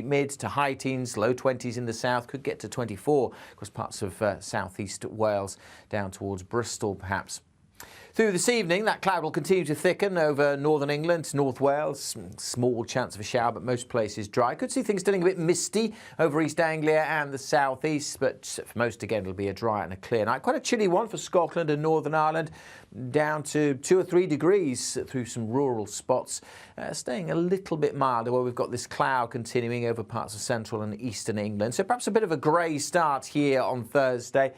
Mid to high teens, low 20s in the south, could get to 24 across parts of southeast Wales down towards Bristol perhaps. Through this evening, that cloud will continue to thicken over northern England, North Wales. Small chance of a shower, but most places dry. Could see things turning a bit misty over East Anglia and the southeast, but for most, again, it'll be a dry and a clear night. Quite a chilly one for Scotland and Northern Ireland, down to 2 or 3 degrees through some rural spots. Staying a little bit milder where we've got this cloud continuing over parts of central and eastern England. So perhaps a bit of a grey start here on Thursday.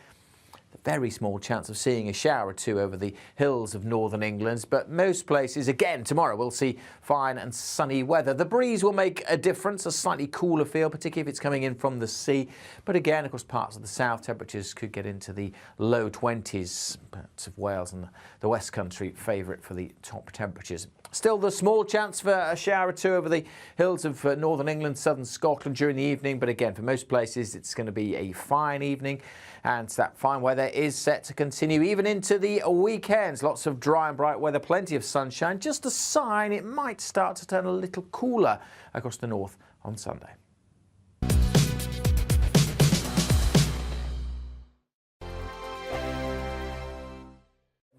Very small chance of seeing a shower or two over the hills of northern England, but most places, again, tomorrow we'll see fine and sunny weather. The breeze will make a difference, a slightly cooler feel, particularly if it's coming in from the sea. But again, across parts of the south, temperatures could get into the low 20s. Parts of Wales and the West Country favourite for the top temperatures. Still, the small chance for a shower or two over the hills of northern England, southern Scotland during the evening. But again, for most places, it's going to be a fine evening. And that fine weather is set to continue even into the weekends. Lots of dry and bright weather, plenty of sunshine. Just a sign it might start to turn a little cooler across the north on Sunday.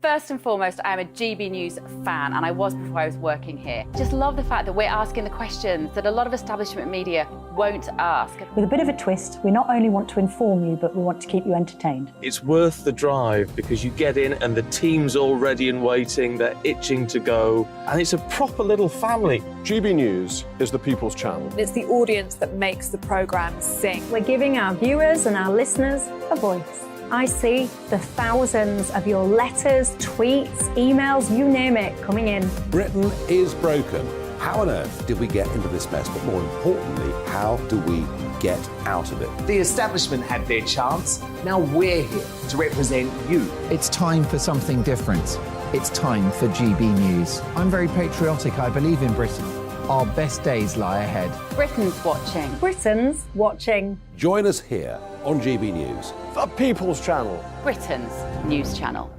First and foremost, I am a GB News fan, and I was before I was working here. Just love the fact that we're asking the questions that a lot of establishment media won't ask. With a bit of a twist, we not only want to inform you, but we want to keep you entertained. It's worth the drive because you get in and the team's all ready and waiting, they're itching to go, and it's a proper little family. GB News is the People's Channel. It's the audience that makes the programme sing. We're giving our viewers and our listeners a voice. I see the thousands of your letters, tweets, emails, you name it, coming in. Britain is broken. How on earth did we get into this mess? But more importantly, how do we get out of it? The establishment had their chance. Now we're here to represent you. It's time for something different. It's time for GB News. I'm very patriotic. I believe in Britain. Our best days lie ahead. Britain's watching. Britain's watching. Join us here on GB News. The People's Channel. Britain's news channel.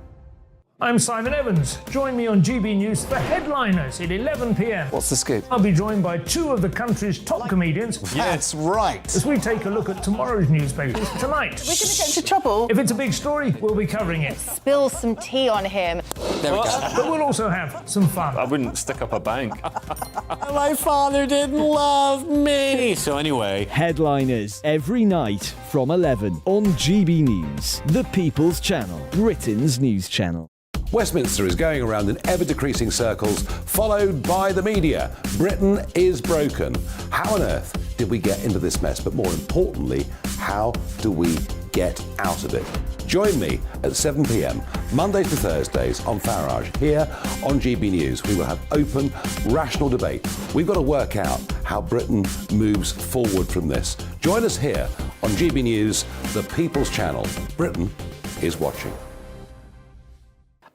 I'm Simon Evans. Join me on GB News for Headliners at 11 p.m. What's the scoop? I'll be joined by 2 of the country's top comedians. That's right. As we take a look at tomorrow's newspapers tonight. We're going to get into trouble. If it's a big story, we'll be covering it. Spill some tea on him. There we go. But we'll also have some fun. I wouldn't stick up a bank. My father didn't love me. So anyway. Headliners every night from 11 on GB News, the People's Channel, Britain's news channel. Westminster is going around in ever-decreasing circles, followed by the media. Britain is broken. How on earth did we get into this mess? But more importantly, how do we get out of it? Join me at 7 p.m, Mondays to Thursdays on Farage, here on GB News. We will have open, rational debate. We've got to work out how Britain moves forward from this. Join us here on GB News, the People's Channel. Britain is watching.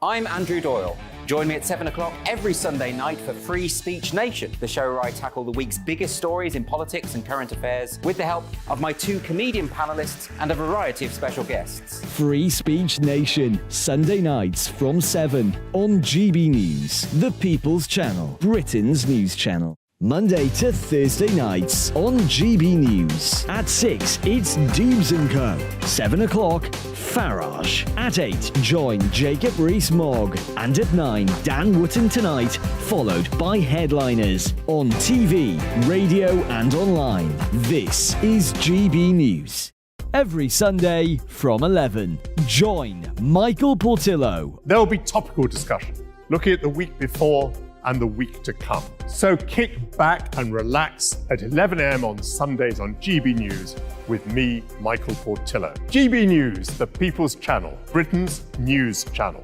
I'm Andrew Doyle. Join me at 7 o'clock every Sunday night for Free Speech Nation, the show where I tackle the week's biggest stories in politics and current affairs with the help of my 2 comedian panellists and a variety of special guests. Free Speech Nation, Sunday nights from 7 on GB News, the People's Channel, Britain's news channel. Monday to Thursday nights on GB News. At 6, it's Dubes & Co. 7 o'clock, Farage. At 8, join Jacob Rees-Mogg. And at 9, Dan Wootton Tonight, followed by Headliners. On TV, radio and online. This is GB News. Every Sunday from 11, join Michael Portillo. There will be topical discussion, looking at the week before and the week to come. So kick back and relax at 11 a.m. on Sundays on GB News with me, Michael Portillo. GB News, the People's Channel, Britain's news channel.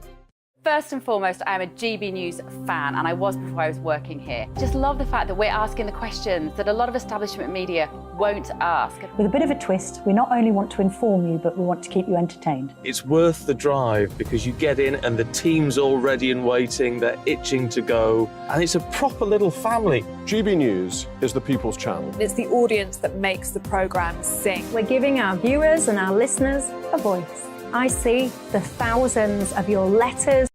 First and foremost, I am a GB News fan, and I was before I was working here. Just love the fact that we're asking the questions that a lot of establishment media won't ask. With a bit of a twist, we not only want to inform you, but we want to keep you entertained. It's worth the drive because you get in and the team's all ready and waiting, they're itching to go, and it's a proper little family. GB News is the People's Channel. It's the audience that makes the programme sing. We're giving our viewers and our listeners a voice. I see the thousands of your letters,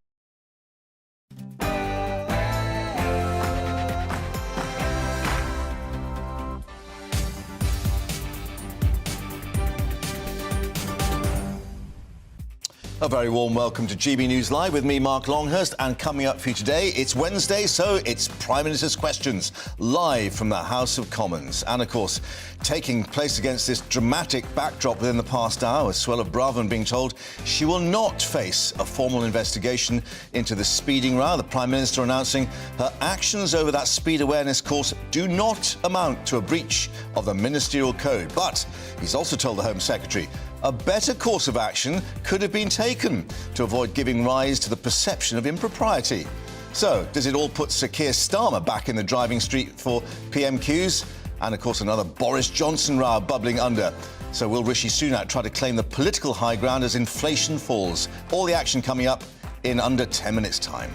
A very warm welcome to GB News Live with me, Mark Longhurst, and coming up for you today, it's Wednesday, so it's Prime Minister's Questions, live from the House of Commons. And of course, taking place against this dramatic backdrop within the past hour, with Suella Braverman being told she will not face a formal investigation into the speeding row. The Prime Minister announcing her actions over that speed awareness course do not amount to a breach of the ministerial code. But he's also told the Home Secretary a better course of action could have been taken to avoid giving rise to the perception of impropriety. So, does it all put Sir Keir Starmer back in the driving street for PMQs? And, of course, another Boris Johnson row bubbling under. So will Rishi Sunak try to claim the political high ground as inflation falls? All the action coming up in under 10 minutes' time.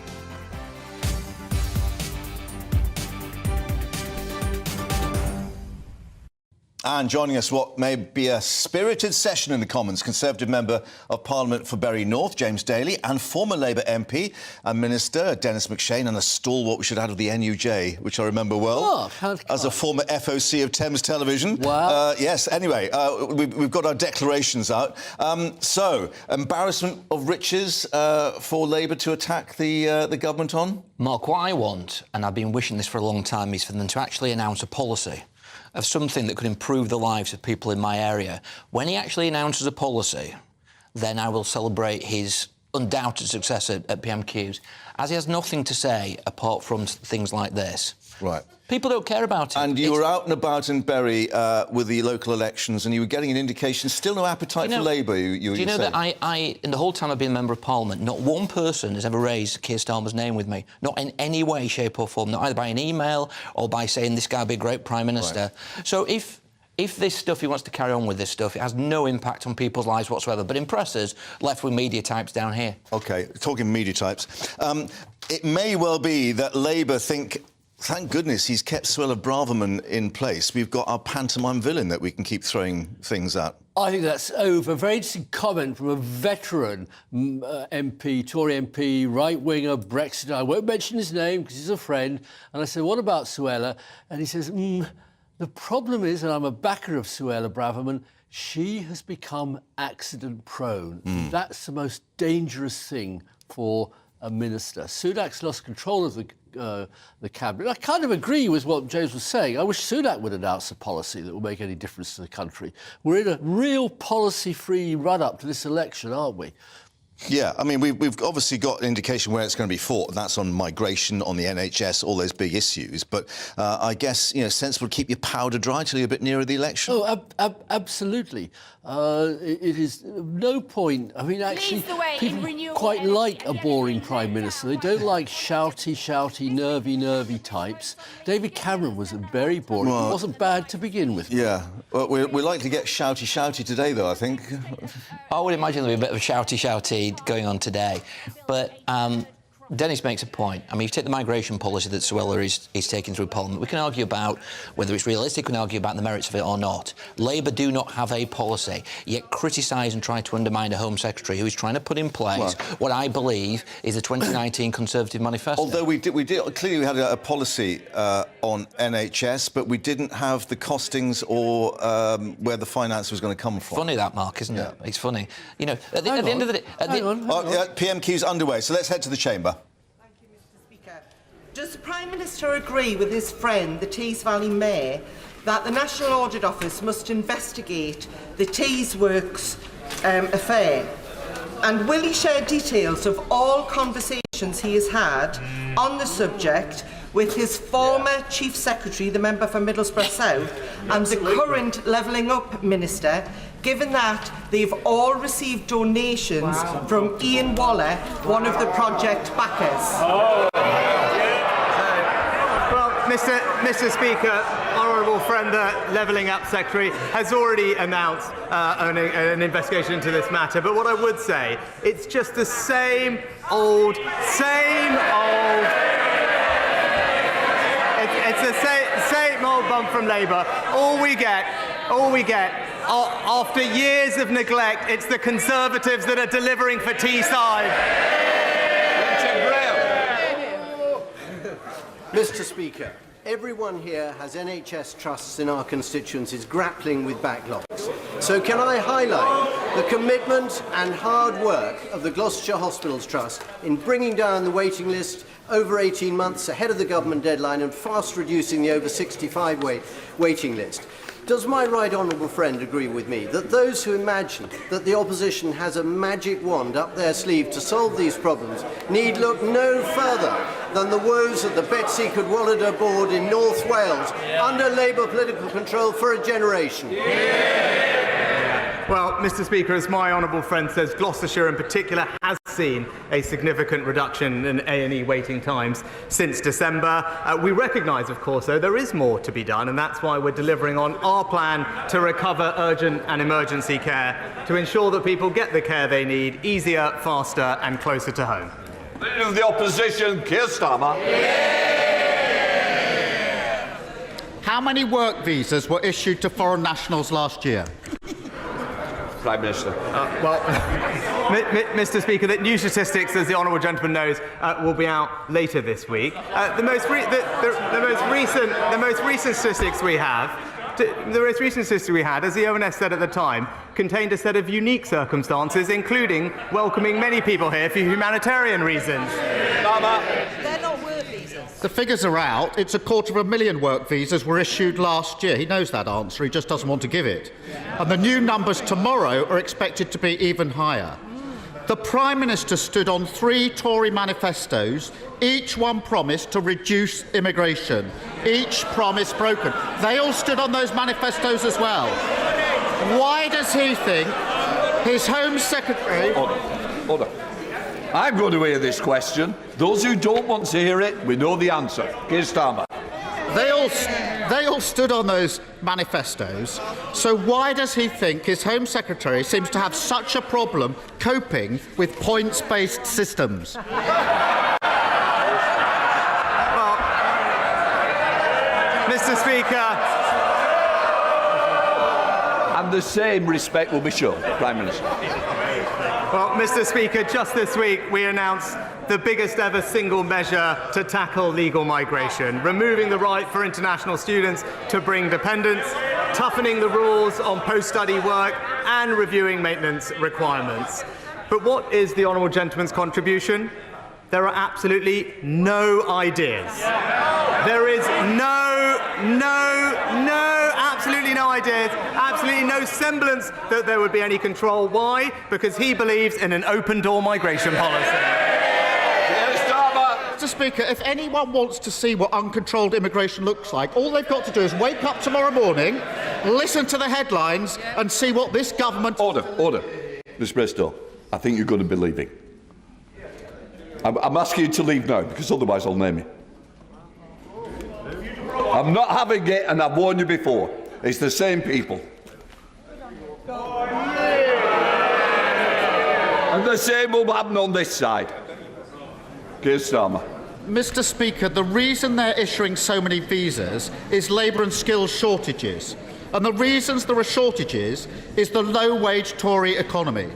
And joining us, what may be a spirited session in the Commons, Conservative Member of Parliament for Bury North, James Daly, and former Labour MP and Minister, Dennis McShane, and a stalwart we should add of the NUJ, which I remember well, as a former FOC of Thames Television. Wow. Yes, anyway, we've got our declarations out. So, embarrassment of riches for Labour to attack the government on? Mark, what I want, and I've been wishing this for a long time, is for them to actually announce a policy of something that could improve the lives of people in my area. When he actually announces a policy, then I will celebrate his undoubted success at PMQs, as he has nothing to say apart from things like this. Right. People don't care about it. And you were out and about in Bury with the local elections, and you were getting an indication, still no appetite for Labour, Do you know that I, in the whole time I've been a Member of Parliament, not one person has ever raised Keir Starmer's name with me, not in any way, shape or form, not either by an email or by saying this guy would be a great Prime Minister. Right. So if this stuff, he wants to carry on with this stuff, it has no impact on people's lives whatsoever, but impresses left-wing media types down here. OK, talking media types, it may well be that Labour think, thank goodness he's kept Suella Braverman in place. We've got our pantomime villain that we can keep throwing things at. I think that's over. Very interesting comment from a veteran MP, Tory MP, right-winger, Brexit. I won't mention his name because he's a friend. And I said, what about Suella? And he says, the problem is, and I'm a backer of Suella Braverman, she has become accident-prone. That's the most dangerous thing for a minister. Sunak's lost control of the cabinet. I kind of agree with what James was saying. I wish Sunak would announce a policy that will make any difference to the country. We're in a real policy-free run-up to this election, aren't we? Yeah, I mean, we've obviously got an indication where it's going to be fought, and that's on migration, on the NHS, all those big issues. But I guess, you know, sensible to keep your powder dry till you're a bit nearer the election. Oh, absolutely. It is no point. I mean, actually, people quite like a boring Prime Minister. They don't like shouty, nervy types. David Cameron was very boring. Well, he wasn't bad to begin with. Yeah. Well, we're likely to get shouty today, though, I think. I would imagine there'll be a bit of shouty going on today. But Dennis makes a point. I mean, if you take the migration policy that Suella is taking through Parliament, we can argue about whether it's realistic, we can argue about the merits of it or not. Labour do not have a policy, yet criticise and try to undermine a Home Secretary who is trying to put in place what I believe is the 2019 Conservative Manifesto. Although we clearly we had a policy on NHS, but we didn't have the costings or where the finance was going to come from. Funny that, Mark, isn't it? It's funny. You know, at the end of the day... PMQ's underway, so let's head to the chamber. Does the Prime Minister agree with his friend, the Tees Valley Mayor, that the National Audit Office must investigate the Tees Works affair? And will he share details of all conversations he has had on the subject with his former Chief Secretary, the member for Middlesbrough South, and the current Levelling Up Minister, given that they've all received donations from Ian Waller, one of the project backers? Mr. Speaker, honourable friend, the Levelling Up Secretary has already announced an investigation into this matter. But what I would say, it's just the same old. It's the same old bump from Labour. All we get. After years of neglect, it's the Conservatives that are delivering for Teesside. Mr. Speaker, everyone here has NHS trusts in our constituencies grappling with backlogs. So can I highlight The commitment and hard work of the Gloucestershire Hospitals Trust in bringing down the waiting list over 18 months ahead of the government deadline and fast reducing the over 65 waiting list. Does my right honourable friend agree with me that those who imagine that the opposition has a magic wand up their sleeve to solve these problems need look no further than the woes of the Betsy Cadwallader board in North Wales, under Labour political control for a generation? Well, Mr. Speaker, as my honourable friend says, Gloucestershire in particular has seen a significant reduction in A&E waiting times since December. We recognise, of course, though, there is more to be done, and that's why we're delivering on our plan to recover urgent and emergency care, to ensure that people get the care they need easier, faster and closer to home. Leader of the Opposition, Keir Starmer. How many work visas were issued to foreign nationals last year? Prime Minister. Mr. Speaker, the new statistics, as the honourable gentleman knows, will be out later this week. The most recent statistics we have, as the ONS said at the time, contained a set of unique circumstances, including welcoming many people here for humanitarian reasons. They're not work visas. The figures are out. It's 250,000 work visas were issued last year. He knows that answer. He just doesn't want to give it. And the new numbers tomorrow are expected to be even higher. The Prime Minister stood on 3 Tory manifestos, each one promised to reduce immigration. Each promise broken. They all stood on those manifestos as well. Why does he think his Home Secretary... Order. I'm going to hear this question. Those who don't want to hear it, we know the answer. Keir Starmer. They all stood on those manifestos, so why does he think his Home Secretary seems to have such a problem coping with points-based systems? Well, Mr. Speaker... And the same respect will be shown, Prime Minister. Well, Mr. Speaker, just this week we announced the biggest ever single measure to tackle legal migration, removing the right for international students to bring dependents, toughening the rules on post-study work and reviewing maintenance requirements. But what is the honourable gentleman's contribution? There are absolutely no ideas. There is absolutely no ideas, absolutely no semblance that there would be any control. Why? Because he believes in an open-door migration policy. Mr. Speaker, if anyone wants to see what uncontrolled immigration looks like, all they've got to do is wake up tomorrow morning, listen to the headlines and see what this government... Order. Mr. Bristow, I think you're going to be leaving. I'm asking you to leave now, because otherwise I'll name you. I'm not having it, and I've warned you before. It's the same people. And the same will happen on this side. Keir Starmer. Mr. Speaker, the reason they're issuing so many visas is labour and skills shortages. And the reasons there are shortages is the low-wage Tory economy.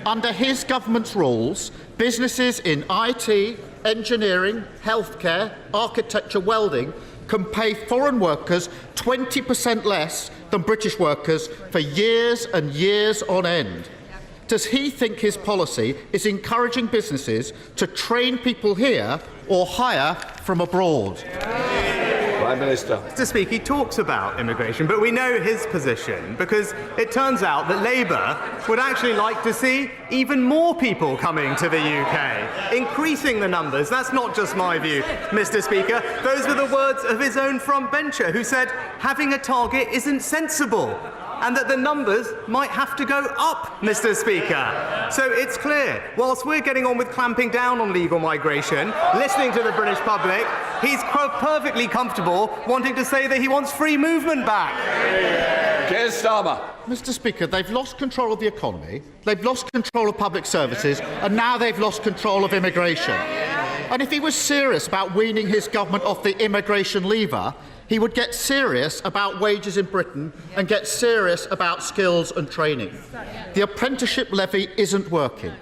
Under his government's rules, businesses in IT, engineering, healthcare, architecture, welding can pay foreign workers 20% less than British workers for years and years on end. Does he think his policy is encouraging businesses to train people here or hire from abroad? Prime Minister. Mr. Speaker, he talks about immigration, but we know his position because it turns out that Labour would actually like to see even more people coming to the UK, increasing the numbers. That's not just my view, Mr. Speaker. Those were the words of his own frontbencher who said having a target isn't sensible, and that the numbers might have to go up, Mr. Speaker. So it's clear, whilst we're getting on with clamping down on legal migration, listening to the British public, he's perfectly comfortable wanting to say that he wants free movement back. Keir Starmer. Mr. Speaker, they've lost control of the economy, they've lost control of public services, and now they've lost control of immigration. And if he was serious about weaning his government off the immigration lever, he would get serious about wages in Britain and get serious about skills and training. The apprenticeship levy isn't working.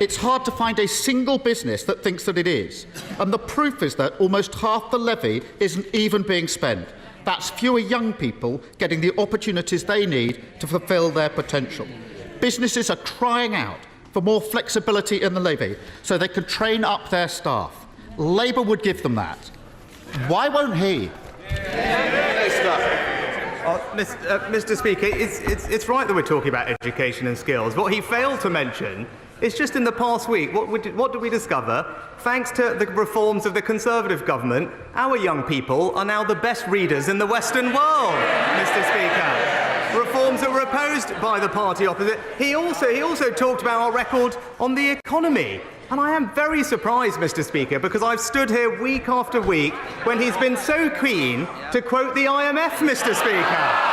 It's hard to find a single business that thinks that it is. And the proof is that almost half the levy isn't even being spent. That's fewer young people getting the opportunities they need to fulfil their potential. Businesses are crying out for more flexibility in the levy so they can train up their staff. Labour would give them that. Why won't he? Mr. Speaker, it's right that we're talking about education and skills. What he failed to mention is just in the past week, what did we discover? Thanks to the reforms of the Conservative government, our young people are now the best readers in the Western world, Mr. Speaker. Reforms that were opposed by the party opposite. He also talked about our record on the economy. And I am very surprised, Mr. Speaker, because I've stood here week after week when he's been so keen to quote the IMF, Mr. Speaker.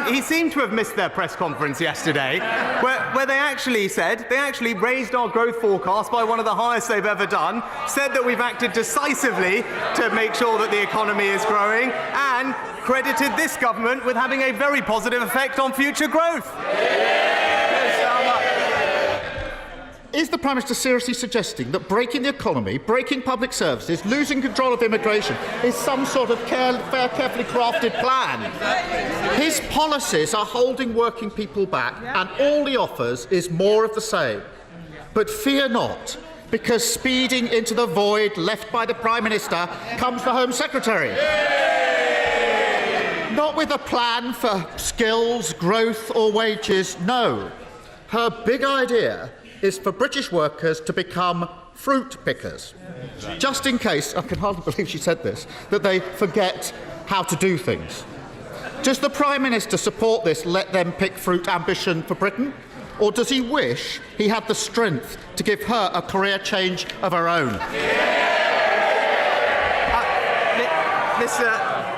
He seemed to have missed their press conference yesterday, where they actually raised our growth forecast by one of the highest they've ever done, said that we've acted decisively to make sure that the economy is growing, and credited this government with having a very positive effect on future growth. Is the Prime Minister seriously suggesting that breaking the economy, breaking public services, losing control of immigration is some sort of carefully crafted plan? His policies are holding working people back, and all he offers is more of the same. But fear not, because speeding into the void left by the Prime Minister comes the Home Secretary. Not with a plan for skills, growth or wages, no. Her big idea is for British workers to become fruit pickers. Just in case, I can hardly believe she said this, that they forget how to do things. Does the Prime Minister support this let them pick fruit ambition for Britain? Or does he wish he had the strength to give her a career change of her own?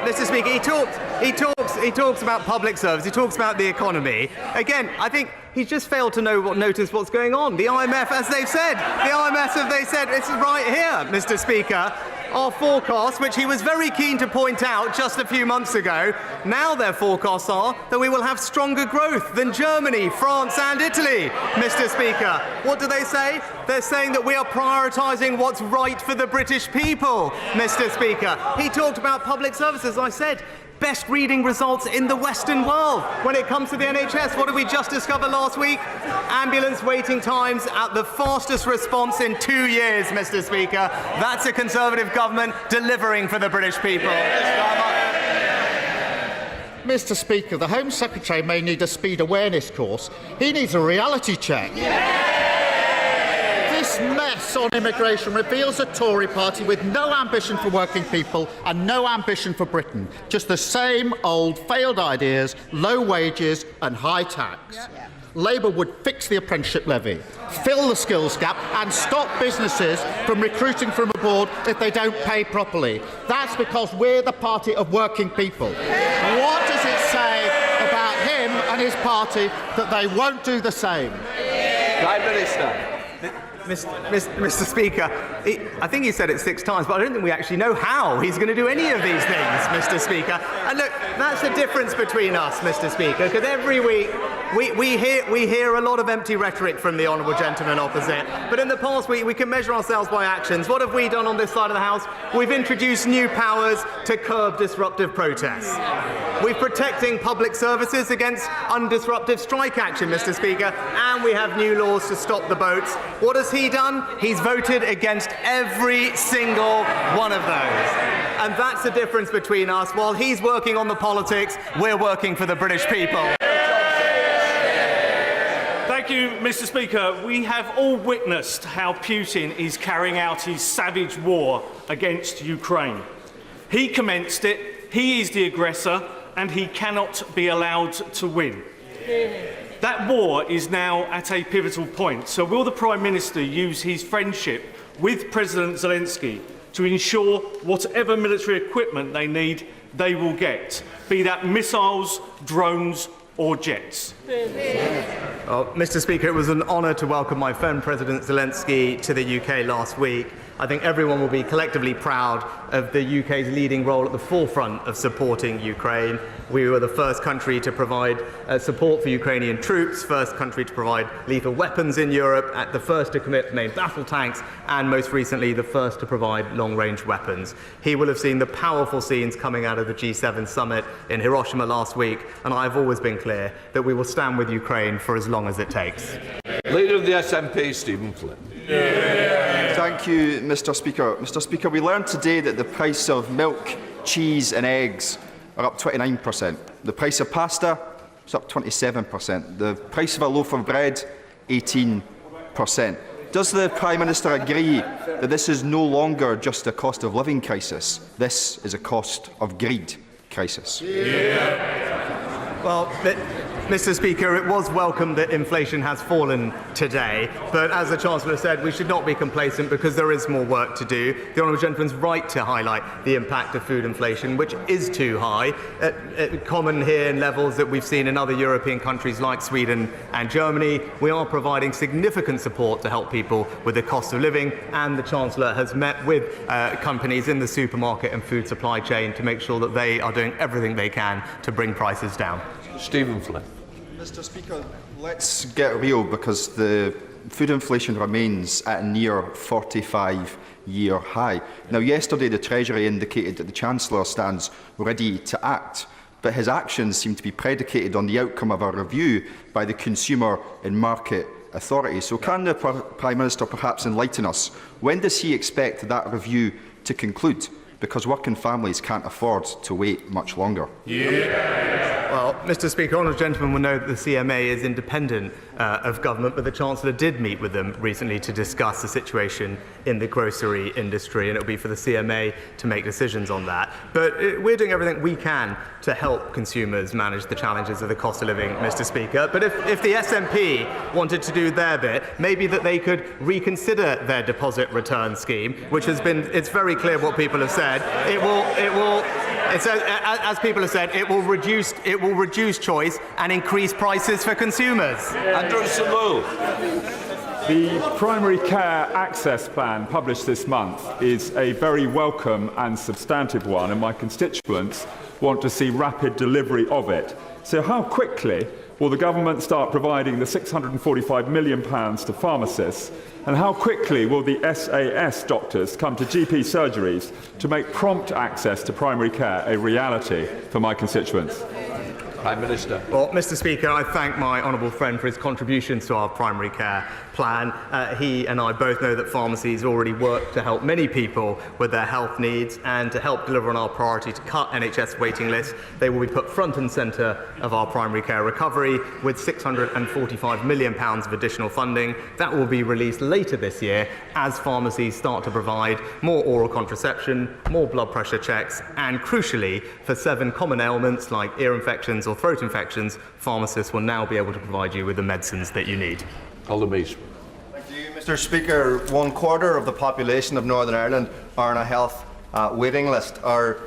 Mr. Speaker, he talks about public service, he talks about the economy. Again, I think he's just failed to notice what's going on. The IMF, as they've said, it's right here, Mr. Speaker. Our forecasts, which he was very keen to point out just a few months ago, now their forecasts are that we will have stronger growth than Germany, France and Italy, Mr. Speaker. What do they say? They're saying that we are prioritising what's right for the British people, Mr. Speaker. He talked about public services, as I said. Best reading results in the Western world. When it comes to the NHS, what did we just discover last week? Ambulance waiting times at the fastest response in 2 years, Mr. Speaker. That's a Conservative government delivering for the British people. Mr. Speaker, the Home Secretary may need a speed awareness course. He needs a reality check. This mess on immigration reveals a Tory party with no ambition for working people and no ambition for Britain. Just the same old failed ideas, low wages and high tax. Labour would fix the apprenticeship levy, fill the skills gap and stop businesses from recruiting from abroad if they don't pay properly. That's because we're the party of working people. What does it say about him and his party that they won't do the same? Prime Minister. Mr. Speaker, I think he said it 6 times, but I don't think we actually know how he's going to do any of these things, Mr. Speaker. And look, that's the difference between us, Mr. Speaker, because every week we hear a lot of empty rhetoric from the honourable gentleman opposite. But in the past week, we can measure ourselves by actions. What have we done on this side of the House? We've introduced new powers to curb disruptive protests. We're protecting public services against undisruptive strike action, Mr. Speaker, and we have new laws to stop the boats. What has he done? He's voted against every single one of those. And that's the difference between us. While he's working on the politics, we're working for the British people. Thank you, Mr. Speaker. We have all witnessed how Putin is carrying out his savage war against Ukraine. He commenced it, he is the aggressor, and he cannot be allowed to win. That war is now at a pivotal point. So will the Prime Minister use his friendship with President Zelensky to ensure whatever military equipment they need, they will get, be that missiles, drones or jets? Well, Mr. Speaker, it was an honour to welcome my friend President Zelensky to the UK last week. I think everyone will be collectively proud of the UK's leading role at the forefront of supporting Ukraine. We were the first country to provide support for Ukrainian troops, first country to provide lethal weapons in Europe, the first to commit main battle tanks, and most recently the first to provide long-range weapons. He will have seen the powerful scenes coming out of the G7 summit in Hiroshima last week, and I've always been clear that we will stand with Ukraine for as long as it takes. Leader of the SNP, Stephen Flynn. Thank you, Mr. Speaker. Mr. Speaker, we learned today that the price of milk, cheese and eggs are up 29%. The price of pasta is up 27%. The price of a loaf of bread, 18%. Does the Prime Minister agree that this is no longer just a cost of living crisis? This is a cost of greed crisis. Well, Mr. Speaker, it was welcome that inflation has fallen today, but as the Chancellor said, we should not be complacent because there is more work to do. The Honourable Gentleman's right to highlight the impact of food inflation, which is too high, common here in levels that we've seen in other European countries like Sweden and Germany. We are providing significant support to help people with the cost of living, and the Chancellor has met with companies in the supermarket and food supply chain to make sure that they are doing everything they can to bring prices down. Stephen Flynn. Mr. Speaker, let's get real, because the food inflation remains at a near 45-year high. Now, yesterday the Treasury indicated that the Chancellor stands ready to act, but his actions seem to be predicated on the outcome of a review by the Consumer and Market Authority. So can the Prime Minister perhaps enlighten us? When does he expect that review to conclude? Because working families can't afford to wait much longer. Well, Mr. Speaker, honourable gentlemen will know that the CMA is independent of government, but the Chancellor did meet with them recently to discuss the situation in the grocery industry, and it will be for the CMA to make decisions on that. But we're doing everything we can to help consumers manage the challenges of the cost of living, Mr. Speaker. But if the SNP wanted to do their bit, maybe that they could reconsider their deposit return scheme, which has been, it's very clear what people have said. As people have said, it will reduce choice and increase prices for consumers. Andrew Samuel. The Primary Care Access Plan published this month is a very welcome and substantive one, and my constituents want to see rapid delivery of it. So how quickly will the government start providing the £645 million to pharmacists, and how quickly will the SAS doctors come to GP surgeries to make prompt access to primary care a reality for my constituents? Prime Minister. Well, Mr. Speaker, I thank my honourable friend for his contributions to our primary care plan. He and I both know that pharmacies already work to help many people with their health needs, and to help deliver on our priority to cut NHS waiting lists. They will be put front and centre of our primary care recovery with £645 million of additional funding. That will be released later this year as pharmacies start to provide more oral contraception, more blood pressure checks, and crucially, for 7 common ailments like ear infections or throat infections, pharmacists will now be able to provide you with the medicines that you need. Calder Mees. Thank you, Mr. Speaker. 1/4 of the population of Northern Ireland are on a health waiting list. Our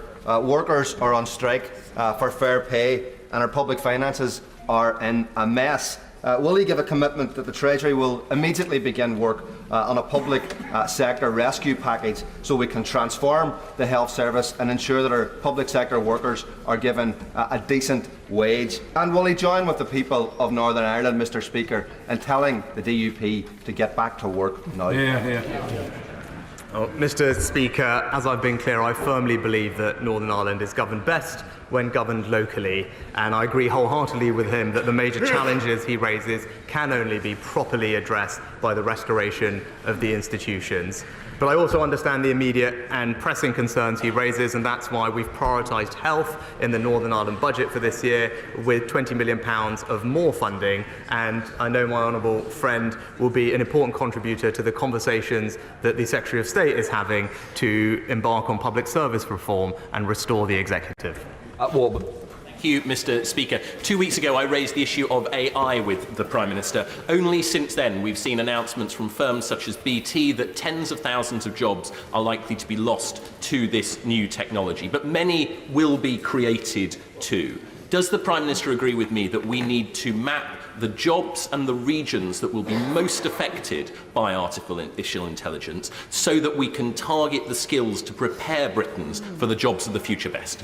workers are on strike for fair pay, and our public finances are in a mess. Will he give a commitment that the Treasury will immediately begin work on a public sector rescue package so we can transform the health service and ensure that our public sector workers are given a decent wage? And will he join with the people of Northern Ireland, Mr. Speaker, in telling the DUP to get back to work now? Well, Mr. Speaker, as I've been clear, I firmly believe that Northern Ireland is governed best when governed locally, and I agree wholeheartedly with him that the major challenges he raises can only be properly addressed by the restoration of the institutions. But I also understand the immediate and pressing concerns he raises, and that's why we've prioritised health in the Northern Ireland budget for this year with £20 million of more funding, and I know my honourable friend will be an important contributor to the conversations that the Secretary of State is having to embark on public service reform and restore the executive. Warburton. Thank you, Mr. Speaker. 2 weeks ago, I raised the issue of AI with the Prime Minister. Only since then, we've seen announcements from firms such as BT that tens of thousands of jobs are likely to be lost to this new technology. But many will be created too. Does the Prime Minister agree with me that we need to map the jobs and the regions that will be most affected by artificial intelligence so that we can target the skills to prepare Britons for the jobs of the future best.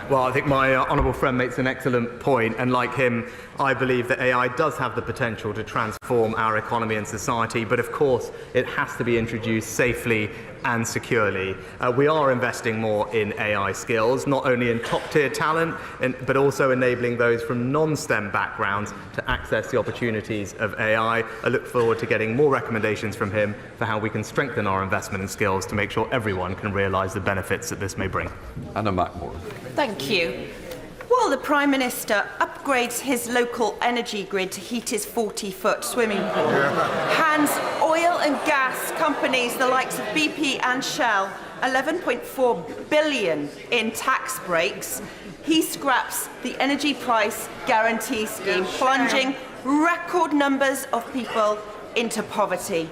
Well, I think my honourable friend makes an excellent point, and like him, I believe that AI does have the potential to transform our economy and society, but of course it has to be introduced safely and securely. We are investing more in AI skills, not only in top-tier talent, but also enabling those from non-STEM backgrounds to access the opportunities of AI. I look forward to getting more recommendations from him for how we can strengthen our investment in skills to make sure everyone can realise the benefits that this may bring. Anna Mackmore. Thank you. While the Prime Minister upgrades his local energy grid to heat his 40-foot swimming pool, hands oil and gas companies the likes of BP and Shell 11.4 billion in tax breaks, he scraps the energy price guarantee scheme, plunging record numbers of people into poverty.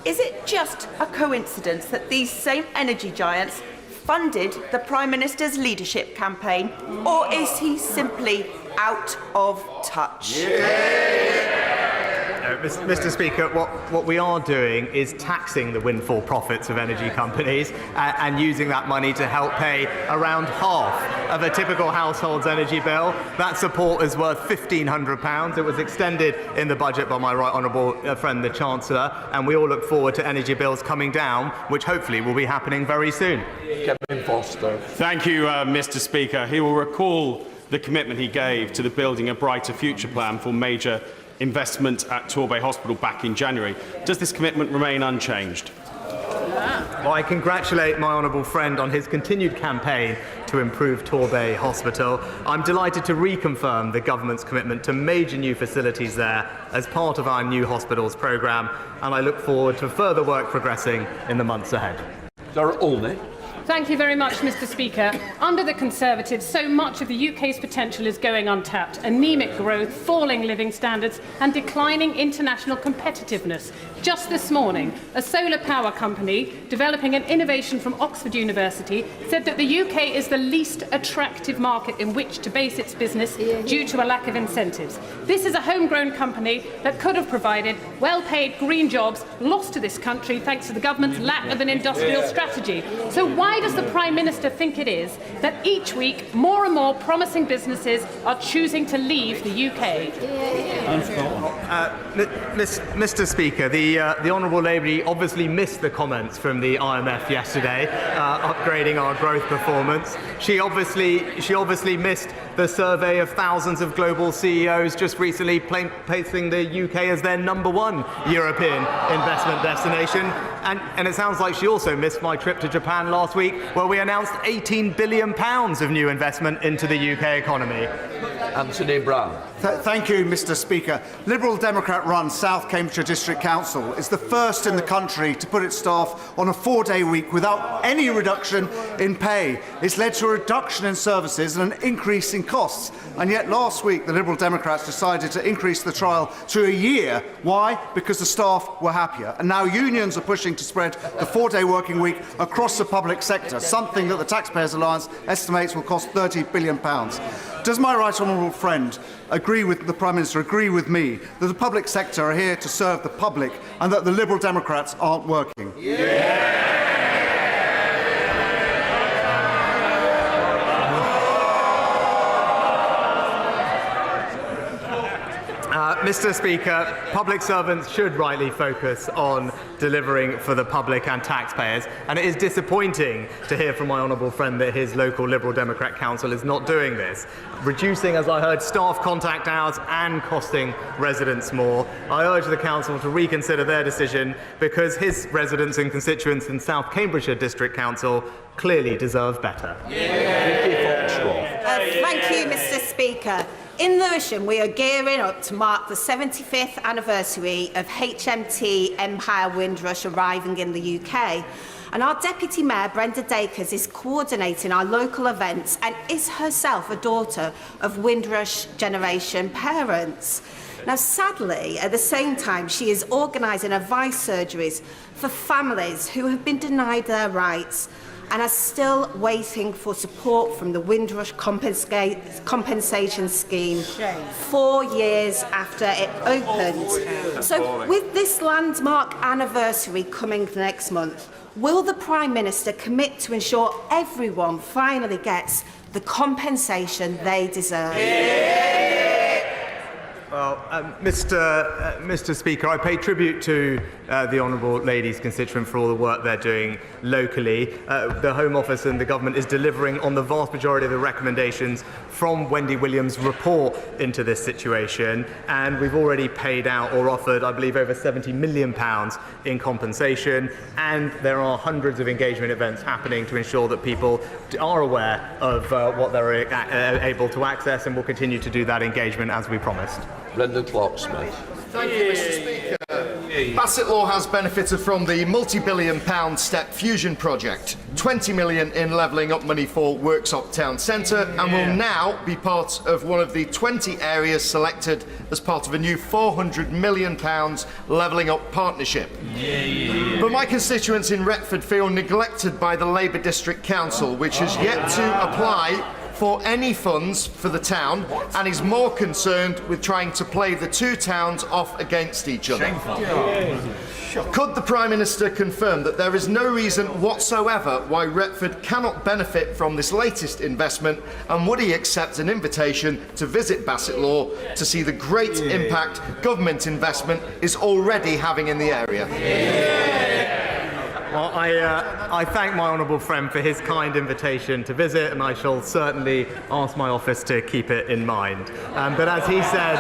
Is it just a coincidence that these same energy giants funded the Prime Minister's leadership campaign, or is he simply out of touch? Mr. Speaker, what we are doing is taxing the windfall profits of energy companies and using that money to help pay around half of a typical household's energy bill. That support is worth £1,500. It was extended in the budget by my right honourable friend, the Chancellor, and we all look forward to energy bills coming down, which hopefully will be happening very soon. Kevin Foster. Thank you, Mr. Speaker. He will recall the commitment he gave to the Building a Brighter Future plan for major investment at Torbay Hospital back in January. Does this commitment remain unchanged? Well, I congratulate my honourable friend on his continued campaign to improve Torbay Hospital. I'm delighted to reconfirm the government's commitment to major new facilities there as part of our new hospitals programme, and I look forward to further work progressing in the months ahead. Sarah Olney. Thank you very much, Mr. Speaker. Under the Conservatives, so much of the UK's potential is going untapped. Anemic growth, falling living standards and declining international competitiveness. Just this morning, a solar power company developing an innovation from Oxford University said that the UK is the least attractive market in which to base its business due to a lack of incentives. This is a homegrown company that could have provided well-paid green jobs lost to this country thanks to the government's lack of an industrial strategy. So why does the Prime Minister think it is that each week more and more promising businesses are choosing to leave the UK? Mr. Speaker, the Honourable Lady obviously missed the comments from the IMF yesterday, upgrading our growth performance. She obviously missed the survey of thousands of global CEOs just recently placing the UK as their #1 European investment destination. And it sounds like she also missed my trip to Japan last week, where we announced £18 billion of new investment into the UK economy. Anthony Brown. Thank you, Mr. Speaker. Liberal Democrat-run South Cambridgeshire District Council is the first in the country to put its staff on a 4-day week without any reduction in pay. It's led to a reduction in services and an increase in costs. And yet last week, the Liberal Democrats decided to increase the trial to a year. Why? Because the staff were happier. And now unions are pushing to spread the 4-day working week across the public sector, something that the Taxpayers Alliance estimates will cost £30 billion. Does my right honourable friend agree with the Prime Minister, agree with me, that the public sector are here to serve the public and that the Liberal Democrats aren't working? Mr. Speaker, public servants should rightly focus on delivering for the public and taxpayers, and it is disappointing to hear from my honourable friend that his local Liberal Democrat council is not doing this, reducing, as I heard, staff contact hours and costing residents more. I urge the council to reconsider their decision because his residents and constituents in South Cambridgeshire District Council clearly deserve better. Thank you, Mr. Speaker. In Lewisham, we are gearing up to mark the 75th anniversary of HMT Empire Windrush arriving in the UK. And our Deputy Mayor, Brenda Dacres, is coordinating our local events and is herself a daughter of Windrush generation parents. Now, sadly, at the same time, she is organising advice surgeries for families who have been denied their rights. and are still waiting for support from the Windrush compensation scheme 4 years after it opened. So with this landmark anniversary coming next month, will the Prime Minister commit to ensure everyone finally gets the compensation they deserve? Well, Mr. Speaker, I pay tribute to the honourable lady's constituent for all the work they're doing locally. The Home Office and the government is delivering on the vast majority of the recommendations from Wendy Williams' report into this situation, and we've already paid out or offered, I believe, over £70 million in compensation, and there are hundreds of engagement events happening to ensure that people are aware of what they're able to access, and will continue to do that engagement as we promised. Brendan Clark-Smith. Thank you, Mr. Speaker. Bassetlaw has benefited from the multi-billion-pound Step Fusion project, 20 million in levelling up money for Worksop Town Centre, and will now be part of one of the 20 areas selected as part of a new £400 million levelling up partnership. But my constituents in Retford feel neglected by the Labour District Council, which has yet to apply for any funds for the town, and is more concerned with trying to play the two towns off against each other. Could the Prime Minister confirm that there is no reason whatsoever why Retford cannot benefit from this latest investment, and would he accept an invitation to visit Bassetlaw to see the great impact government investment is already having in the area? Well, I thank my honourable friend for his kind invitation to visit, and I shall certainly ask my office to keep it in mind. But as he said,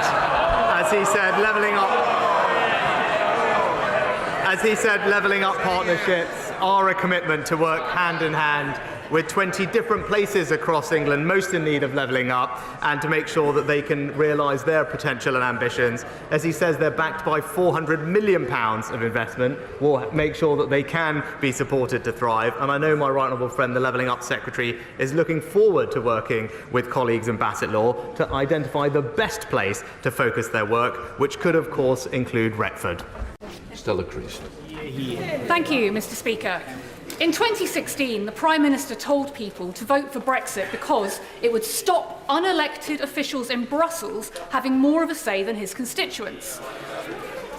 levelling up partnerships are a commitment to work hand in hand with 20 different places across England, most in need of levelling up, and to make sure that they can realise their potential and ambitions. As he says, they're backed by £400 million of investment. We'll make sure that they can be supported to thrive. And I know my right honourable friend, the Levelling Up Secretary, is looking forward to working with colleagues in Bassetlaw to identify the best place to focus their work, which could, of course, include Retford. Stella Creasy. Thank you, Mr. Speaker. In 2016, the Prime Minister told people to vote for Brexit because it would stop unelected officials in Brussels having more of a say than his constituents.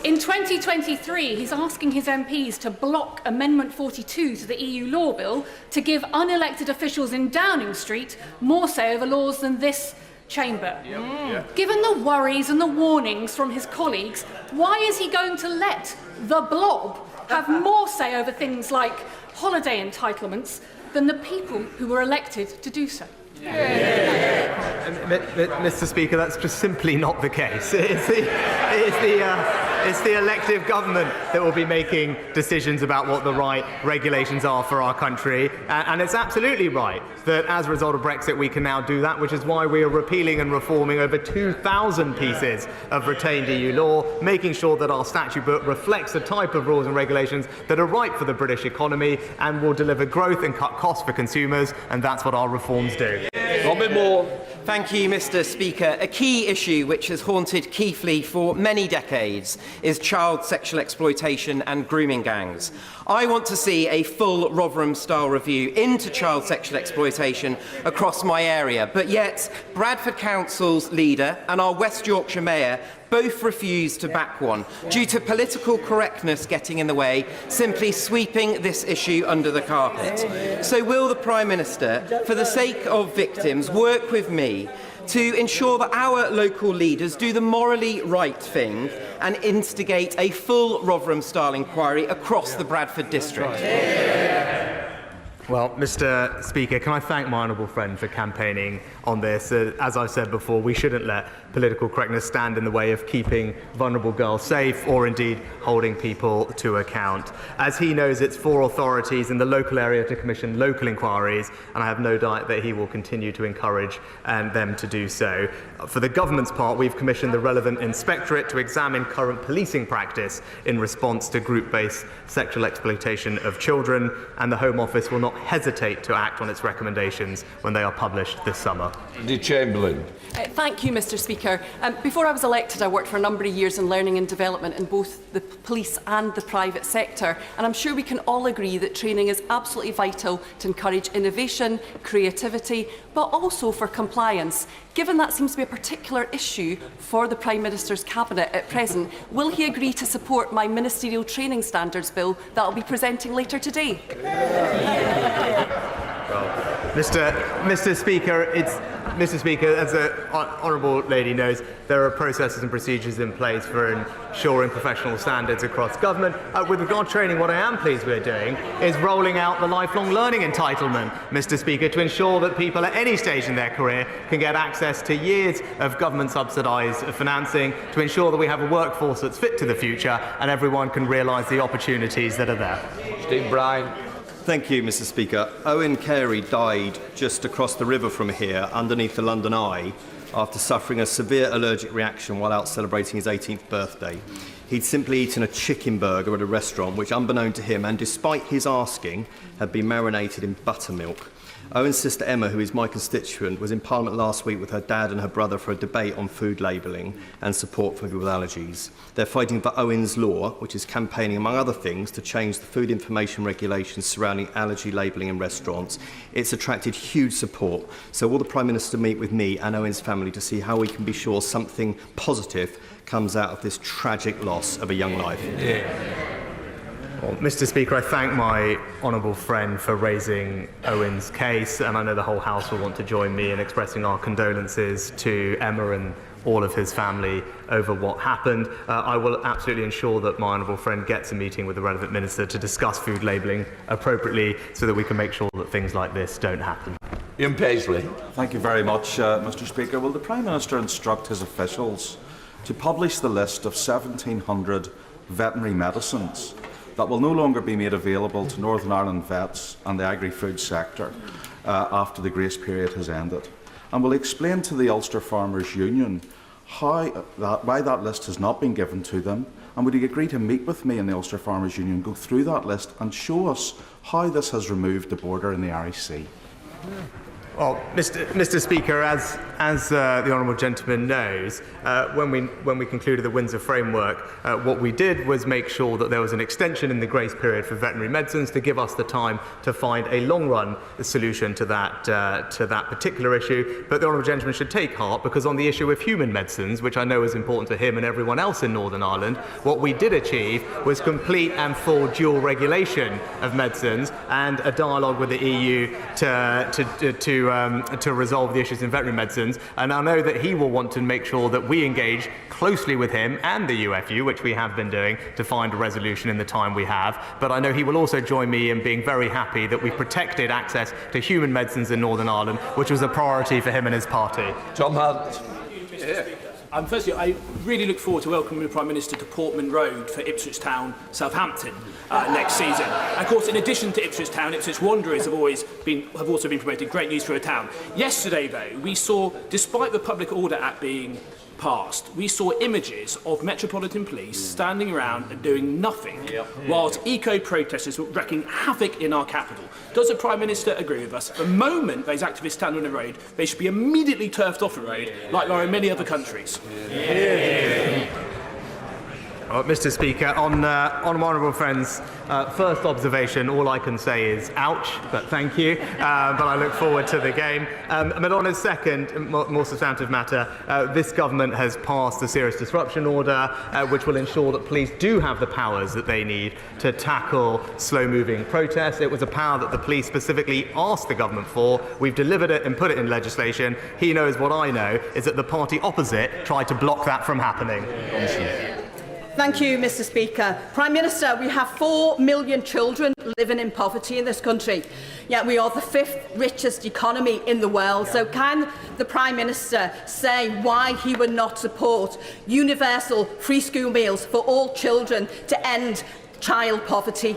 In 2023, he's asking his MPs to block Amendment 42 to the EU law bill to give unelected officials in Downing Street more say over laws than this chamber. Given the worries and the warnings from his colleagues, why is he going to let the blob have more say over things like holiday entitlements than the people who were elected to do so? Mr. Speaker, that's just simply not the case. It's the elective government that will be making decisions about what the right regulations are for our country. And it's absolutely right that as a result of Brexit we can now do that, which is why we are repealing and reforming over 2,000 pieces of retained EU law, making sure that our statute book reflects the type of rules and regulations that are right for the British economy and will deliver growth and cut costs for consumers, and that's what our reforms do. Robin Moore. Thank you, Mr. Speaker. A key issue which has haunted Keighley for many decades is child sexual exploitation and grooming gangs. I want to see a full Rotherham-style review into child sexual exploitation across my area, but yet Bradford Council's leader and our West Yorkshire Mayor both refuse to back one, due to political correctness getting in the way, simply sweeping this issue under the carpet. So will the Prime Minister, for the sake of victims, work with me to ensure that our local leaders do the morally right thing and instigate a full Rotherham-style inquiry across the Bradford district? Well, Mr. Speaker, can I thank my honourable friend for campaigning on this? As I've said before, we shouldn't let political correctness stand in the way of keeping vulnerable girls safe or indeed holding people to account. As he knows, it's for authorities in the local area to commission local inquiries, and I have no doubt that he will continue to encourage them to do so. For the government's part, we've commissioned the relevant inspectorate to examine current policing practice in response to group-based sexual exploitation of children, and the Home Office will not hesitate to act on its recommendations when they are published this summer. Chamberlain. Thank you, Mr. Speaker. Before I was elected, I worked for a number of years in learning and development in both the police and the private sector, and I'm sure we can all agree that training is absolutely vital to encourage innovation, creativity, but also for compliance. Given that seems to be a particular issue for the Prime Minister's Cabinet at present, will he agree to support my ministerial training standards bill that I'll be presenting later today? Well, Mr. Speaker, as the honourable lady knows, there are processes and procedures in place for ensuring professional standards across government. With regard to training, what I am pleased we're doing is rolling out the lifelong learning entitlement, Mr. Speaker, to ensure that people at any stage in their career can get access to years of government subsidised financing, to ensure that we have a workforce that's fit to the future and everyone can realise the opportunities that are there. Steve Bryan. Thank you, Mr. Speaker. Owen Carey died just across the river from here, underneath the London Eye, after suffering a severe allergic reaction while out celebrating his 18th birthday. He'd simply eaten a chicken burger at a restaurant, which, unbeknown to him, and despite his asking, had been marinated in buttermilk. Owen's sister Emma, who is my constituent, was in Parliament last week with her dad and her brother for a debate on food labelling and support for people with allergies. They're fighting for Owen's Law, which is campaigning, among other things, to change the food information regulations surrounding allergy labelling in restaurants. It's attracted huge support, so will the Prime Minister meet with me and Owen's family to see how we can be sure something positive comes out of this tragic loss of a young life? Well, Mr. Speaker, I thank my honourable friend for raising Owen's case, and I know the whole House will want to join me in expressing our condolences to Emma and all of his family over what happened. I will absolutely ensure that my honourable friend gets a meeting with the relevant minister to discuss food labelling appropriately so that we can make sure that things like this don't happen. Ian Paisley. Thank you very much, Mr. Speaker. Will the Prime Minister instruct his officials to publish the list of 1,700 veterinary medicines that will no longer be made available to Northern Ireland vets and the agri-food sector after the grace period has ended? And will explain to the Ulster Farmers Union why that list has not been given to them? And would he agree to meet with me and the Ulster Farmers Union, go through that list and show us how this has removed the border in the Irish Sea? Well, Mr. Speaker, as the honourable gentleman knows, when we concluded the Windsor framework, what we did was make sure that there was an extension in the grace period for veterinary medicines to give us the time to find a long-run solution to that particular issue. But the honourable gentleman should take heart, because on the issue of human medicines, which I know is important to him and everyone else in Northern Ireland, what we did achieve was complete and full dual regulation of medicines and a dialogue with the EU to resolve the issues in veterinary medicines, and I know that he will want to make sure that we engage closely with him and the UFU, which we have been doing, to find a resolution in the time we have. But I know he will also join me in being very happy that we protected access to human medicines in Northern Ireland, which was a priority for him and his party. Tom Hunt. Firstly, I really look forward to welcoming the Prime Minister to Portman Road for Ipswich Town, Southampton next season. And of course, in addition to Ipswich Town, Ipswich Wanderers have also been promoting great news for a town. Yesterday, though, we saw, despite the Public Order Act being passed, we saw images of Metropolitan Police standing around and doing nothing, whilst eco-protesters were wreaking havoc in our capital. Does the Prime Minister agree with us? The moment those activists stand on the road, they should be immediately turfed off the road, like there are in many other countries. Well, Mr. Speaker, on my honourable friend's first observation, all I can say is ouch, but thank you. But I look forward to the game. But on his second, more substantive matter, this government has passed the serious disruption order, which will ensure that police do have the powers that they need to tackle slow-moving protests. It was a power that the police specifically asked the government for. We've delivered it and put it in legislation. He knows what I know, is that the party opposite tried to block that from happening. Thank you, Mr. Speaker. Prime Minister, we have 4 million children living in poverty in this country, yet we are the 5th richest economy in the world. So can the Prime Minister say why he would not support universal free school meals for all children to end child poverty?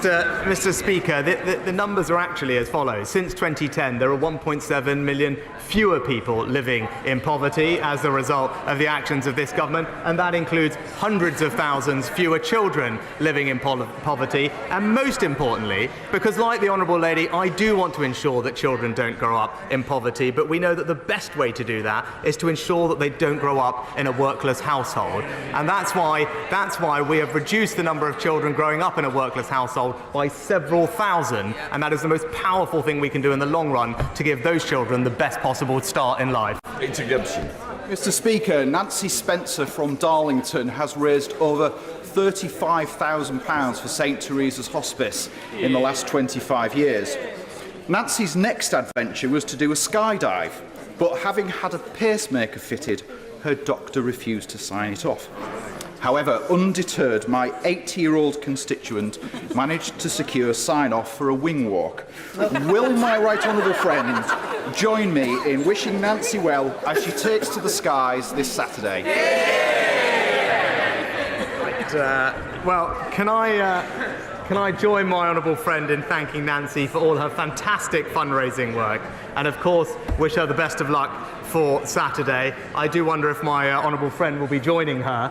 Mr. Speaker, the numbers are actually as follows. Since 2010, there are 1.7 million fewer people living in poverty as a result of the actions of this government, and that includes hundreds of thousands fewer children living in poverty. And most importantly, because like the Honourable Lady, I do want to ensure that children don't grow up in poverty, but we know that the best way to do that is to ensure that they don't grow up in a workless household. And that's why we have reduced the number of children growing up in a workless household by several thousand, and that is the most powerful thing we can do in the long run to give those children the best possible start in life. Peter Gibson. Mr. Speaker, Nancy Spencer from Darlington has raised over £35,000 for St Teresa's Hospice in the last 25 years. Nancy's next adventure was to do a skydive, but having had a pacemaker fitted, her doctor refused to sign it off. However, undeterred, my 80-year-old constituent managed to secure sign-off for a wing walk. Will my right honourable friend join me in wishing Nancy well as she takes to the skies this Saturday? Well, can I join my honourable friend in thanking Nancy for all her fantastic fundraising work, and of course wish her the best of luck for Saturday. I do wonder if my honourable friend will be joining her,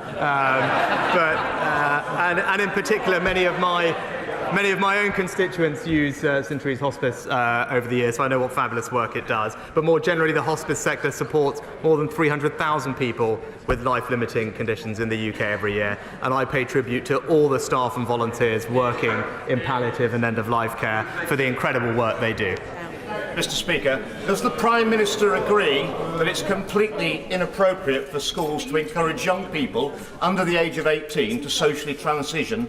and in particular, many of my own constituents use St Teresa's Hospice over the years, so I know what fabulous work it does. But more generally, the hospice sector supports more than 300,000 people with life-limiting conditions in the UK every year, and I pay tribute to all the staff and volunteers working in palliative and end-of-life care for the incredible work they do. Mr. Speaker, does the Prime Minister agree that it's completely inappropriate for schools to encourage young people under the age of 18 to socially transition,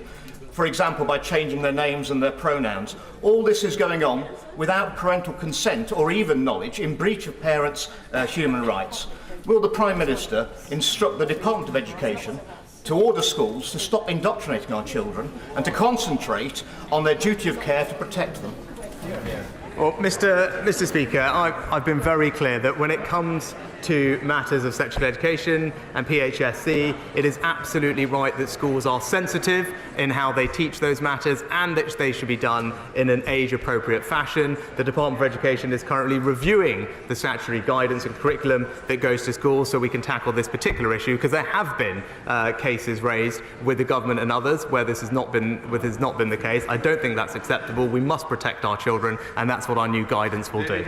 for example by changing their names and their pronouns? All this is going on without parental consent or even knowledge, in breach of parents' human rights. Will the Prime Minister instruct the Department of Education to order schools to stop indoctrinating our children and to concentrate on their duty of care to protect them? Well, Mr. Speaker, I've been very clear that when it comes to matters of sexual education and PHSE, it is absolutely right that schools are sensitive in how they teach those matters and that they should be done in an age-appropriate fashion. The Department for Education is currently reviewing the statutory guidance and curriculum that goes to schools so we can tackle this particular issue, because there have been cases raised with the government and others where this has not been the case. I don't think that's acceptable. We must protect our children, and that's what our new guidance will do.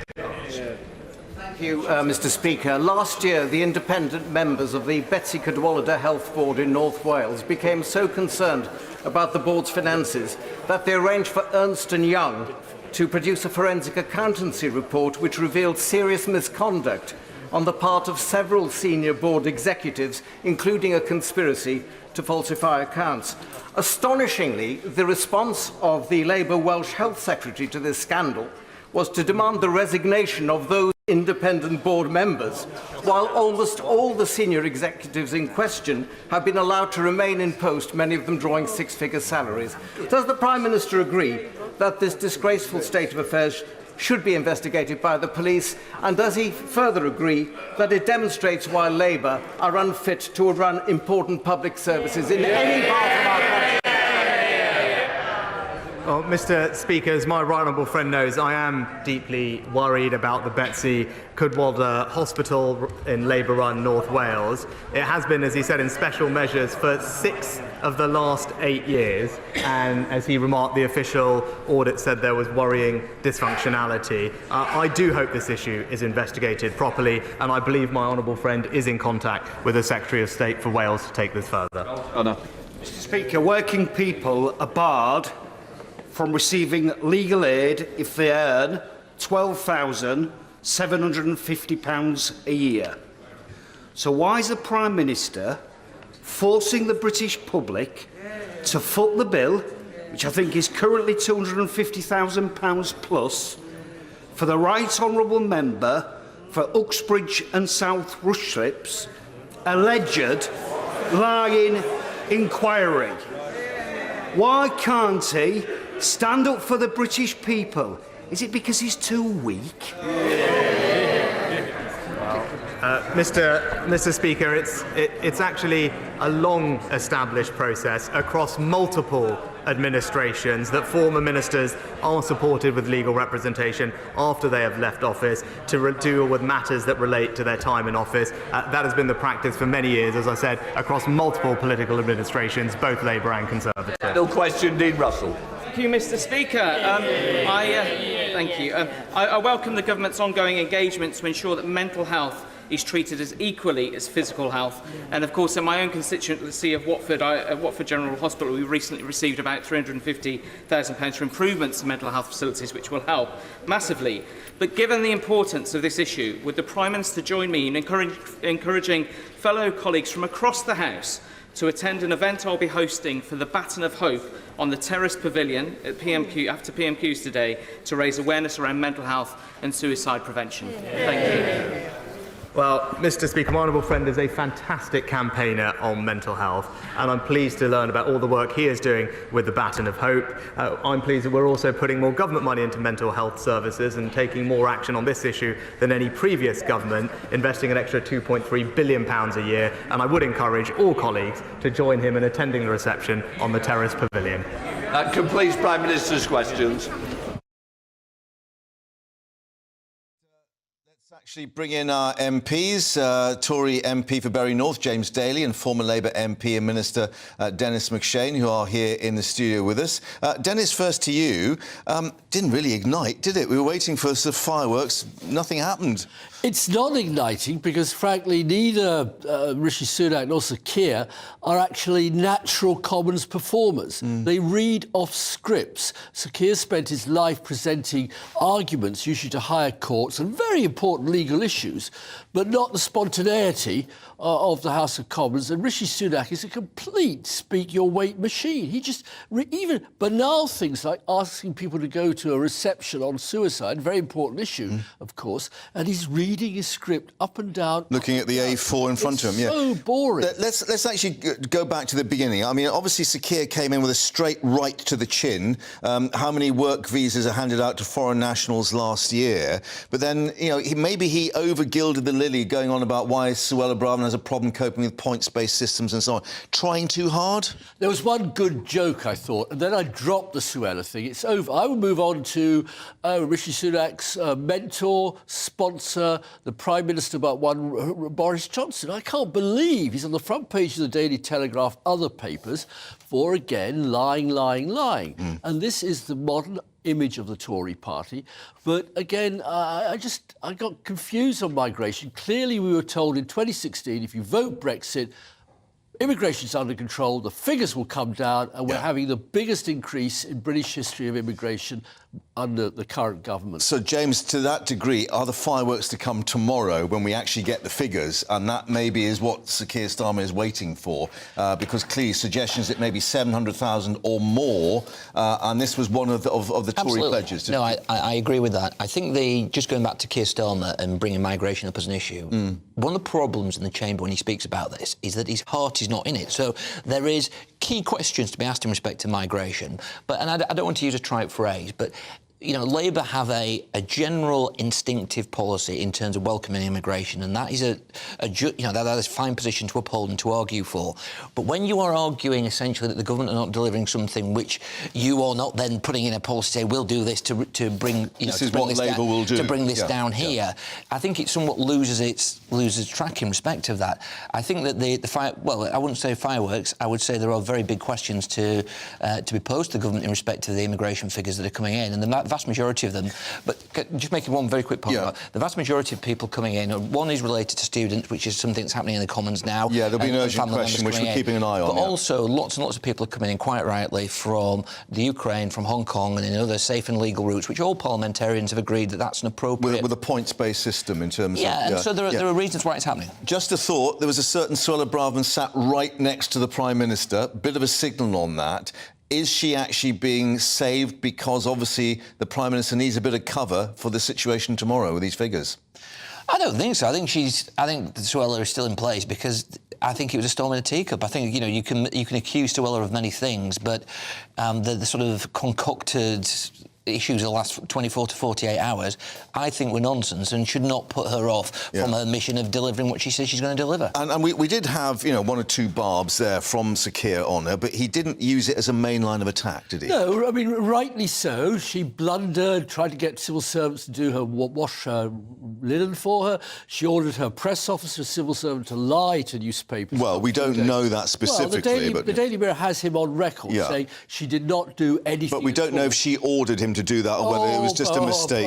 Thank you, Mr. Speaker. Last year, the independent members of the Betsy Cadwallader Health Board in North Wales became so concerned about the board's finances that they arranged for Ernst & Young to produce a forensic accountancy report which revealed serious misconduct on the part of several senior board executives, including a conspiracy to falsify accounts. Astonishingly, the response of the Labour Welsh Health Secretary to this scandal was to demand the resignation of those independent board members, while almost all the senior executives in question have been allowed to remain in post, many of them drawing six-figure salaries. Does the Prime Minister agree that this disgraceful state of affairs should be investigated by the police, and does he further agree that it demonstrates why Labour are unfit to run important public services in any part of our country? Well, Mr. Speaker, as my right honourable friend knows, I am deeply worried about the Betsy Cadwallader Hospital in Labour-run North Wales. It has been, as he said, in special measures for 6 of the last 8 years, and as he remarked, the official audit said there was worrying dysfunctionality. I do hope this issue is investigated properly, and I believe my honourable friend is in contact with the Secretary of State for Wales to take this further. Mr. Speaker, working people are barred from receiving legal aid if they earn £12,750 a year. So why is the Prime Minister forcing the British public to foot the bill, which I think is currently £250,000 plus, for the right honourable member for Uxbridge and South Rushlips alleged lying inquiry? Why can't he stand up for the British people? Is it because he's too weak? Mr. Speaker, it's actually a long-established process across multiple administrations that former ministers are supported with legal representation after they have left office to deal with matters that relate to their time in office. That has been the practice for many years, as I said, across multiple political administrations, both Labour and Conservative. No question, Dean Russell. Thank you, Mr. Speaker. Thank you. I welcome the government's ongoing engagement to ensure that mental health is treated as equally as physical health. And of course, in my own constituency of Watford, Watford General Hospital, we recently received about £350,000 for improvements to mental health facilities, which will help massively. But given the importance of this issue, would the Prime Minister join me in encouraging fellow colleagues from across the House to attend an event I'll be hosting for the Baton of Hope on the Terrace Pavilion at after PMQs today to raise awareness around mental health and suicide prevention? Thank you. Well, Mr. Speaker, my honourable friend is a fantastic campaigner on mental health, and I'm pleased to learn about all the work he is doing with the Baton of Hope. I'm pleased that we're also putting more government money into mental health services and taking more action on this issue than any previous government, investing an extra £2.3 billion a year, and I would encourage all colleagues to join him in attending the reception on the Terrace Pavilion. That completes Prime Minister's questions. Actually bring in our MPs, Tory MP for Bury North, James Daly, and former Labour MP and Minister Dennis McShane, who are here in the studio with us. Dennis, first to you. Didn't really ignite, did it? We were waiting for some fireworks. Nothing happened. It's not igniting because, frankly, neither Rishi Sunak nor Sir Keir are actually natural Commons performers. They read off scripts. Sir Keir spent his life presenting arguments, usually to higher courts, and very important legal issues, but not the spontaneity of the House of Commons. And Rishi Sunak is a complete speak-your-weight machine. He just, even banal things like asking people to go to a reception on suicide, very important issue, of course, and he's reading his script up and down. Looking at the A4 in front of him, yeah. So boring. Let's actually go back to the beginning. I mean, obviously, Sir Keir came in with a straight right to the chin. How many work visas are handed out to foreign nationals last year? But then, you know, maybe he over-gilded the lily, going on about why Suella Braverman has a problem coping with points-based systems and so on. Trying too hard? There was one good joke, I thought, and then I dropped the Suella thing. It's over. I will move on to Rishi Sunak's mentor, sponsor, the Prime Minister, but one, Boris Johnson. I can't believe he's on the front page of the Daily Telegraph, other papers, for, again, lying. And this is the modern image of the Tory party. But again, I got confused on migration. Clearly, we were told in 2016, if you vote Brexit, immigration's under control, the figures will come down, and we're having the biggest increase in British history of immigration under the current government. So, James, to that degree, are the fireworks to come tomorrow when we actually get the figures? And that maybe is what Sir Keir Starmer is waiting for, because clearly suggestions it may be 700,000 or more, and this was one of the Tory pledges. No, I agree with that. I think just going back to Keir Starmer and bringing migration up as an issue, one of the problems in the chamber when he speaks about this is that his heart is not in it. So there is key questions to be asked in respect to migration. And I don't want to use a trite phrase, but you know, Labour have a general instinctive policy in terms of welcoming immigration, and that is that is a fine position to uphold and to argue for. But when you are arguing essentially that the government are not delivering something which you are not then putting in a policy, say we'll do this to bring this is what Labour will do to bring this down here, I think it somewhat loses track in respect of that. I think that I wouldn't say fireworks. I would say there are very big questions to be posed to the government in respect to the immigration figures that are coming in, and the vast majority of them, but just making one very quick point about the vast majority of people coming in, one is related to students, which is something that's happening in the Commons now. Yeah, there'll be an urgent question, which we're keeping an eye on. But also, lots and lots of people are coming in, quite rightly, from the Ukraine, from Hong Kong, and in other safe and legal routes, which all parliamentarians have agreed that that's an appropriate... With a points-based system in terms of... And so there are reasons why it's happening. Just a thought, there was a certain Suella Braverman sat right next to the Prime Minister, bit of a signal on that. Is she actually being saved because, obviously, the Prime Minister needs a bit of cover for the situation tomorrow with these figures? I don't think so. I think Suella is still in place because I think it was a storm in a teacup. I think, you know, you can accuse Suella of many things, but the sort of concocted issues of the last 24 to 48 hours, I think were nonsense and should not put her off from her mission of delivering what she says she's going to deliver. And we did have, you know, one or two barbs there from Sir Keir on her, but he didn't use it as a main line of attack, did he? No, I mean, rightly so. She blundered, tried to get civil servants to do her wash her linen for her. She ordered her press officer, civil servant, to lie to newspapers. Well, we don't know that specifically. Well, the Daily Mirror has him on record saying she did not do anything. But we don't know if she ordered him to do that or whether it was just a mistake.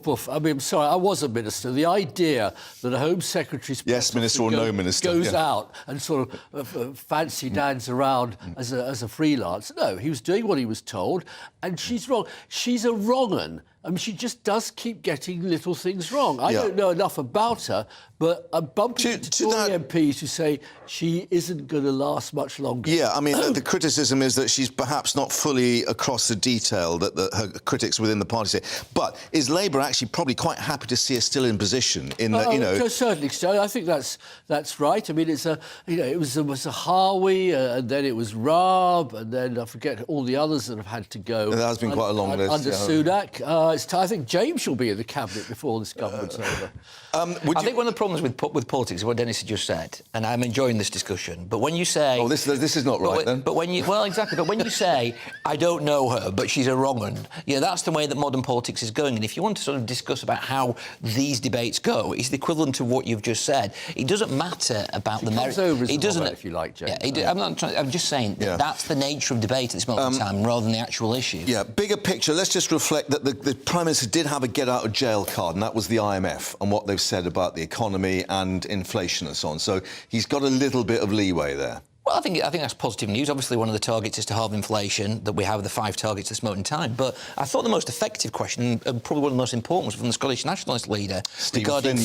Puff. I mean, I'm sorry, I was a minister. The idea that a Home Secretary's yes, minister or no minister goes out and sort of fancy dance around as a freelance. No, he was doing what he was told, and she's wrong. She's a wrong-un. I mean, she just does keep getting little things wrong. I don't know enough about her, but I'm bumping into Tory MPs who say she isn't going to last much longer. Yeah, I mean, the criticism is that she's perhaps not fully across the detail that her critics within the party say. But is Labour actually probably quite happy to see her still in position? In that, you know, to a certain extent, I think that's right. I mean, it was a Harvey, and then it was Raab, and then I forget all the others that have had to go. There has been quite a long list under Sunak. I think James will be in the cabinet before this government's over. I think one of the problems with politics is what Dennis had just said, and I'm enjoying this discussion. But when you say, this is not right, then. But when you exactly. But when you say, I don't know her, but she's a wrong un, that's the way that modern politics is going. And if you want to sort of discuss about how these debates go, it's the equivalent to what you've just said. It doesn't matter about the merit. It doesn't, if you like, James. I'm just saying that's the nature of debate at this moment in time, rather than the actual issue. Yeah, bigger picture. Let's just reflect that the Prime Minister did have a get-out-of-jail card, and that was the IMF and what they've said about the economy and inflation and so on. So he's got a little bit of leeway there. Well, I think that's positive news. Obviously, one of the targets is to halve inflation, that we have the 5 targets at this moment in time. But I thought the most effective question, and probably one of the most important, was from the Scottish Nationalist leader regarding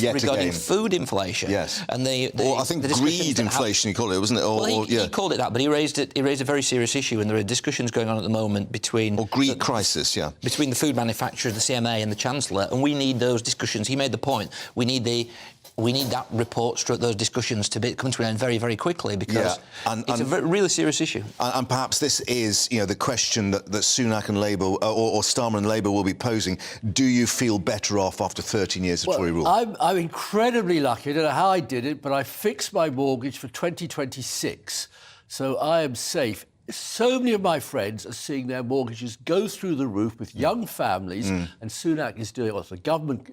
food inflation. Yes. And or I think greed inflation, he called it, wasn't it? He called it that, but he raised a very serious issue, and there are discussions going on at the moment between... Or greed crisis, between the food manufacturers, the CMA and the Chancellor, and we need those discussions. He made the point, we need that report, those discussions to come to an end very, very quickly, because it's a really serious issue. And perhaps this is, the question that Sunak and Labour, or Starmer and Labour will be posing. Do you feel better off after 13 years of Tory rule? I'm incredibly lucky. I don't know how I did it, but I fixed my mortgage for 2026, so I am safe. So many of my friends are seeing their mortgages go through the roof with young families, and Sunak is doing what the government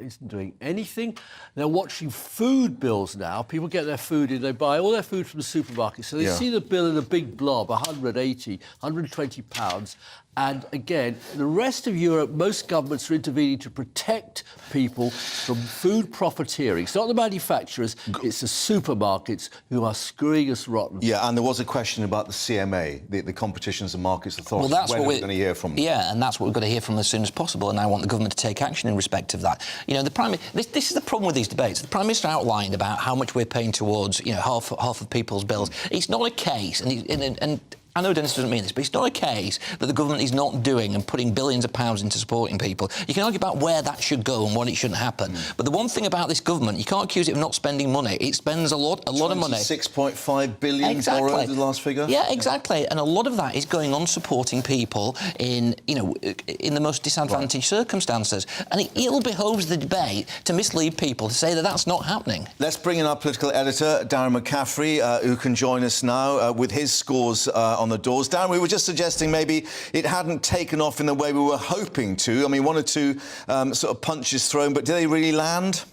isn't doing anything. They're watching food bills now. People get their food in, they buy all their food from the supermarket, so they see the bill in a big blob, 180, 120 pounds. And again, the rest of Europe, most governments are intervening to protect people from food profiteering. It's not the manufacturers, it's the supermarkets who are screwing us rotten. Yeah, and there was a question about the CMA, the Competitions and Markets Authority. Well, that's when what we're going to hear from them. Yeah, and that's what we've got to hear from them as soon as possible, and I want the government to take action in respect of that. This is the problem with these debates. The Prime Minister outlined about how much we're paying towards, half of people's bills. It's not a case, and I know Dennis doesn't mean this, but it's not a case that the government is not doing and putting billions of pounds into supporting people. You can argue about where that should go and what it shouldn't happen. But the one thing about this government, you can't accuse it of not spending money. It spends a lot of money. $6.5 billion borrowed, the last figure? Yeah, exactly. And a lot of that is going on supporting people in the most disadvantaged circumstances. And it behoves the debate to mislead people to say that that's not happening. Let's bring in our political editor, Darren McCaffrey, who can join us now with his scores on the doors. Darren, we were just suggesting maybe it hadn't taken off in the way we were hoping to. I mean, one or two sort of punches thrown, but did they really land?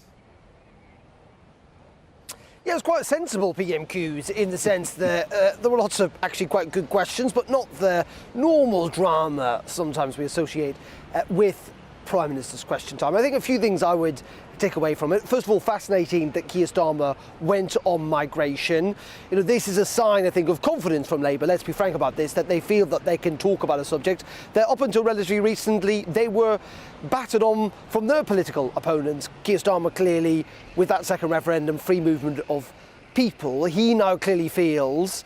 Yeah, it was quite sensible PMQs in the sense that there were lots of actually quite good questions, but not the normal drama sometimes we associate with Prime Minister's Question Time. I think a few things I would take away from it. First of all, fascinating that Keir Starmer went on migration. This is a sign, I think, of confidence from Labour. Let's be frank about this, that they feel that they can talk about a subject that up until relatively recently they were battered on from their political opponents. Keir Starmer clearly, with that second referendum, free movement of people, he now clearly feels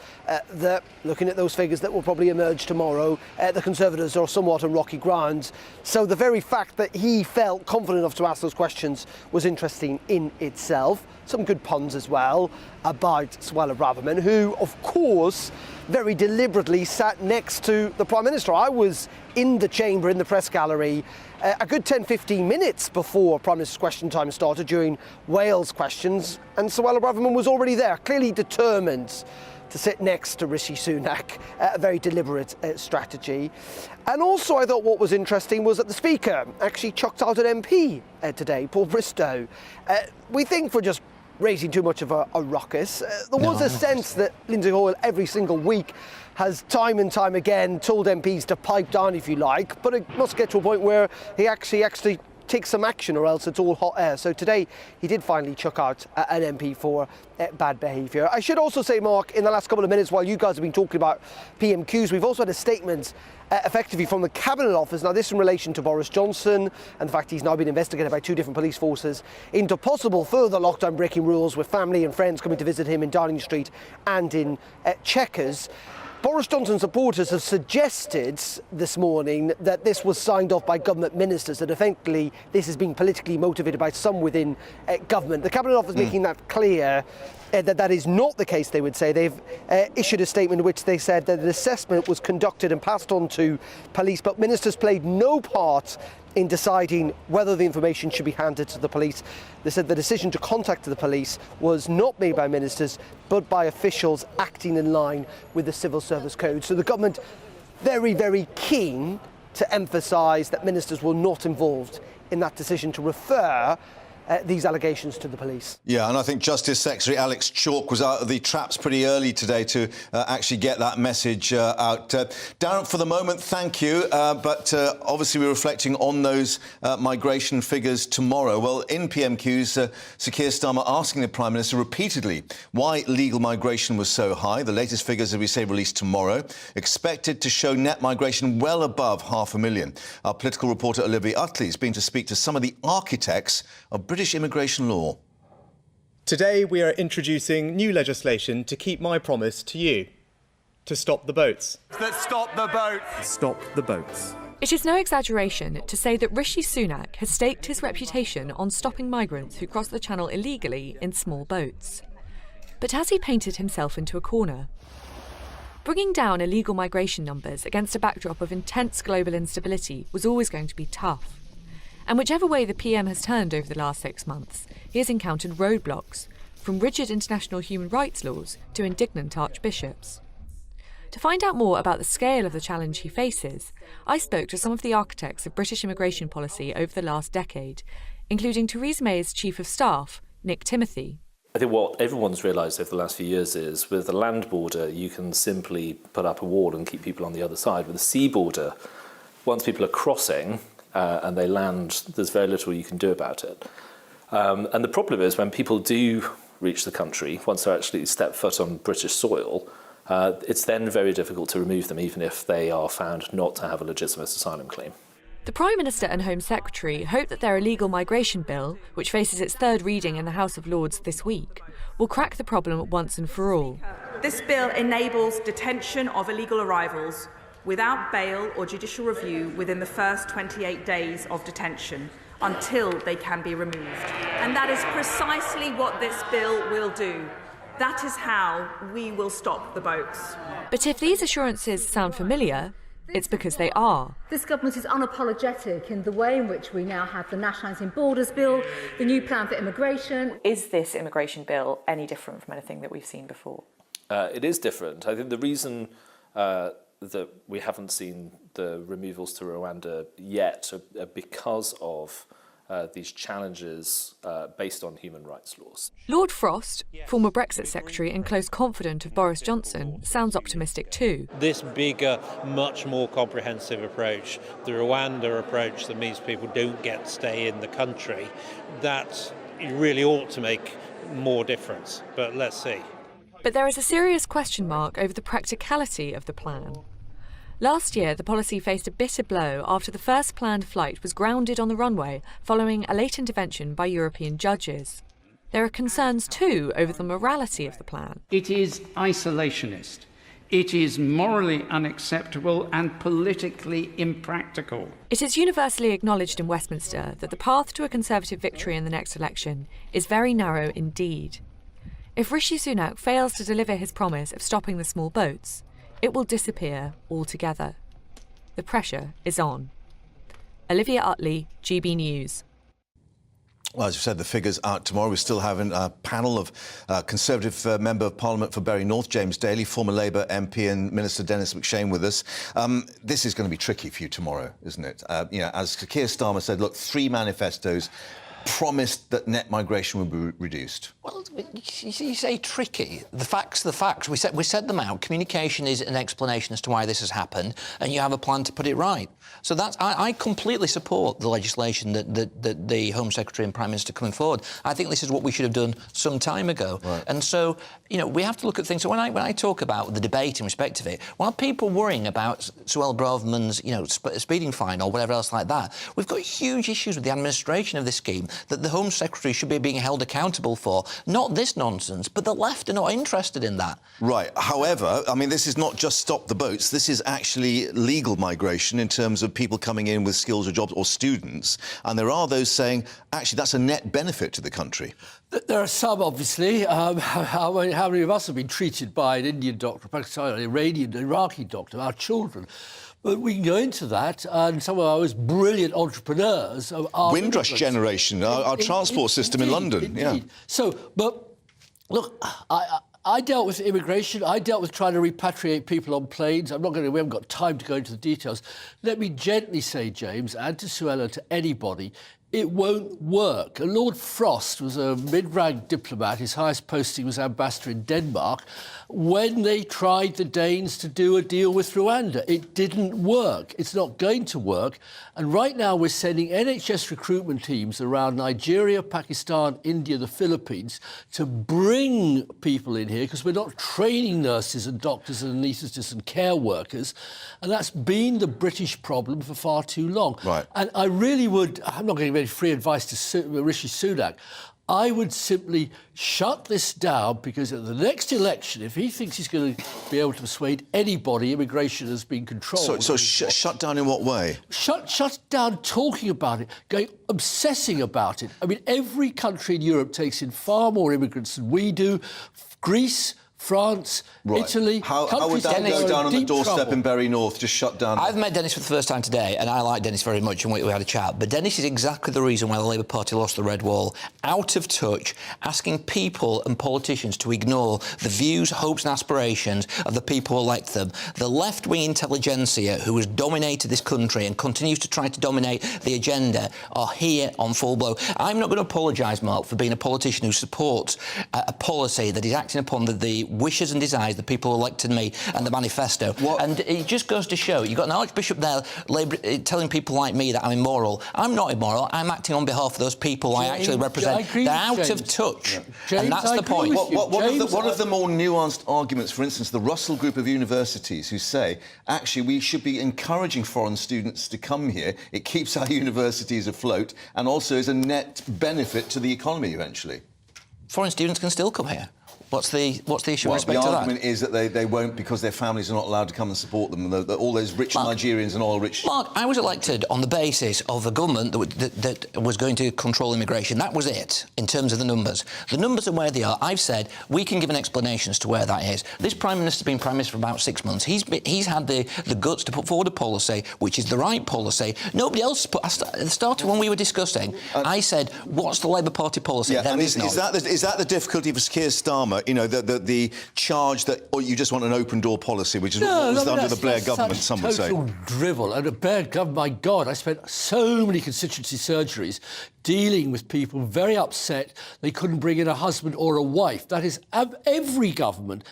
that, looking at those figures that will probably emerge tomorrow, the Conservatives are somewhat on rocky ground. So the very fact that he felt confident enough to ask those questions was interesting in itself. Some good puns as well about Suella Braverman, who, of course, very deliberately sat next to the Prime Minister. I was in the chamber, in the press gallery, a good 10-15 minutes before Prime Minister's question time started during Wales questions, and Suella Braverman was already there, clearly determined to sit next to Rishi Sunak, a very deliberate strategy. And also I thought what was interesting was that the Speaker actually chucked out an MP today, Paul Bristow. We think for just raising too much of a ruckus. There was a sense that Lindsay Hoyle every single week has time and time again told MPs to pipe down, if you like, but it must get to a point where he actually takes some action, or else it's all hot air. So today he did finally chuck out an MP for bad behaviour. I should also say, Mark, in the last couple of minutes while you guys have been talking about PMQs, we've also had a statement effectively from the Cabinet Office. Now this in relation to Boris Johnson and the fact he's now been investigated by 2 different police forces into possible further lockdown breaking rules, with family and friends coming to visit him in Downing Street and in Chequers. Boris Johnson supporters have suggested this morning that this was signed off by government ministers, that effectively this has been politically motivated by some within government. The Cabinet Office making that clear that that is not the case, they would say. They've issued a statement in which they said that an assessment was conducted and passed on to police, but ministers played no part in deciding whether the information should be handed to the police. They said the decision to contact the police was not made by ministers, but by officials acting in line with the Civil Service Code. So the government very, very keen to emphasise that ministers were not involved in that decision to refer these allegations to the police. Yeah, and I think Justice Secretary Alex Chalk was out of the traps pretty early today to actually get that message out. Darren, for the moment, thank you. But obviously we're reflecting on those migration figures tomorrow. Well, in PMQs, Sir Keir Starmer asking the Prime Minister repeatedly why legal migration was so high. The latest figures, as we say, released tomorrow, expected to show net migration well above 500,000. Our political reporter Olivia Utley has been to speak to some of the architects of British immigration law. Today we are introducing new legislation to keep my promise to you, to stop the boats. Stop the boats! Stop the boats. It is no exaggeration to say that Rishi Sunak has staked his reputation on stopping migrants who cross the Channel illegally in small boats. But has he painted himself into a corner? Bringing down illegal migration numbers against a backdrop of intense global instability was always going to be tough. And whichever way the PM has turned over the last 6 months, he has encountered roadblocks, from rigid international human rights laws to indignant archbishops. To find out more about the scale of the challenge he faces, I spoke to some of the architects of British immigration policy over the last decade, including Theresa May's Chief of Staff, Nick Timothy. I think what everyone's realised over the last few years is with the land border, you can simply put up a wall and keep people on the other side. With the sea border, once people are crossing, and they land, there's very little you can do about it. And the problem is when people do reach the country, once they actually step foot on British soil, it's then very difficult to remove them, even if they are found not to have a legitimate asylum claim. The Prime Minister and Home Secretary hope that their illegal migration bill, which faces its 3rd reading in the House of Lords this week, will crack the problem once and for all. This bill enables detention of illegal arrivals without bail or judicial review within the first 28 days of detention until they can be removed. And that is precisely what this bill will do. That is how we will stop the boats. But if these assurances sound familiar, it's because they are. This government is unapologetic in the way in which we now have the Nationalising Borders Bill, the new plan for immigration. Is this immigration bill any different from anything that we've seen before? It is different. I think the reason that we haven't seen the removals to Rwanda yet because of these challenges based on human rights laws. Lord Frost, former Brexit Secretary and close confidant of Boris Johnson, sounds optimistic too. This bigger, much more comprehensive approach, the Rwanda approach that means people don't get to stay in the country, that really ought to make more difference. But let's see. But there is a serious question mark over the practicality of the plan. Last year, the policy faced a bitter blow after the first planned flight was grounded on the runway following a late intervention by European judges. There are concerns too over the morality of the plan. It is isolationist. It is morally unacceptable and politically impractical. It is universally acknowledged in Westminster that the path to a Conservative victory in the next election is very narrow indeed. If Rishi Sunak fails to deliver his promise of stopping the small boats, it will disappear altogether. the pressure is on. Olivia Utley, GB News. Well, as you said, the figures out tomorrow. We're still having a panel of Conservative Member of Parliament for Bury North, James Daly, former Labour MP and Minister Dennis McShane with us. This is going to be tricky for you tomorrow, isn't it? As Keir Starmer said, look, 3 manifestos promised that net migration would be reduced. Well, you say tricky. The facts are the facts. We set them out. Communication is an explanation as to why this has happened, and you have a plan to put it right. So that's I completely support the legislation that the Home Secretary and Prime Minister coming forward. I think this is what we should have done some time ago. Right. And so, we have to look at things. So when I talk about the debate in respect of it, while people worrying about Suella Braverman's, speeding fine or whatever else like that, we've got huge issues with the administration of this scheme that the Home Secretary should be being held accountable for. Not this nonsense, but the left are not interested in that. Right. However, I mean, this is not just stop the boats. This is actually legal migration in terms of people coming in with skills or jobs or students. And there are those saying, actually, that's a net benefit to the country. There are some, obviously. How many of us have been treated by an Indian doctor, Pakistani, Iranian, Iraqi doctor, our children? But we can go into that, and some of our most brilliant entrepreneurs are Windrush generation, our transport system in London. Indeed. Yeah. So, but look, I dealt with immigration. I dealt with trying to repatriate people on planes. We haven't got time to go into the details. Let me gently say, James, and to Suella, to anybody, it won't work. And Lord Frost was a mid-rank diplomat. His highest posting was ambassador in Denmark. When they tried the Danes to do a deal with Rwanda, it didn't work. It's not going to work. And right now we're sending NHS recruitment teams around Nigeria, Pakistan, India, the Philippines to bring people in here because we're not training nurses and doctors and anaesthetists and care workers. And that's been the British problem for far too long. Right. And I really would, I'm not giving any free advice to Rishi Sunak, I would simply shut this down because at the next election, if he thinks he's going to be able to persuade anybody immigration has been controlled... So shut down in what way? Shut down talking about it, obsessing about it. I mean, every country in Europe takes in far more immigrants than we do. Greece, France, right. Italy... How would that go down on the doorstep in Bury North, just shut down? I've met Dennis for the first time today, and I like Dennis very much, and we had a chat. But Dennis is exactly the reason why the Labour Party lost the Red Wall. Out of touch, asking people and politicians to ignore the views, hopes and aspirations of the people who elect them. The left-wing intelligentsia who has dominated this country and continues to try to dominate the agenda are here on full blow. I'm not going to apologise, Mark, for being a politician who supports a policy that is acting upon the wishes and desires the people who elected me and the manifesto. What? And it just goes to show, you've got an Archbishop there telling people like me that I'm immoral. I'm not immoral. I'm acting on behalf of those people I actually represent. They're out of touch. And that's the point. One of the more nuanced arguments, for instance, the Russell Group of universities who say, actually, we should be encouraging foreign students to come here. It keeps our universities afloat and also is a net benefit to the economy eventually. Foreign students can still come here. What's the issue in respect to that? The argument is that they won't because their families are not allowed to come and support them. All those rich Nigerians and oil-rich... Mark, I was elected on the basis of a government that was going to control immigration. That was it, in terms of the numbers. The numbers are where they are. I've said we can give an explanation as to where that is. This Prime Minister's been Prime Minister for about 6 months. He's had the guts to put forward a policy, which is the right policy. Nobody else put... At the start of when we were discussing, I said, what's the Labour Party policy? Yeah, there is none. Is that the difficulty for Keir Starmer? The charge that you just want an open-door policy, which is what was under the Blair government, some would say. Total drivel. And a Blair government, my God, I spent so many constituency surgeries dealing with people very upset they couldn't bring in a husband or a wife. That is every government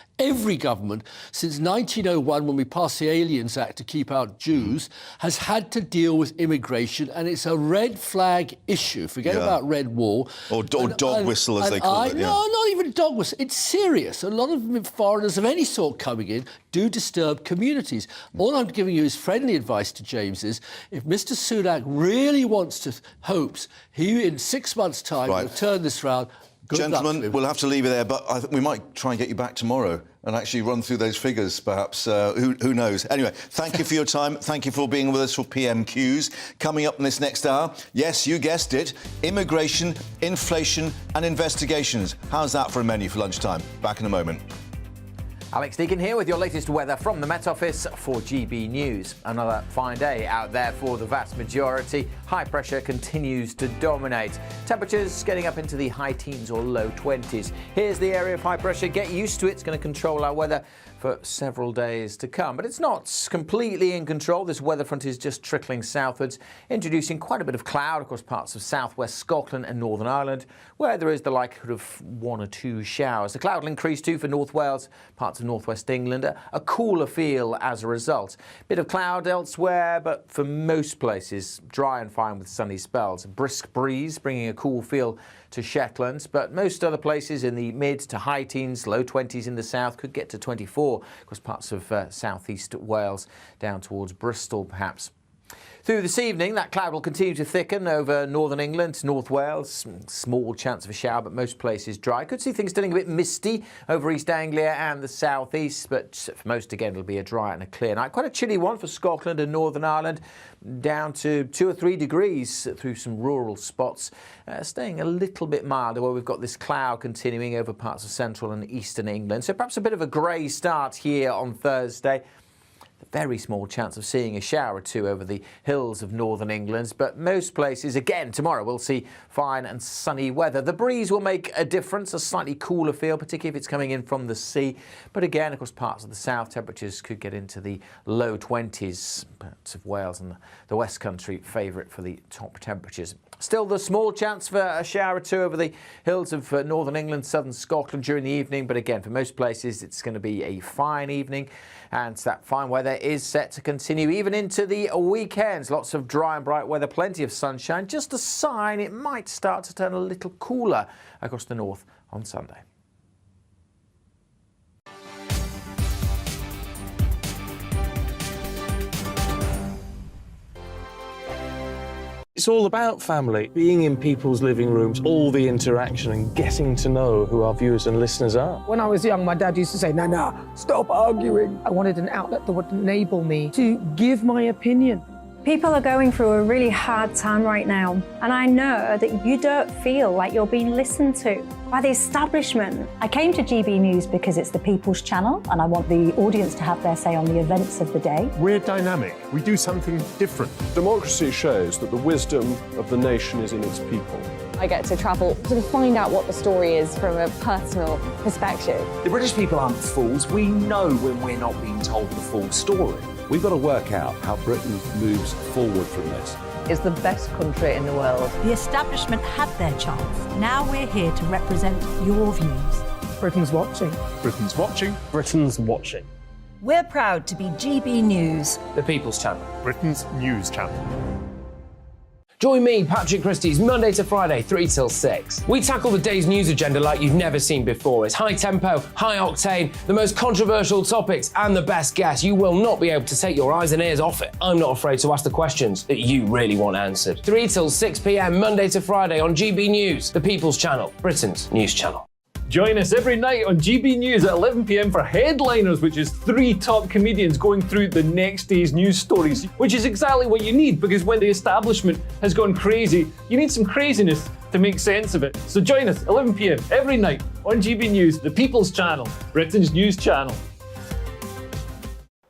since 1901, when we passed the Aliens Act to keep out Jews, has had to deal with immigration, and it's a red flag issue. Forget about red wall. Or dog whistle, as they call it. No, not even dog whistle. It's serious. A lot of foreigners of any sort coming in do disturb communities. All I'm giving you is friendly advice to James is, if Mr Sunak really wants to hopes, he in 6 months' time will turn this round. Gentlemen, we'll have to leave it there, but I think we might try and get you back tomorrow and actually run through those figures, perhaps. Who knows? Anyway, thank you for your time. Thank you for being with us for PMQs. Coming up in this next hour, yes, you guessed it, immigration, inflation and investigations. How's that for a menu for lunchtime? Back in a moment. Alex Deacon here with your latest weather from the Met Office for GB News. Another fine day out there for the vast majority. High pressure continues to dominate. Temperatures getting up into the high teens or low 20s. Here's the area of high pressure. Get used to it. It's going to control our weather for several days to come. But it's not completely in control. This weather front is just trickling southwards, introducing quite a bit of cloud across parts of southwest Scotland and Northern Ireland, where there is the likelihood of 1 or 2 showers. The cloud will increase too for North Wales, parts of northwest England. A cooler feel as a result. Bit of cloud elsewhere, but for most places, dry and fine with sunny spells. A brisk breeze bringing a cool feel to Shetland, but most other places in the mid to high teens, low 20s in the south, could get to 24 across parts of southeast Wales, down towards Bristol perhaps. Through this evening, that cloud will continue to thicken over northern England, North Wales. Small chance of a shower, but most places dry. Could see things turning a bit misty over East Anglia and the southeast, but for most, again, it'll be a dry and a clear night. Quite a chilly one for Scotland and Northern Ireland, down to 2 or 3 degrees through some rural spots. Staying a little bit milder where we've got this cloud continuing over parts of central and eastern England. So perhaps a bit of a grey start here on Thursday. Very small chance of seeing a shower or two over the hills of northern England, but most places, again, tomorrow we'll see fine and sunny weather. The breeze will make a difference, a slightly cooler feel, particularly if it's coming in from the sea. But again, of course, parts of the south, temperatures could get into the low 20s. Parts of Wales and the West Country favourite for the top temperatures. Still, the small chance for a shower or two over the hills of northern England, southern Scotland during the evening. But again, for most places, it's going to be a fine evening. And that fine weather is set to continue even into the weekends. Lots of dry and bright weather, plenty of sunshine. Just a sign it might start to turn a little cooler across the north on Sunday. It's all about family, being in people's living rooms, all the interaction and getting to know who our viewers and listeners are. When I was young, my dad used to say, Nana, stop arguing. I wanted an outlet that would enable me to give my opinion. People are going through a really hard time right now, and I know that you don't feel like you're being listened to by the establishment. I came to GB News because it's the People's Channel, and I want the audience to have their say on the events of the day. We're dynamic. We do something different. Democracy shows that the wisdom of the nation is in its people. I get to travel to find out what the story is from a personal perspective. The British people aren't fools. We know when we're not being told the full story. We've got to work out how Britain moves forward from this. It's the best country in the world. The establishment had their chance. Now we're here to represent your views. Britain's watching. Britain's watching. Britain's watching. We're proud to be GB News. The People's Channel. Britain's news channel. Join me, Patrick Christie's, Monday to Friday, 3 till 6. We tackle the day's news agenda like you've never seen before. It's high tempo, high octane, the most controversial topics, and the best guests. You will not be able to take your eyes and ears off it. I'm not afraid to ask the questions that you really want answered. 3 till 6 p.m, Monday to Friday on GB News, the People's Channel, Britain's news channel. Join us every night on GB News at 11 p.m. for Headliners, which is 3 top comedians going through the next day's news stories, which is exactly what you need, because when the establishment has gone crazy, you need some craziness to make sense of it. So join us 11 p.m. every night on GB News, the People's Channel, Britain's news channel.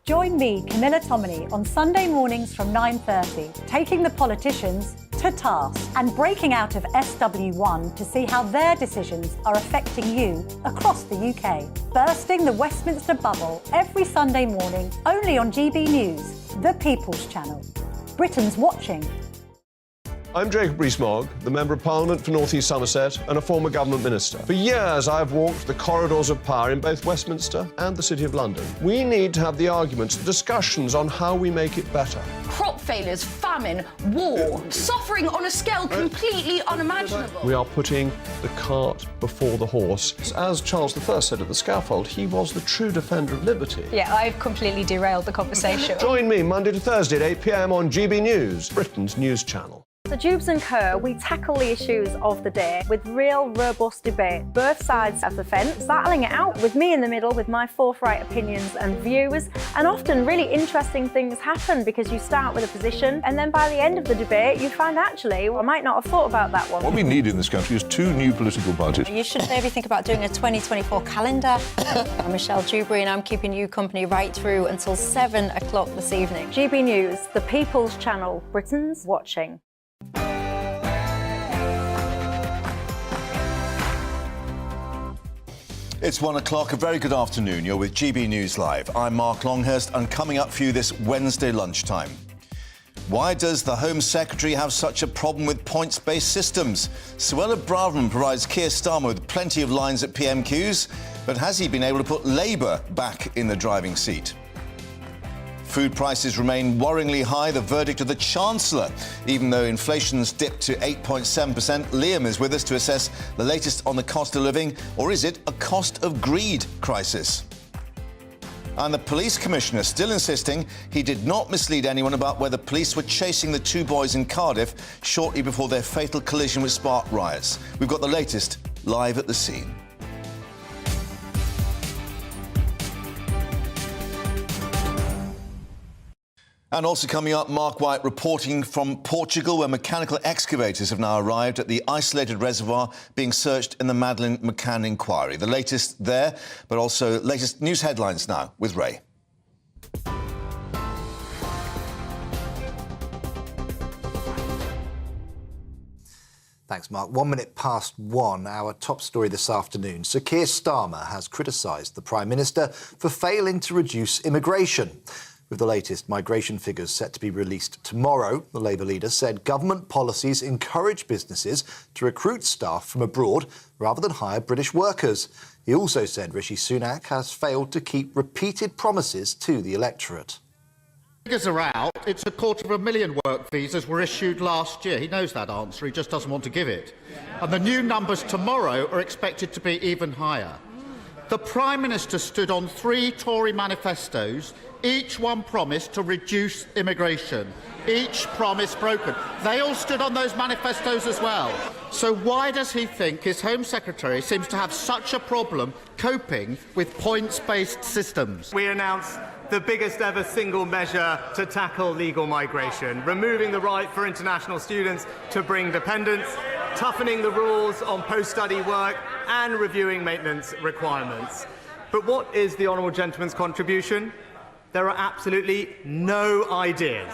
Join me, Camilla Tominey, on Sunday mornings from 9:30, taking the politicians to task and breaking out of SW1 to see how their decisions are affecting you across the UK. Bursting the Westminster bubble every Sunday morning, only on GB News, the People's Channel. Britain's watching. I'm Jacob Rees-Mogg, the Member of Parliament for North East Somerset and a former government minister. For years, I've walked the corridors of power in both Westminster and the City of London. We need to have the arguments, the discussions on how we make it better. Crop failures, famine, war, suffering on a scale completely unimaginable. We are putting the cart before the horse. As Charles I said at the scaffold, he was the true defender of liberty. Yeah, I've completely derailed the conversation. Join me Monday to Thursday at 8 p.m. on GB News, Britain's news channel. So Jubes & Co, we tackle the issues of the day with real robust debate, both sides of the fence, battling it out with me in the middle with my forthright opinions and views. And often really interesting things happen because you start with a position and then by the end of the debate you find actually, well, I might not have thought about that one. What we need in this country is 2 new political parties. You should maybe think about doing a 2024 calendar. I'm Michelle Dewberry and I'm keeping you company right through until 7 o'clock this evening. GB News, the People's Channel, Britain's watching. It's 1 o'clock. A very good afternoon. You're with GB News Live. I'm Mark Longhurst, and coming up for you this Wednesday lunchtime. Why does the Home Secretary have such a problem with points-based systems? Suella Braverman provides Keir Starmer with plenty of lines at PMQs, but has he been able to put Labour back in the driving seat? Food prices remain worryingly high, the verdict of the Chancellor. Even though inflation's dipped to 8.7%, Liam is with us to assess the latest on the cost of living, or is it a cost of greed crisis? And the police commissioner still insisting he did not mislead anyone about whether police were chasing the 2 boys in Cardiff shortly before their fatal collision which sparked riots. We've got the latest live at the scene. And also coming up, Mark White reporting from Portugal, where mechanical excavators have now arrived at the isolated reservoir being searched in the Madeleine McCann inquiry. The latest there, but also latest news headlines now with Ray. Thanks, Mark. 1 minute past 1, our top story this afternoon. Sir Keir Starmer has criticised the Prime Minister for failing to reduce immigration. With the latest migration figures set to be released tomorrow, the Labour leader said government policies encourage businesses to recruit staff from abroad rather than hire British workers. He also said Rishi Sunak has failed to keep repeated promises to the electorate. Figures are out. It's 250,000 work visas were issued last year. He knows that answer. He just doesn't want to give it. And the new numbers tomorrow are expected to be even higher. The Prime Minister stood on 3 Tory manifestos. Each one promised to reduce immigration. Each promise broken. They all stood on those manifestos as well. So why does he think his Home Secretary seems to have such a problem coping with points-based systems? We announced the biggest ever single measure to tackle legal migration, removing the right for international students to bring dependents, toughening the rules on post-study work and reviewing maintenance requirements. But what is the Honourable Gentleman's contribution? There are absolutely no ideas.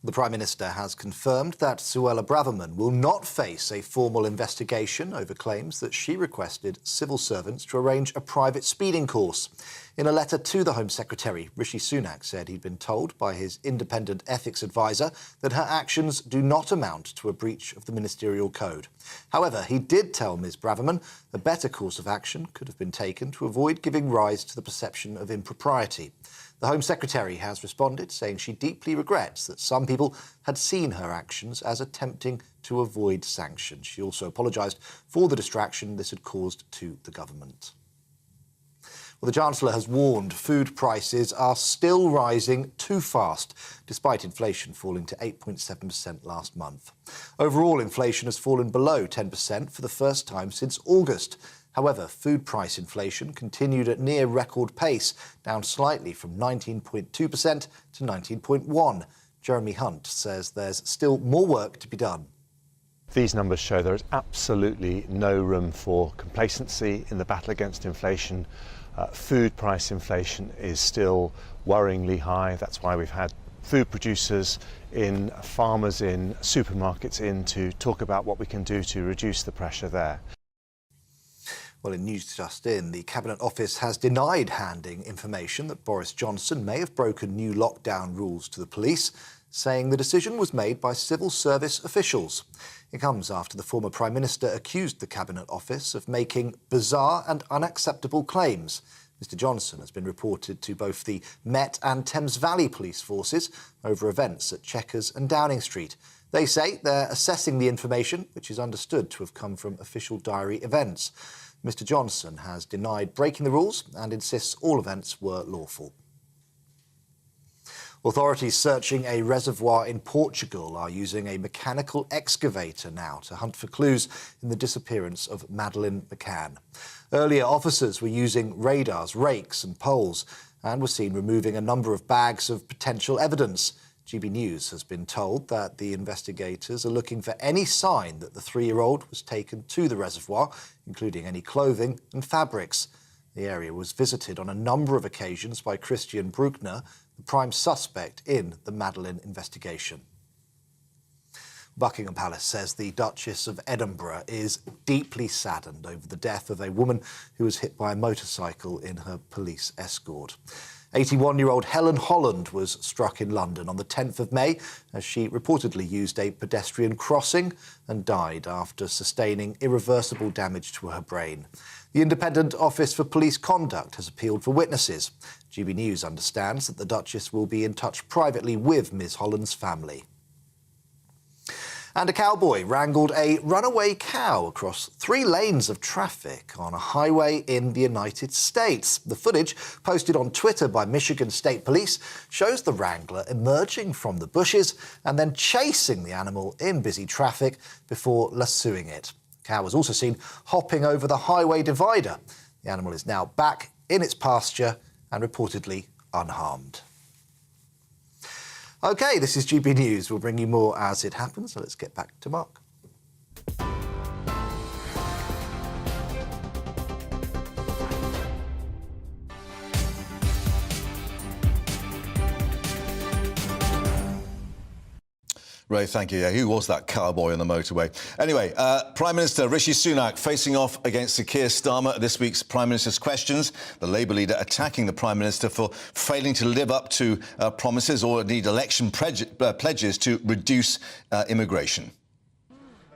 The Prime Minister has confirmed that Suella Braverman will not face a formal investigation over claims that she requested civil servants to arrange a private speeding course. In a letter to the Home Secretary, Rishi Sunak said he'd been told by his independent ethics advisor that her actions do not amount to a breach of the ministerial code. However, he did tell Ms Braverman a better course of action could have been taken to avoid giving rise to the perception of impropriety. The Home Secretary has responded, saying she deeply regrets that some people had seen her actions as attempting to avoid sanction. She also apologised for the distraction this had caused to the government. Well, the Chancellor has warned food prices are still rising too fast, despite inflation falling to 8.7% last month. Overall, inflation has fallen below 10% for the first time since August. However, food price inflation continued at near record pace, down slightly from 19.2% to 19.1%. Jeremy Hunt says there's still more work to be done. These numbers show there is absolutely no room for complacency in the battle against inflation. Food price inflation is still worryingly high. That's why we've had food producers in, farmers in, supermarkets in to talk about what we can do to reduce the pressure there. Well, in news just in, the Cabinet Office has denied handing information that Boris Johnson may have broken new lockdown rules to the police, saying the decision was made by civil service officials. It comes after the former Prime Minister accused the Cabinet Office of making bizarre and unacceptable claims. Mr Johnson has been reported to both the Met and Thames Valley police forces over events at Chequers and Downing Street. They say they're assessing the information, which is understood to have come from official diary events. Mr Johnson has denied breaking the rules and insists all events were lawful. Authorities searching a reservoir in Portugal are using a mechanical excavator now to hunt for clues in the disappearance of Madeleine McCann. Earlier, officers were using radars, rakes and poles and were seen removing a number of bags of potential evidence. GB News has been told that the investigators are looking for any sign that the 3-year-old was taken to the reservoir, including any clothing and fabrics. The area was visited on a number of occasions by Christian Bruckner, the prime suspect in the Madeleine investigation. Buckingham Palace says the Duchess of Edinburgh is deeply saddened over the death of a woman who was hit by a motorcycle in her police escort. 81-year-old Helen Holland was struck in London on the 10th of May as she reportedly used a pedestrian crossing and died after sustaining irreversible damage to her brain. The Independent Office for Police Conduct has appealed for witnesses. GB News understands that the Duchess will be in touch privately with Ms Holland's family. And a cowboy wrangled a runaway cow across 3 lanes of traffic on a highway in the United States. The footage, posted on Twitter by Michigan State Police, shows the wrangler emerging from the bushes and then chasing the animal in busy traffic before lassoing it. The cow was also seen hopping over the highway divider. The animal is now back in its pasture and reportedly unharmed. OK, this is GB News. We'll bring you more as it happens. So let's get back to Mark. Ray, thank you. Yeah, who was that cowboy on the motorway? Anyway, Prime Minister Rishi Sunak facing off against Sir Keir Starmer at this week's Prime Minister's Questions. The Labour leader attacking the Prime Minister for failing to live up to promises or indeed election pledges to reduce immigration.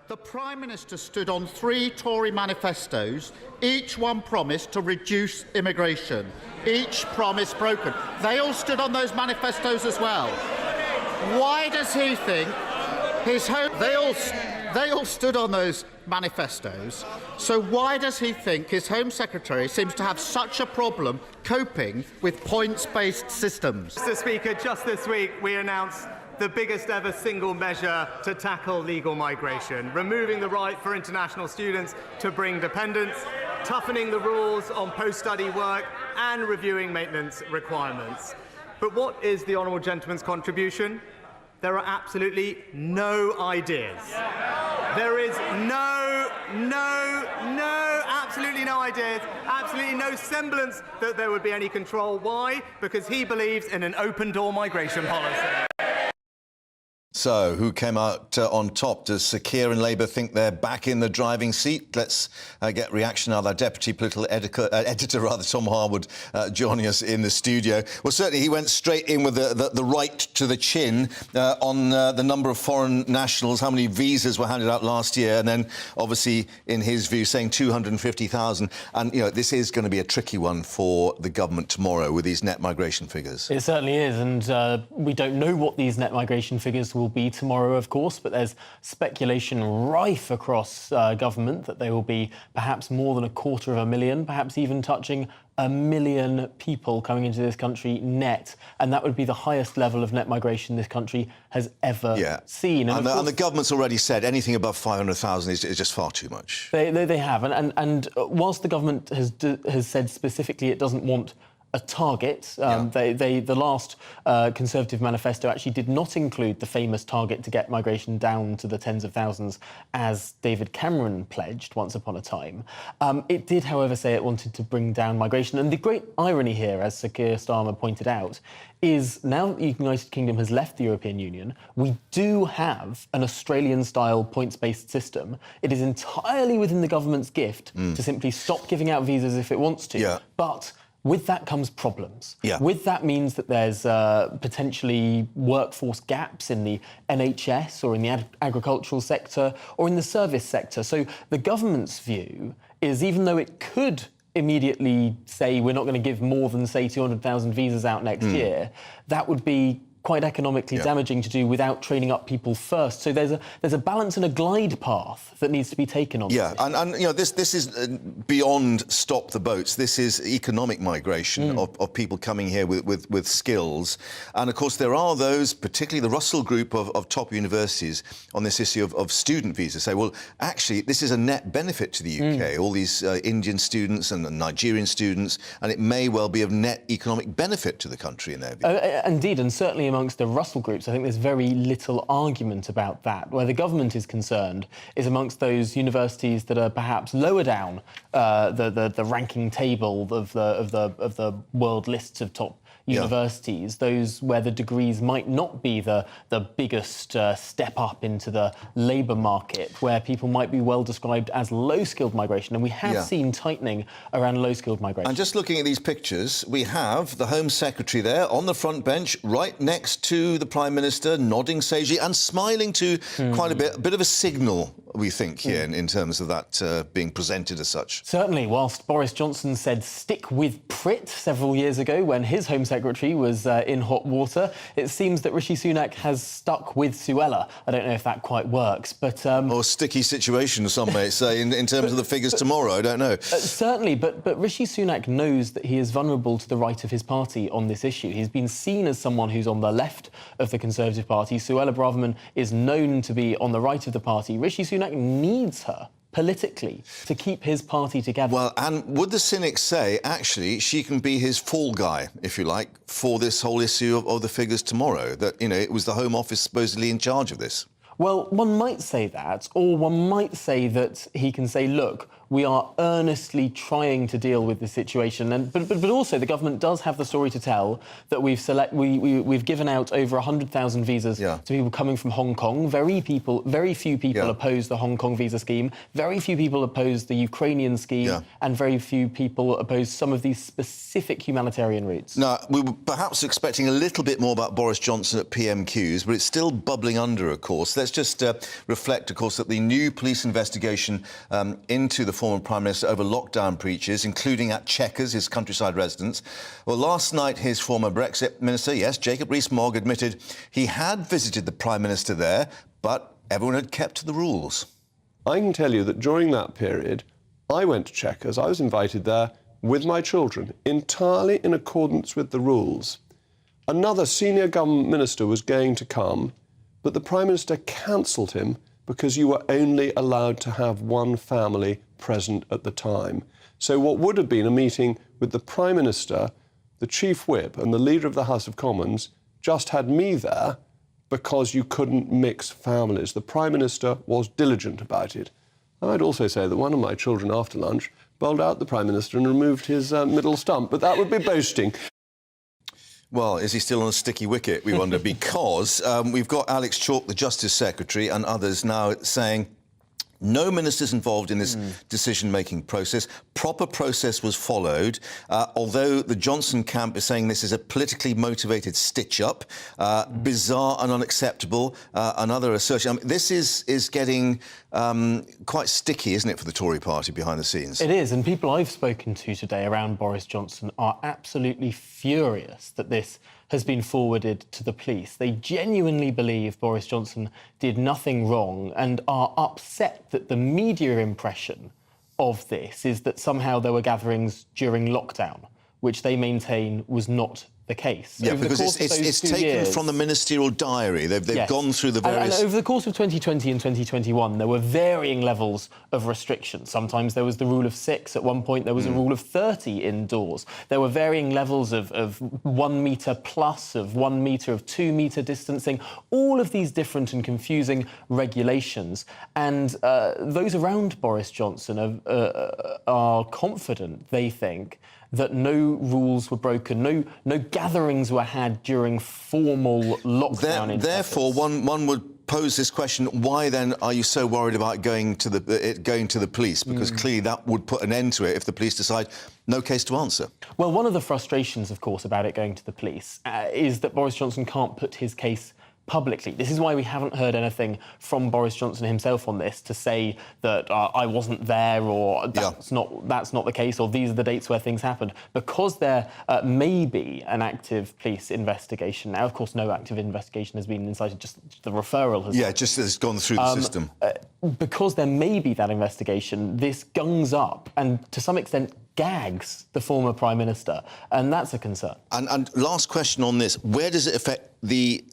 The Prime Minister stood on 3 Tory manifestos, each one promised to reduce immigration. Each promise broken. They all stood on those manifestos as well. Why does he think his home... They all stood on those manifestos. So why does he think his Home Secretary seems to have such a problem coping with points-based systems? Mr. Speaker, just this week we announced the biggest ever single measure to tackle legal migration, removing the right for international students to bring dependents, toughening the rules on post-study work and reviewing maintenance requirements. But what is the honourable gentleman's contribution? There are absolutely no ideas. There is absolutely no ideas, absolutely no semblance that there would be any control. Why? Because he believes in an open-door migration policy. So, who came out on top? Does Sir Keir and Labour think they're back in the driving seat? Let's get reaction out of our Deputy Political Editor, Tom Harwood, joining us in the studio. Well, certainly he went straight in with the right to the chin on the number of foreign nationals, how many visas were handed out last year, and then, obviously, in his view, saying 250,000. And, you know, this is going to be a tricky one for the government tomorrow with these net migration figures. It certainly is, and we don't know what these net migration figures will be tomorrow, of course, but there's speculation rife across government that they will be perhaps more than 250,000, perhaps even touching 1 million people coming into this country net, and that would be the highest level of net migration this country has ever seen. And the government's already said anything above 500,000 is just far too much. They have, and whilst the government has said specifically it doesn't want a target. The last Conservative manifesto actually did not include the famous target to get migration down to the tens of thousands, as David Cameron pledged once upon a time. It did, however, say it wanted to bring down migration. And the great irony here, as Sir Keir Starmer pointed out, is now that the United Kingdom has left the European Union, we do have an Australian-style points-based system. It is entirely within the government's gift to simply stop giving out visas if it wants to. But with that comes problems. With that means that there's potentially workforce gaps in the NHS or in the agricultural sector or in the service sector. So the government's view is, even though it could immediately say we're not going to give more than, say, 200,000 visas out next year, that would be quite economically damaging to do without training up people first. So there's a balance and a glide path that needs to be taken on. Yeah, and you know, this is beyond stop the boats. This is economic migration of people coming here with skills. And of course, there are those, particularly the Russell Group of top universities, on this issue of student visas, say, well, actually, this is a net benefit to the UK. All these Indian students and Nigerian students, and it may well be of net economic benefit to the country in their view. Indeed, and certainly amongst the Russell groups, I think there's very little argument about that. Where the government is concerned is amongst those universities that are perhaps lower down the ranking table of the world lists of top universities, those where the degrees might not be the biggest step up into the labour market, where people might be well described as low-skilled migration. And we have seen tightening around low-skilled migration. And just looking at these pictures, we have the Home Secretary there on the front bench, right next to the Prime Minister, nodding sagely and smiling to quite a bit of a signal, we think, here in terms of that being presented as such. Certainly, whilst Boris Johnson said stick with Prit several years ago when his Home Secretary was in hot water, it seems that Rishi Sunak has stuck with Suella. I don't know if that quite works, but... or sticky situation, some may say, in terms of the figures tomorrow, I don't know. Certainly, but Rishi Sunak knows that he is vulnerable to the right of his party on this issue. He's been seen as someone who's on the left of the Conservative Party. Suella Braverman is known to be on the right of the party. Rishi Sunak needs her politically to keep his party together. Well, and would the cynics say, actually, she can be his fall guy, if you like, for this whole issue of the figures tomorrow, that, you know, it was the Home Office supposedly in charge of this? Well, one might say that, or one might say that he can say, look, we are earnestly trying to deal with the situation, but also the government does have the story to tell that we've given out over 100,000 visas to people coming from Hong Kong. Very few people oppose the Hong Kong visa scheme. Very few people oppose the Ukrainian scheme, and very few people oppose some of these specific humanitarian routes. Now, we were perhaps expecting a little bit more about Boris Johnson at PMQs, but it's still bubbling under, of course. Let's just reflect, of course, that the new police investigation into the former Prime Minister over lockdown breaches, including at Chequers, his countryside residence. Well, last night, his former Brexit Minister, Jacob Rees-Mogg, admitted he had visited the Prime Minister there, but everyone had kept to the rules. I can tell you that during that period, I went to Chequers. I was invited there with my children, entirely in accordance with the rules. Another senior government minister was going to come, but the Prime Minister cancelled him because you were only allowed to have one family present at the time. So what would have been a meeting with the Prime Minister, the Chief Whip and the Leader of the House of Commons just had me there because you couldn't mix families. The Prime Minister was diligent about it. I'd also say that one of my children after lunch bowled out the Prime Minister and removed his middle stump, but that would be boasting. Well, is he still on a sticky wicket, we wonder, because we've got Alex Chalk, the Justice Secretary, and others now saying no ministers involved in this decision-making process. Proper process was followed, although the Johnson camp is saying this is a politically motivated stitch-up, bizarre and unacceptable, another assertion. I mean, this is getting quite sticky, isn't it, for the Tory party behind the scenes? It is, and people I've spoken to today around Boris Johnson are absolutely furious that this has been forwarded to the police. They genuinely believe Boris Johnson did nothing wrong and are upset that the media impression of this is that somehow there were gatherings during lockdown, which they maintain was not the case. Yeah, because it's taken from the ministerial diary. They've gone through the various... And over the course of 2020 and 2021, there were varying levels of restrictions. Sometimes there was the rule of 6. At one point, there was a rule of 30 indoors. There were varying levels of 1 metre plus, of 1 metre, of 2 metre distancing, all of these different and confusing regulations. And those around Boris Johnson are confident, they think, that no rules were broken, no gatherings were had during formal lockdown. Therefore, one would pose this question: why then are you so worried about going to the police? Because clearly that would put an end to it if the police decide no case to answer. Well, one of the frustrations, of course, about it going to the police is that Boris Johnson can't put his case publicly. This is why we haven't heard anything from Boris Johnson himself on this to say that I wasn't there, or that's not the case, or these are the dates where things happened, because there may be an active police investigation. Now, of course, no active investigation has been incited, just the referral has... Yeah, just has gone through the system. Because there may be that investigation, this gungs up and, to some extent, gags the former Prime Minister, and that's a concern. And last question on this, where does it affect the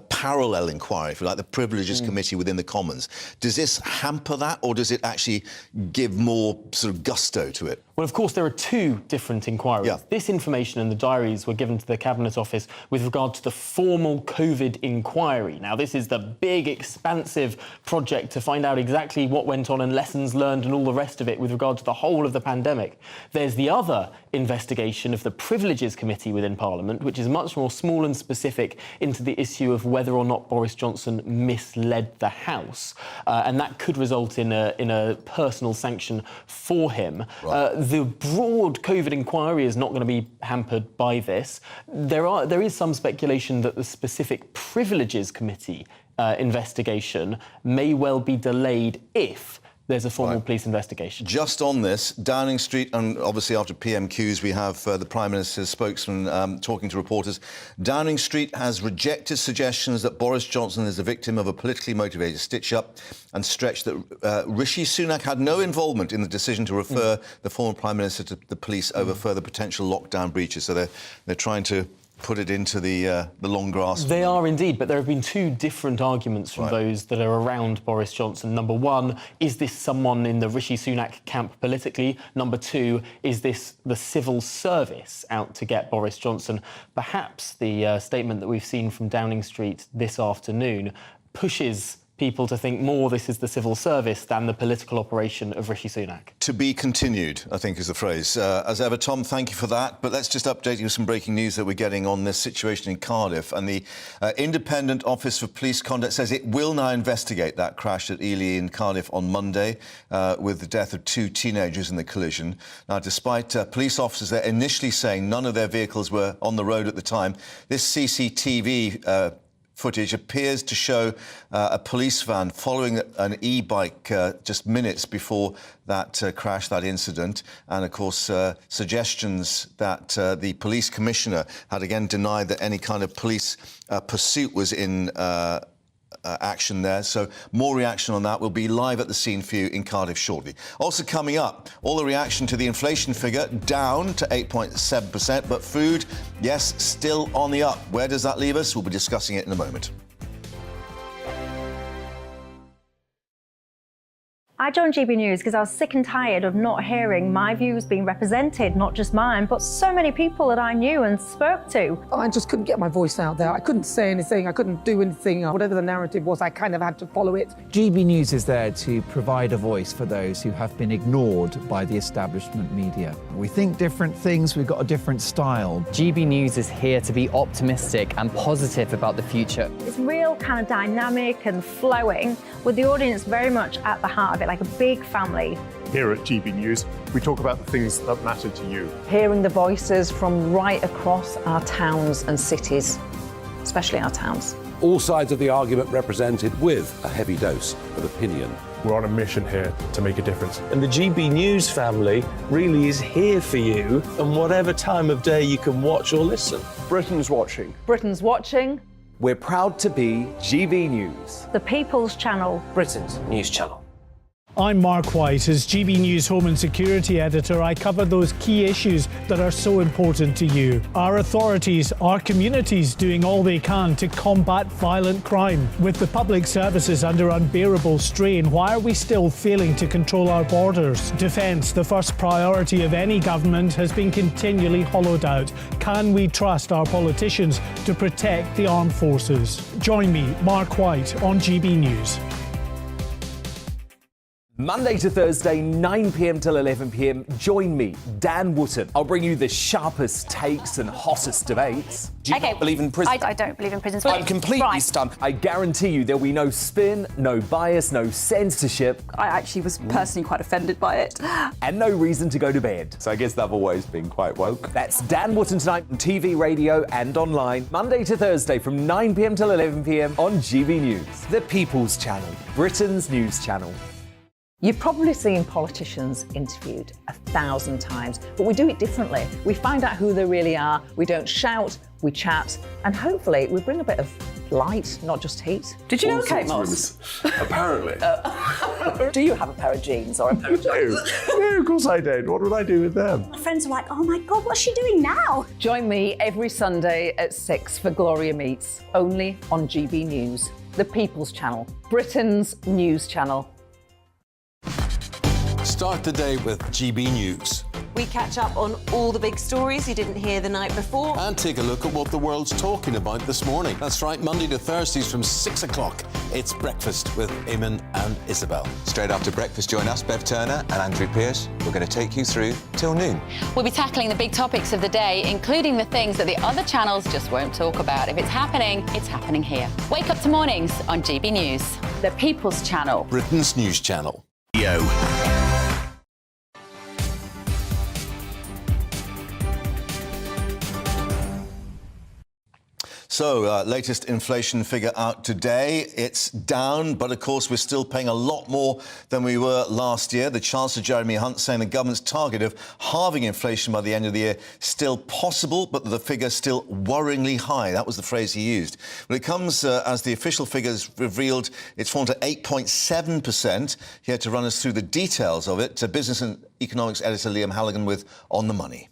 parallel inquiry, if you like, the Privileges Committee within the Commons? Does this hamper that, or does it actually give more sort of gusto to it? Well, of course, there are two different inquiries. Yeah. This information and the diaries were given to the Cabinet Office with regard to the formal COVID inquiry. Now, this is the big, expansive project to find out exactly what went on and lessons learned and all the rest of it with regard to the whole of the pandemic. There's the other investigation of the Privileges Committee within Parliament, which is much more small and specific into the issue of whether or not Boris Johnson misled the House. And that could result in a personal sanction for him. Right. The broad COVID inquiry is not going to be hampered by this. There is some speculation that the specific Privileges Committee investigation may well be delayed if there's a formal police investigation. Just on this, Downing Street, and obviously after PMQs we have the Prime Minister's spokesman talking to reporters. Downing Street has rejected suggestions that Boris Johnson is the victim of a politically motivated stitch-up and stretched that Rishi Sunak had no involvement in the decision to refer the former Prime Minister to the police over further potential lockdown breaches. So they're trying to put it into the long grass. They are indeed, but there have been two different arguments from those that are around Boris Johnson. Number one, is this someone in the Rishi Sunak camp politically? Number two, is this the civil service out to get Boris Johnson? Perhaps the statement that we've seen from Downing Street this afternoon pushes people to think more this is the civil service than the political operation of Rishi Sunak. To be continued, I think, is the phrase. As ever, Tom, thank you for that. But let's just update you with some breaking news that we're getting on this situation in Cardiff. And the Independent Office for Police Conduct says it will now investigate that crash at Ely in Cardiff on Monday with the death of 2 teenagers in the collision. Now, despite police officers there initially saying none of their vehicles were on the road at the time, this CCTV footage appears to show a police van following an e-bike just minutes before that crash, that incident. And, of course, suggestions that the police commissioner had again denied that any kind of police pursuit was in action there. So more reaction on that. Will be live at the scene for you in Cardiff shortly. Also coming up, all the reaction to the inflation figure down to 8.7%, but food, yes, still on the up. Where does that leave us? We'll be discussing it in a moment. I joined GB News because I was sick and tired of not hearing my views being represented, not just mine, but so many people that I knew and spoke to. I just couldn't get my voice out there. I couldn't say anything. I couldn't do anything. Whatever the narrative was, I kind of had to follow it. GB News is there to provide a voice for those who have been ignored by the establishment media. We think different things, we've got a different style. GB News is here to be optimistic and positive about the future. It's real kind of dynamic and flowing, with the audience very much at the heart of it, like a big family. Here at GB News, we talk about the things that matter to you. Hearing the voices from right across our towns and cities, especially our towns. All sides of the argument represented with a heavy dose of opinion. We're on a mission here to make a difference. And the GB News family really is here for you, and whatever time of day you can watch or listen. Britain's watching. Britain's watching. We're proud to be GB News, The People's Channel. Britain's news channel. I'm Mark White. As GB News Home and Security Editor, I cover those key issues that are so important to you. Our authorities, our communities doing all they can to combat violent crime. With the public services under unbearable strain, why are we still failing to control our borders? Defence, the first priority of any government, has been continually hollowed out. Can we trust our politicians to protect the armed forces? Join me, Mark White, on GB News. Monday to Thursday, 9 p.m. till 11 p.m. Join me, Dan Wootton. I'll bring you the sharpest takes and hottest debates. Do you not believe in prisons? I don't believe in prisons. I'm completely stunned. I guarantee you there'll be no spin, no bias, no censorship. I actually was personally quite offended by it. And no reason to go to bed. So I guess they've always been quite woke. That's Dan Wootton tonight on TV, radio and online. Monday to Thursday from 9 p.m. till 11 p.m. on GB News. The People's Channel, Britain's news channel. You've probably seen politicians interviewed 1,000 times, but we do it differently. We find out who they really are, we don't shout, we chat, and hopefully we bring a bit of light, not just heat. Did you know Kate Moss? Apparently. Do you have a pair of jeans or a pair of jeans? No, of course I don't. What would I do with them? My friends are like, oh my God, what's she doing now? Join me every Sunday at 6 for Gloria Meets, only on GB News, the People's Channel, Britain's news channel. Start the day with GB News. We catch up on all the big stories you didn't hear the night before. And take a look at what the world's talking about this morning. That's right, Monday to Thursdays from 6 o'clock. It's Breakfast with Eamon and Isabel. Straight after breakfast, join us, Bev Turner and Andrew Pearce. We're going to take you through till noon. We'll be tackling the big topics of the day, including the things that the other channels just won't talk about. If it's happening here. Wake up to mornings on GB News, the People's Channel. Britain's news channel. So, latest inflation figure out today. It's down, but of course we're still paying a lot more than we were last year. The Chancellor, Jeremy Hunt, saying the government's target of halving inflation by the end of the year still possible, but the figure still worryingly high. That was the phrase he used. When it comes, as the official figures revealed, it's fallen to 8.7%. Here to run us through the details of it, Business and Economics editor Liam Halligan with On the Money.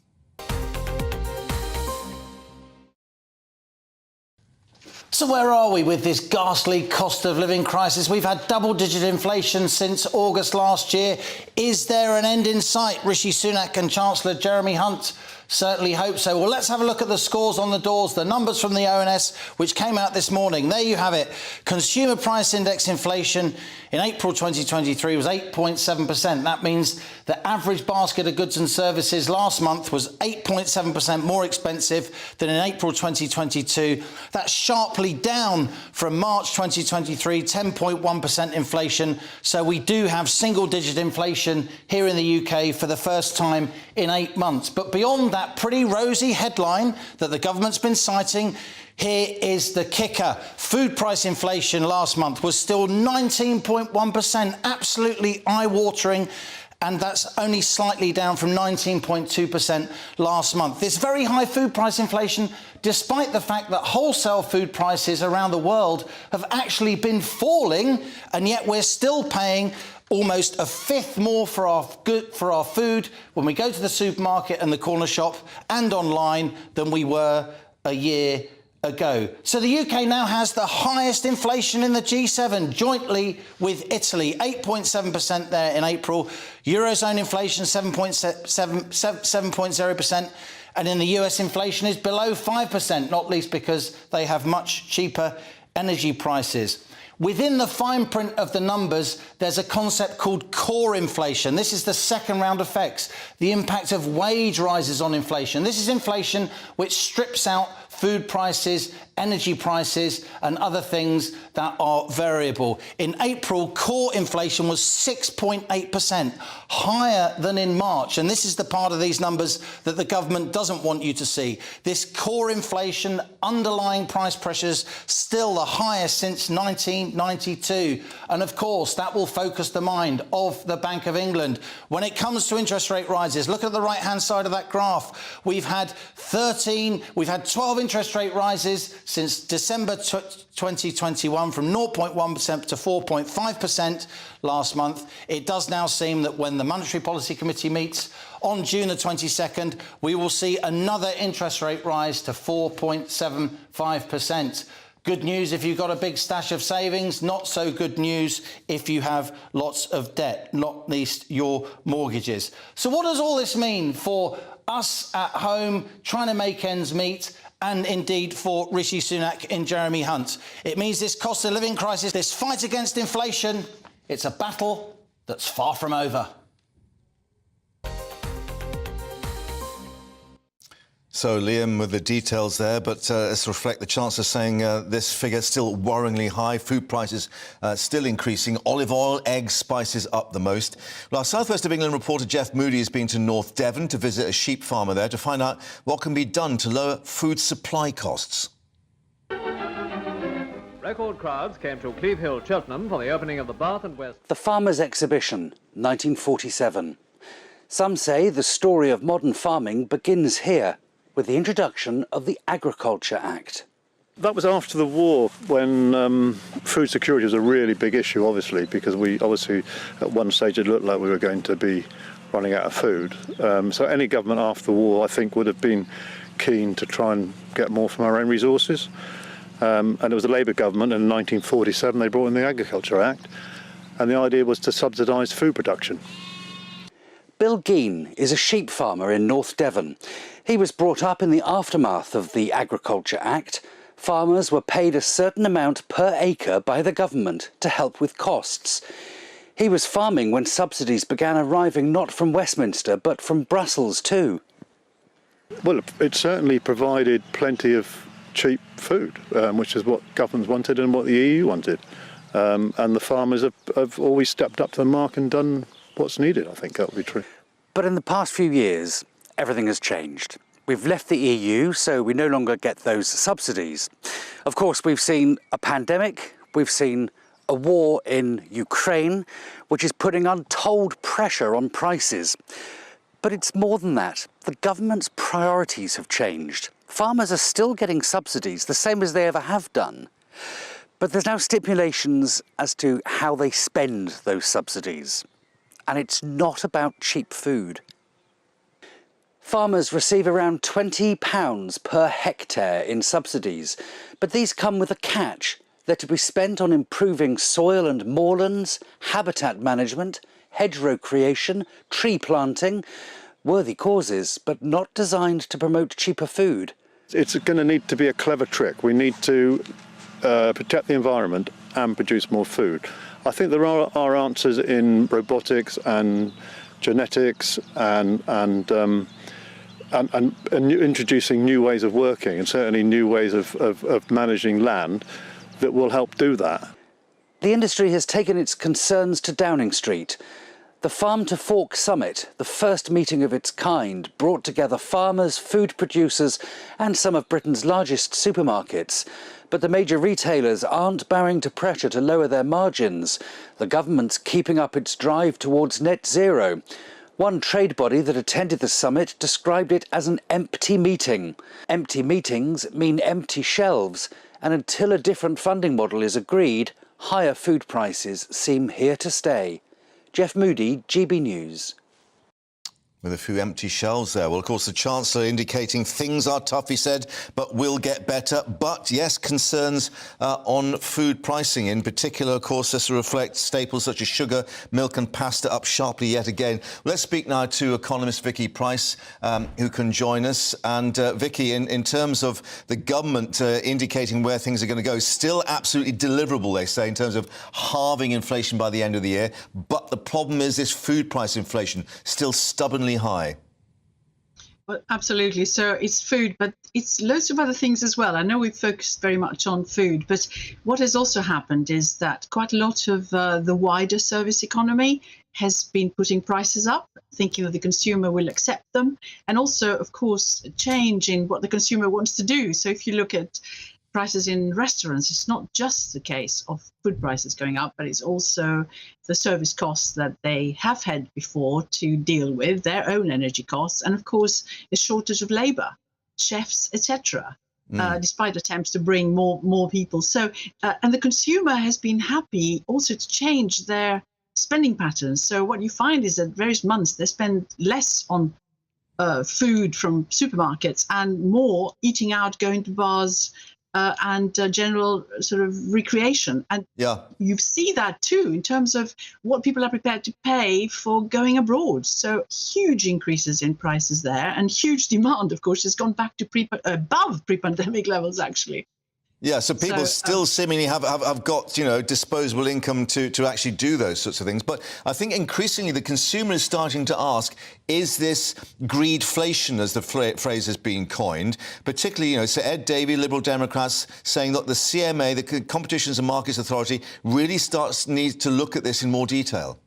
So where are we with this ghastly cost of living crisis? We've had double-digit inflation since August last year. Is there an end in sight? Rishi Sunak and Chancellor Jeremy Hunt certainly hope so. Well, let's have a look at the scores on the doors, the numbers from the ONS, which came out this morning. There you have it. Consumer Price Index inflation in April 2023 was 8.7%. That means the average basket of goods and services last month was 8.7% more expensive than in April 2022. That's sharply down from March 2023, 10.1% inflation. So we do have single-digit inflation here in the UK for the first time in 8 months. But beyond that pretty rosy headline that the government's been citing, here is the kicker. Food price inflation last month was still 19.1%, absolutely eye-watering, and that's only slightly down from 19.2% last month. This very high food price inflation, despite the fact that wholesale food prices around the world have actually been falling, and yet we're still paying almost a fifth more for our food when we go to the supermarket and the corner shop and online than we were a year ago. So the UK now has the highest inflation in the G7, jointly with Italy, 8.7% there in April. Eurozone inflation, 7.0%. And in the US, inflation is below 5%, not least because they have much cheaper energy prices. Within the fine print of the numbers, there's a concept called core inflation. This is the second round effects, the impact of wage rises on inflation. This is inflation which strips out food prices, energy prices, and other things that are variable. In April, core inflation was 6.8%, higher than in March. And this is the part of these numbers that the government doesn't want you to see. This core inflation, underlying price pressures, still the highest since 1992. And of course, that will focus the mind of the Bank of England. When it comes to interest rate rises, look at the right-hand side of that graph. We've had 12 interest rate rises since December 2021 from 0.1% to 4.5% last month. It does now seem that when the Monetary Policy Committee meets on June the 22nd, we will see another interest rate rise to 4.75%. Good news if you've got a big stash of savings, not so good news if you have lots of debt, not least your mortgages. So what does all this mean for us at home trying to make ends meet, and indeed for Rishi Sunak and Jeremy Hunt? It means this cost of living crisis, this fight against inflation, it's a battle that's far from over. So, Liam, with the details there, but let's reflect the Chancellor saying this figure still worryingly high, food prices still increasing, olive oil, eggs, spices up the most. Well, our South West of England reporter Jeff Moody has been to North Devon to visit a sheep farmer there to find out what can be done to lower food supply costs. Record crowds came to Cleve Hill, Cheltenham for the opening of the Bath and West. The Farmers' Exhibition, 1947. Some say the story of modern farming begins here, with the introduction of the Agriculture Act. That was after the war, when food security was a really big issue, obviously, because we obviously at one stage it looked like we were going to be running out of food. So any government after the war, I think, would have been keen to try and get more from our own resources. And it was the Labour government in 1947, they brought in the Agriculture Act, and the idea was to subsidise food production. Bill Geen is a sheep farmer in North Devon. He was brought up in the aftermath of the Agriculture Act. Farmers were paid a certain amount per acre by the government to help with costs. He was farming when subsidies began arriving not from Westminster but from Brussels too. Well, it certainly provided plenty of cheap food, which is what governments wanted and what the EU wanted. And the farmers have always stepped up to the mark and done what's needed. I think that would be true. But in the past few years, everything has changed. We've left the EU, so we no longer get those subsidies. Of course, we've seen a pandemic, we've seen a war in Ukraine, which is putting untold pressure on prices. But it's more than that. The government's priorities have changed. Farmers are still getting subsidies, the same as they ever have done. But there's now stipulations as to how they spend those subsidies. And it's not about cheap food. Farmers receive around £20 per hectare in subsidies, but these come with a catch. They're to be spent on improving soil and moorlands, habitat management, hedgerow creation, tree planting. Worthy causes, but not designed to promote cheaper food. It's going to need to be a clever trick. We need to protect the environment and produce more food. I think there are answers in robotics and genetics and introducing new ways of working and certainly new ways of managing land that will help do that. The industry has taken its concerns to Downing Street. The Farm to Fork Summit, the first meeting of its kind, brought together farmers, food producers and some of Britain's largest supermarkets. But the major retailers aren't bowing to pressure to lower their margins. The government's keeping up its drive towards net zero. One trade body that attended the summit described it as an empty meeting. Empty meetings mean empty shelves, and until a different funding model is agreed, higher food prices seem here to stay. Jeff Moody, GB News. With a few empty shelves there. Well, of course, the Chancellor indicating things are tough, he said, but will get better. But, yes, concerns on food pricing. In particular, of course, this will reflect staples such as sugar, milk and pasta up sharply yet again. Let's speak now to economist Vicky Price, who can join us. And, Vicky, in terms of the government indicating where things are going to go, still absolutely deliverable, they say, in terms of halving inflation by the end of the year. But the problem is this food price inflation still stubbornly high. Well, absolutely. So it's food, but it's loads of other things as well. I know we've focused very much on food, but what has also happened is that quite a lot of the wider service economy has been putting prices up, thinking that the consumer will accept them, and also, of course, a change in what the consumer wants to do. So if you look at prices in restaurants, it's not just the case of food prices going up, but it's also the service costs that they have had before to deal with, their own energy costs, and of course a shortage of labour, chefs, etc. Despite attempts to bring more people. So, and the consumer has been happy also to change their spending patterns. So what you find is that various months they spend less on food from supermarkets and more eating out, going to bars, and general sort of recreation. And you see that too in terms of what people are prepared to pay for going abroad. So huge increases in prices there, and huge demand, of course, has gone back to above pre-pandemic levels, actually. Yeah, so people still seemingly have got, disposable income to actually do those sorts of things. But I think increasingly the consumer is starting to ask, is this greedflation, as the phrase has been coined? Particularly, Sir Ed Davey, Liberal Democrats, saying that the CMA, the Competitions and Markets Authority, really needs to look at this in more detail.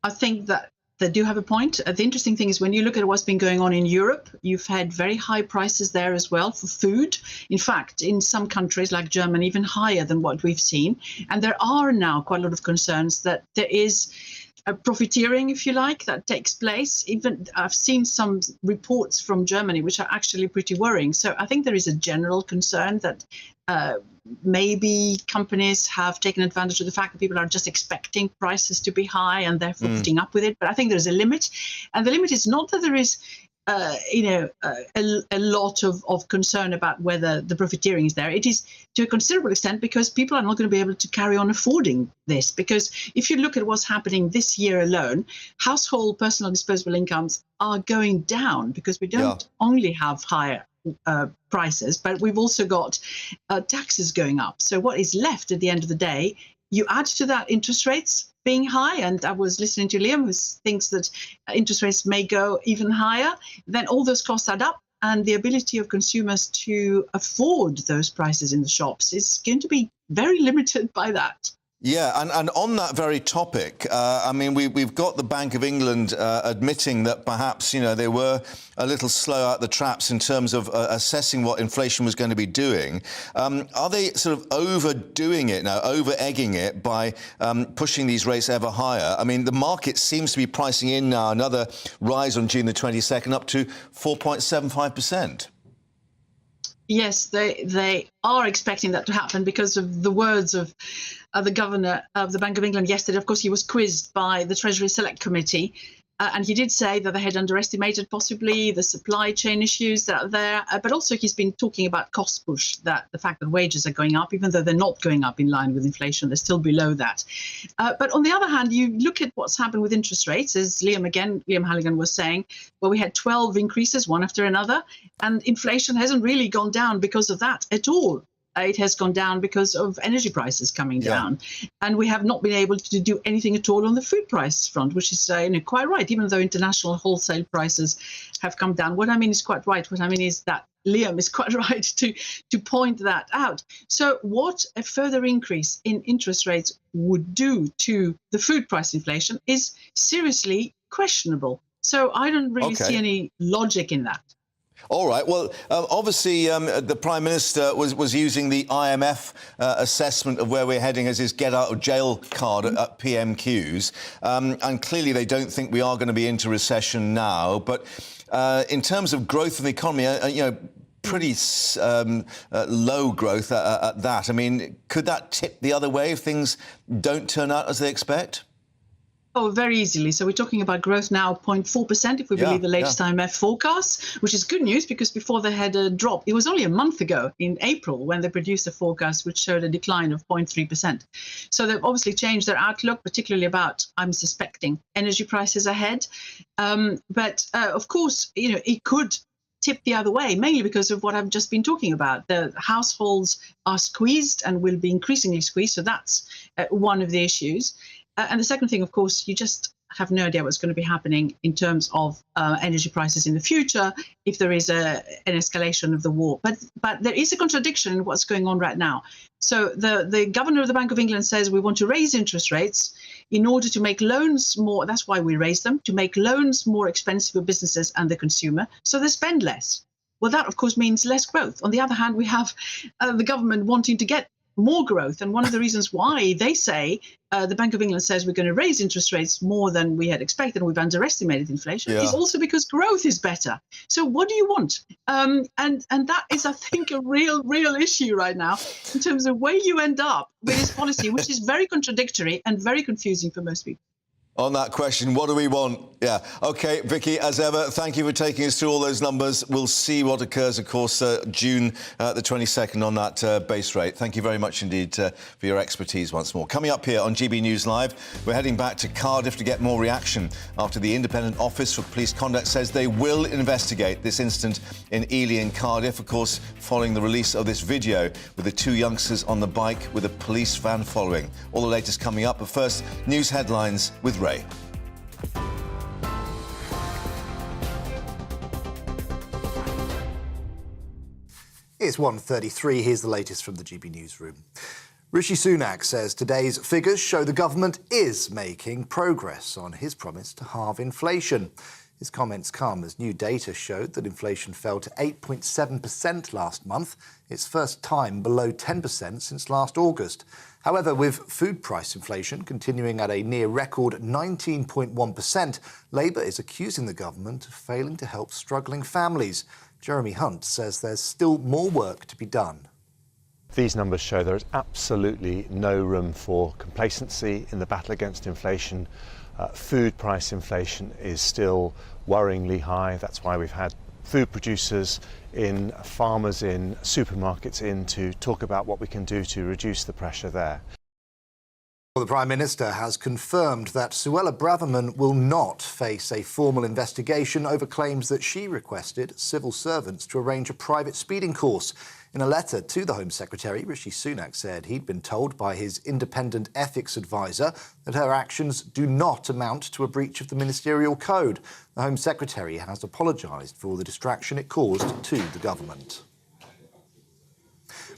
I think that they do have a point. The interesting thing is when you look at what's been going on in Europe, you've had very high prices there as well for food. In fact, in some countries like Germany, even higher than what we've seen. And there are now quite a lot of concerns that there is a profiteering, if you like, that takes place. Even I've seen some reports from Germany which are actually pretty worrying. So I think there is a general concern that maybe companies have taken advantage of the fact that people are just expecting prices to be high and therefore putting up with it. But I think there's a limit. And the limit is not that there is a lot of concern about whether the profiteering is there. It is to a considerable extent because people are not going to be able to carry on affording this. Because if you look at what's happening this year alone, household personal disposable incomes are going down because we don't only have higher prices, but we've also got taxes going up. So what is left at the end of the day, you add to that interest rates being high, and I was listening to Liam, who thinks that interest rates may go even higher, then all those costs add up, and the ability of consumers to afford those prices in the shops is going to be very limited by that. Yeah, and on that very topic, we've got the Bank of England admitting that perhaps, they were a little slow out the traps in terms of assessing what inflation was going to be doing. Are they sort of overdoing it now, over-egging it by pushing these rates ever higher? I mean, the market seems to be pricing in now another rise on June the 22nd up to 4.75%. Yes, they are expecting that to happen because of the words of the governor of the Bank of England yesterday. Of course, he was quizzed by the Treasury Select Committee, and he did say that they had underestimated possibly the supply chain issues that are there, but also he's been talking about cost push, that the fact that wages are going up, even though they're not going up in line with inflation, they're still below that. But on the other hand, you look at what's happened with interest rates, as Liam Halligan was saying, well, we had 12 increases, one after another, and inflation hasn't really gone down because of that at all. It has gone down because of energy prices coming down. And we have not been able to do anything at all on the food price front, which is quite right, even though international wholesale prices have come down. What I mean is quite right. What I mean is that Liam is quite right to point that out. So what a further increase in interest rates would do to the food price inflation is seriously questionable. So I don't really see any logic in that. All right. Well, obviously, the Prime Minister was using the IMF assessment of where we're heading as his get-out-of-jail card at PMQs. And clearly they don't think we are going to be into recession now. But in terms of growth in the economy, pretty low growth at that. I mean, could that tip the other way if things don't turn out as they expect? Oh, very easily. So we're talking about growth now 0.4% if we believe the latest IMF forecasts, which is good news because before they had a drop. It was only a month ago in April when they produced a forecast which showed a decline of 0.3%. So they've obviously changed their outlook, particularly about, I'm suspecting, energy prices ahead. But of course, it could tip the other way, mainly because of what I've just been talking about. The households are squeezed and will be increasingly squeezed. So that's one of the issues. And the second thing, of course, you just have no idea what's going to be happening in terms of energy prices in the future if there is an escalation of the war. But there is a contradiction in what's going on right now. So the governor of the Bank of England says we want to raise interest rates in order to make loans more. That's why we raise them, to make loans more expensive for businesses and the consumer, so they spend less. Well, that, of course, means less growth. On the other hand, we have the government wanting to get more growth. And one of the reasons why they say the Bank of England says we're going to raise interest rates more than we had expected and we've underestimated inflation is also because growth is better. So what do you want? And that is, I think, a real issue right now in terms of where you end up with this policy, which is very contradictory and very confusing for most people. On that question, what do we want? Yeah. OK, Vicky, as ever, thank you for taking us through all those numbers. We'll see what occurs, of course, June the 22nd on that base rate. Thank you very much indeed for your expertise once more. Coming up here on GB News Live, we're heading back to Cardiff to get more reaction after the Independent Office for Police Conduct says they will investigate this incident in Ely and Cardiff, of course, following the release of this video with the two youngsters on the bike with a police van following. All the latest coming up, but first, news headlines with Ray. It's 1:33. Here's the latest from the GB Newsroom. Rishi Sunak says today's figures show the government is making progress on his promise to halve inflation. His comments come as new data showed that inflation fell to 8.7% last month, its first time below 10% since last August. However, with food price inflation continuing at a near-record 19.1%, Labour is accusing the government of failing to help struggling families. Jeremy Hunt says there's still more work to be done. These numbers show there is absolutely no room for complacency in the battle against inflation. Food price inflation is still worryingly high. That's why we've had food producers in, farmers in, supermarkets in to talk about what we can do to reduce the pressure there. Well, the Prime Minister has confirmed that Suella Braverman will not face a formal investigation over claims that she requested civil servants to arrange a private speeding course. In a letter to the Home Secretary, Rishi Sunak said he'd been told by his independent ethics advisor that her actions do not amount to a breach of the ministerial code. The Home Secretary has apologised for the distraction it caused to the government.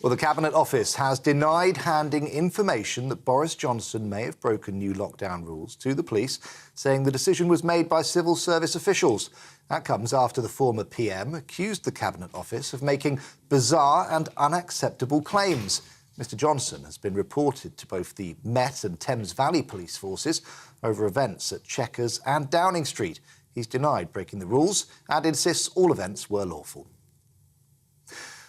Well, the Cabinet Office has denied handing information that Boris Johnson may have broken new lockdown rules to the police, saying the decision was made by civil service officials. That comes after the former PM accused the Cabinet Office of making bizarre and unacceptable claims. Mr Johnson has been reported to both the Met and Thames Valley police forces over events at Chequers and Downing Street. He's denied breaking the rules and insists all events were lawful.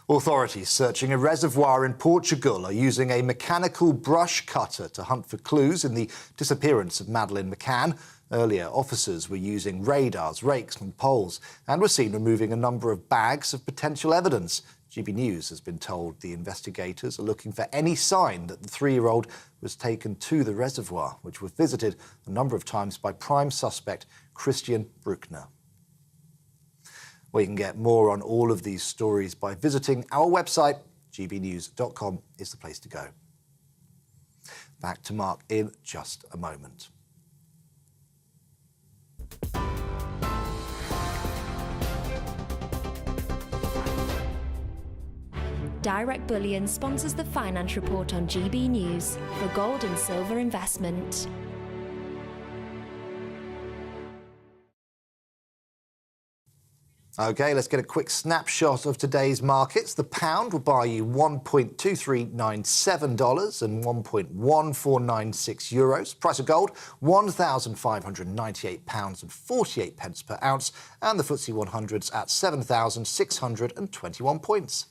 Authorities searching a reservoir in Portugal are using a mechanical brush cutter to hunt for clues in the disappearance of Madeleine McCann. Earlier, officers were using radars, rakes and poles and were seen removing a number of bags of potential evidence. GB News has been told the investigators are looking for any sign that the 3-year-old was taken to the reservoir, which was visited a number of times by prime suspect Christian Bruckner. Well, you can get more on all of these stories by visiting our website. gbnews.com is the place to go. Back to Mark in just a moment. Direct Bullion sponsors the Finance Report on GB News for gold and silver investment. OK, let's get a quick snapshot of today's markets. The pound will buy you $1.2397 and 1.1496 euros. Price of gold, £1,598.48 per ounce. And the FTSE 100's at 7,621 points.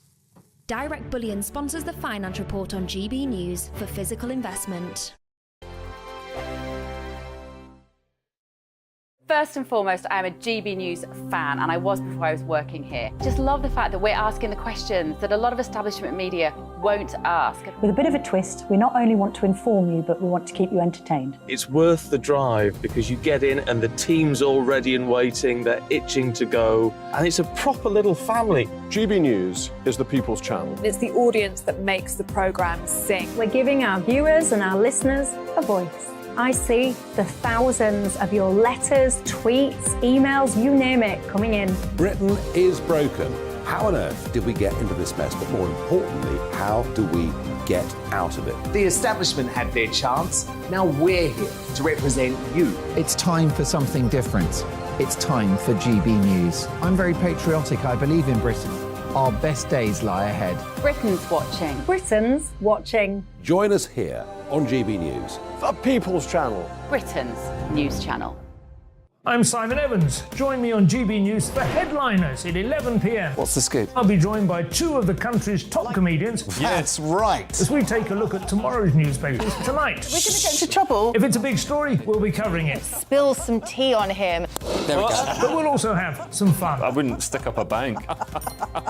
Direct Bullion sponsors the Finance Report on GB News for physical investment. First and foremost, I am a GB News fan, and I was before I was working here. Just love the fact that we're asking the questions that a lot of establishment media won't ask. With a bit of a twist, we not only want to inform you, but we want to keep you entertained. It's worth the drive because you get in and the team's all ready and waiting, they're itching to go, and it's a proper little family. GB News is the People's Channel. It's the audience that makes the programme sing. We're giving our viewers and our listeners a voice. I see the thousands of your letters, tweets, emails, you name it, coming in. Britain is broken. How on earth did we get into this mess? But more importantly, how do we get out of it? The establishment had their chance. Now we're here to represent you. It's time for something different. It's time for GB News. I'm very patriotic. I believe in Britain. Our best days lie ahead. Britain's watching. Britain's watching. Join us here on GB News. The People's Channel. Britain's news channel. I'm Simon Evans. Join me on GB News for Headliners at 11 p.m. What's the scoop? I'll be joined by two of the country's top comedians. That's right. As we take a look at tomorrow's newspapers tonight. We're going to get into trouble. If it's a big story, we'll be covering it. Spill some tea on him. There we go. But we'll also have some fun. I wouldn't stick up a bank.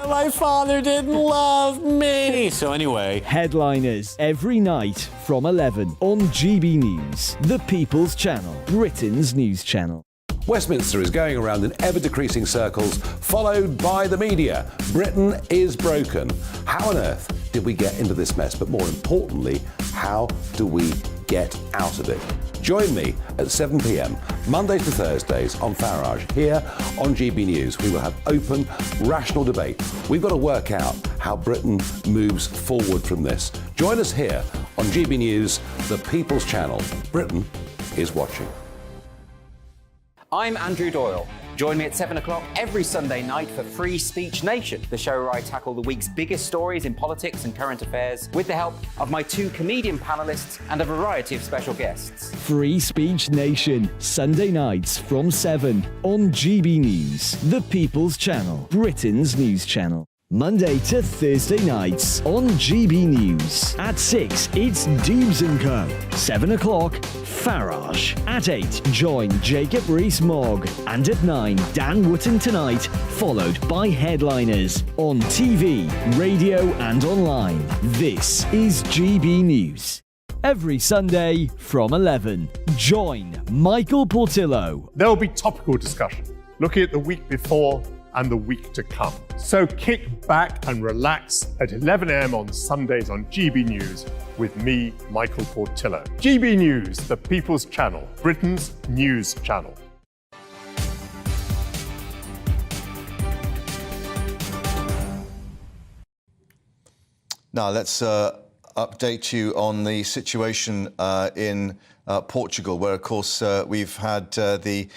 My father didn't love me. So anyway. Headliners every night from 11 on GB News, the People's Channel, Britain's news channel. Westminster is going around in ever-decreasing circles, followed by the media. Britain is broken. How on earth did we get into this mess? But more importantly, how do we get out of it? Join me at 7 p.m, Mondays to Thursdays on Farage, here on GB News. We will have open, rational debate. We've got to work out how Britain moves forward from this. Join us here on GB News, the People's Channel. Britain is watching. I'm Andrew Doyle. Join me at 7 o'clock every Sunday night for Free Speech Nation, the show where I tackle the week's biggest stories in politics and current affairs with the help of my two comedian panellists and a variety of special guests. Free Speech Nation, Sunday nights from 7 on GB News, the People's Channel, Britain's news channel. Monday to Thursday nights on GB News. At 6, it's Dubes & Co. 7 o'clock, Farage. At 8, join Jacob Rees-Mogg. And at 9, Dan Wootton Tonight, followed by Headliners. On TV, radio and online. This is GB News. Every Sunday from 11, join Michael Portillo. There will be topical discussion, looking at the week before and the week to come. So kick back and relax at 11 a.m. on Sundays on GB News with me, Michael Portillo. GB News, the People's Channel, Britain's news channel. Now let's update you on the situation in Portugal, where, of course, we've had the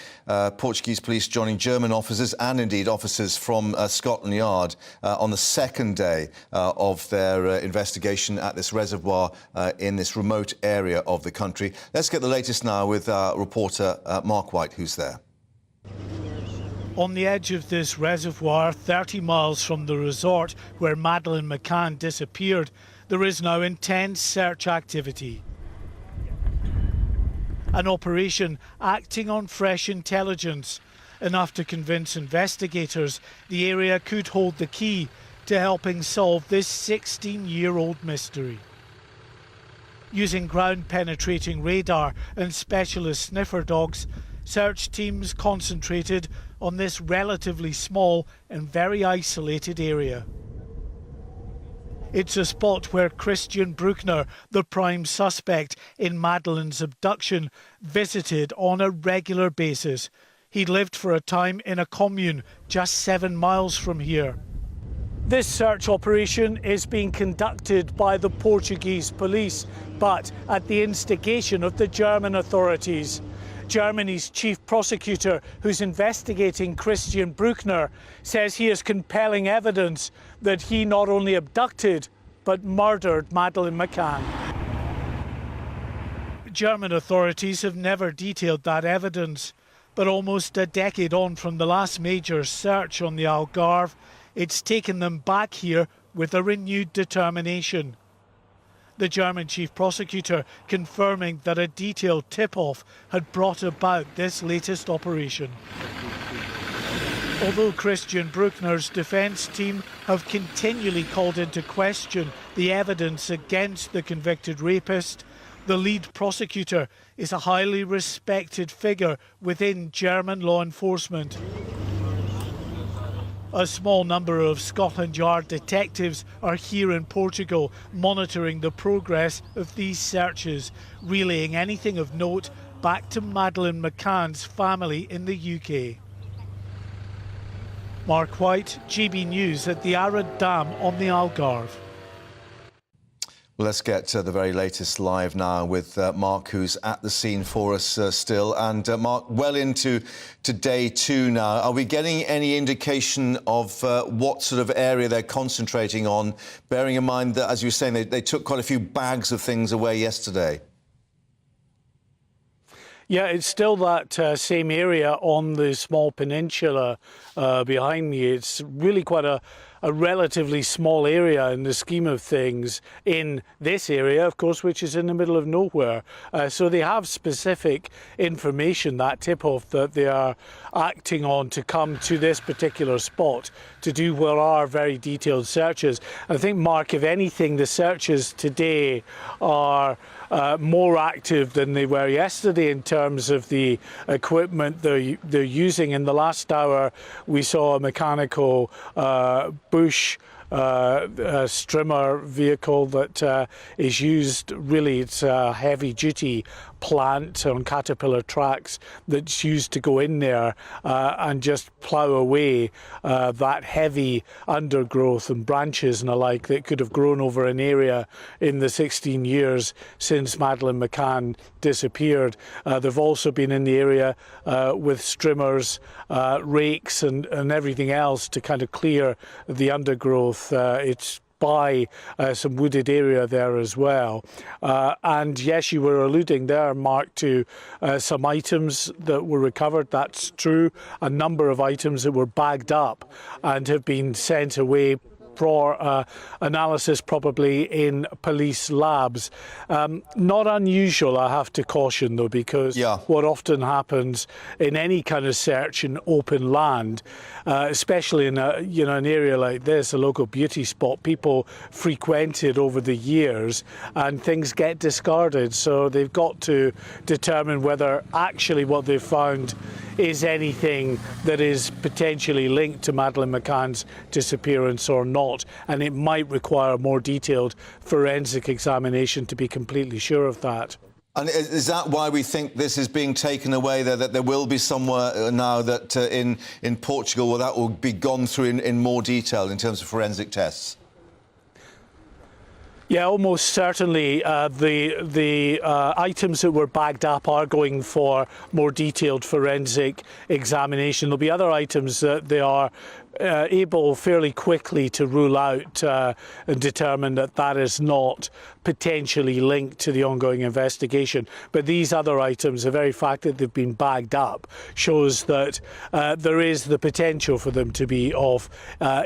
Portuguese police joining German officers and, indeed, officers from Scotland Yard on the second day of their investigation at this reservoir in this remote area of the country. Let's get the latest now with our reporter Mark White, who's there. On the edge of this reservoir, 30 miles from the resort where Madeleine McCann disappeared, there is now intense search activity. An operation acting on fresh intelligence, enough to convince investigators the area could hold the key to helping solve this 16-year-old mystery. Using ground-penetrating radar and specialist sniffer dogs, search teams concentrated on this relatively small and very isolated area. It's a spot where Christian Bruckner, the prime suspect in Madeleine's abduction, visited on a regular basis. He lived for a time in a commune just 7 miles from here. This search operation is being conducted by the Portuguese police, but at the instigation of the German authorities. Germany's chief prosecutor, who's investigating Christian Bruckner, says he has compelling evidence that he not only abducted but murdered Madeleine McCann. German authorities have never detailed that evidence, but almost a decade on from the last major search on the Algarve, it's taken them back here with a renewed determination. The German chief prosecutor confirming that a detailed tip-off had brought about this latest operation. Although Christian Bruckner's defence team have continually called into question the evidence against the convicted rapist, the lead prosecutor is a highly respected figure within German law enforcement. A small number of Scotland Yard detectives are here in Portugal monitoring the progress of these searches, relaying anything of note back to Madeleine McCann's family in the UK. Mark White, GB News at the Arad Dam on the Algarve. Well, let's get the very latest live now with Mark, who's at the scene for us still. And Mark, well into day two now. Are we getting any indication of what sort of area they're concentrating on, bearing in mind that, as you were saying, they took quite a few bags of things away yesterday? Yeah, it's still that same area on the small peninsula behind me. It's really quite a relatively small area in the scheme of things in this area, of course, which is in the middle of nowhere. So they have specific information, that tip-off that they are acting on to come to this particular spot to do what are very detailed searches. I think, Mark, if anything, the searches today are more active than they were yesterday in terms of the equipment they're using. In the last hour, we saw a mechanical bush strimmer vehicle that is used. Really, it's a heavy-duty plant on Caterpillar tracks that's used to go in there and just plough away that heavy undergrowth and branches and the like that could have grown over an area in the 16 years since Madeleine McCann disappeared. They've also been in the area with strimmers, rakes and everything else to kind of clear the undergrowth. It's by some wooded area there as well. And yes, you were alluding there, Mark, to some items that were recovered. That's true. A number of items that were bagged up and have been sent away for analysis probably in police labs. Not unusual, I have to caution though, because what often happens in any kind of search in open land, especially in an area like this, a local beauty spot, people frequented over the years and things get discarded. So they've got to determine whether actually what they've found is anything that is potentially linked to Madeleine McCann's disappearance or not, and it might require a more detailed forensic examination to be completely sure of that. And is that why we think this is being taken away there, that there will be somewhere now that in Portugal where that will be gone through in more detail in terms of forensic tests? Yeah, almost certainly the items that were bagged up are going for more detailed forensic examination. There'll be other items that they are able fairly quickly to rule out and determine that that is not potentially linked to the ongoing investigation. But these other items, the very fact that they've been bagged up, shows that there is the potential for them to be of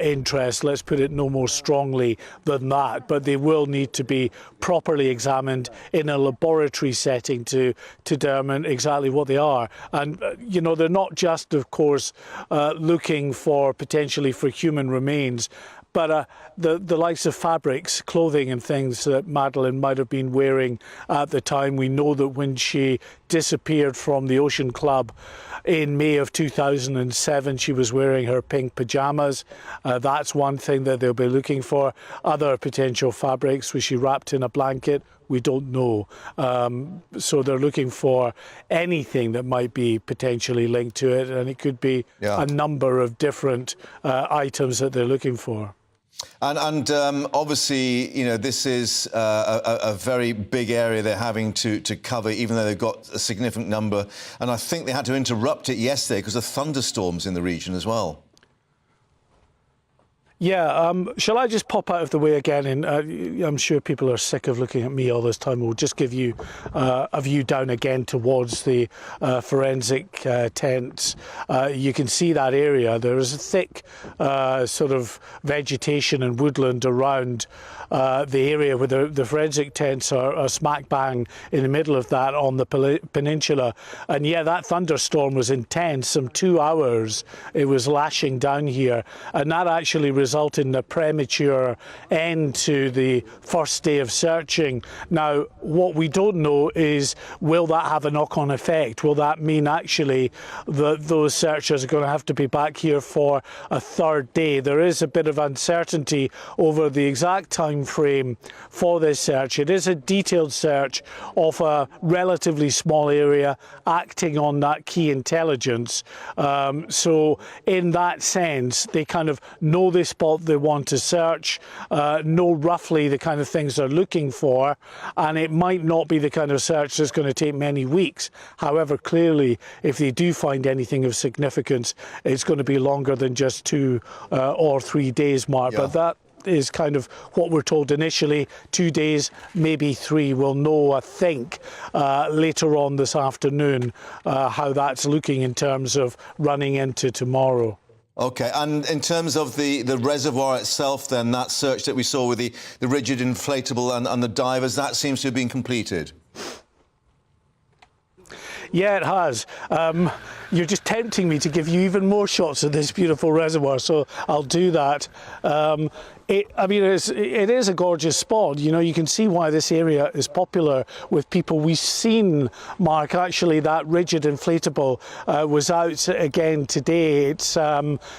interest. Let's put it no more strongly than that. But they will need to be properly examined in a laboratory setting to determine exactly what they are. And, they're not just, of course, looking for potentially for human remains, but the likes of fabrics, clothing and things that Madeleine might have been wearing at the time. We know that when she disappeared from the Ocean Club in May of 2007, she was wearing her pink pyjamas. That's one thing that they'll be looking for. Other potential fabrics, was she wrapped in a blanket? We don't know. So they're looking for anything that might be potentially linked to it, and it could be a number of different items that they're looking for. And obviously, this is a very big area they're having to cover, even though they've got a significant number. And I think they had to interrupt it yesterday because of thunderstorms in the region as well. Yeah, shall I just pop out of the way again? And I'm sure people are sick of looking at me all this time. We'll just give you a view down again towards the forensic tents. You can see that area. There is a thick sort of vegetation and woodland around the area where the forensic tents are smack bang in the middle of that on the peninsula. And yeah, that thunderstorm was intense. Some 2 hours it was lashing down here, and that actually resulted in a premature end to the first day of searching. Now, what we don't know is, will that have a knock-on effect? Will that mean actually that those searchers are going to have to be back here for a third day? There is a bit of uncertainty over the exact time frame for this search. It is a detailed search of a relatively small area acting on that key intelligence. So in that sense, they kind of know this spot they want to search, know roughly the kind of things they're looking for, and it might not be the kind of search that's going to take many weeks. However, clearly, if they do find anything of significance, it's going to be longer than just 2 or 3 days, Mark. But is kind of what we're told initially. 2 days, maybe 3. We'll know, I think, later on this afternoon how that's looking in terms of running into tomorrow. OK, and in terms of the reservoir itself, then, that search that we saw with the rigid inflatable and the divers, that seems to have been completed. Yeah, it has. You're just tempting me to give you even more shots of this beautiful reservoir, so I'll do that. It is a gorgeous spot. You know, you can see why this area is popular with people. We've seen, Mark, actually, that rigid inflatable was out again today. It's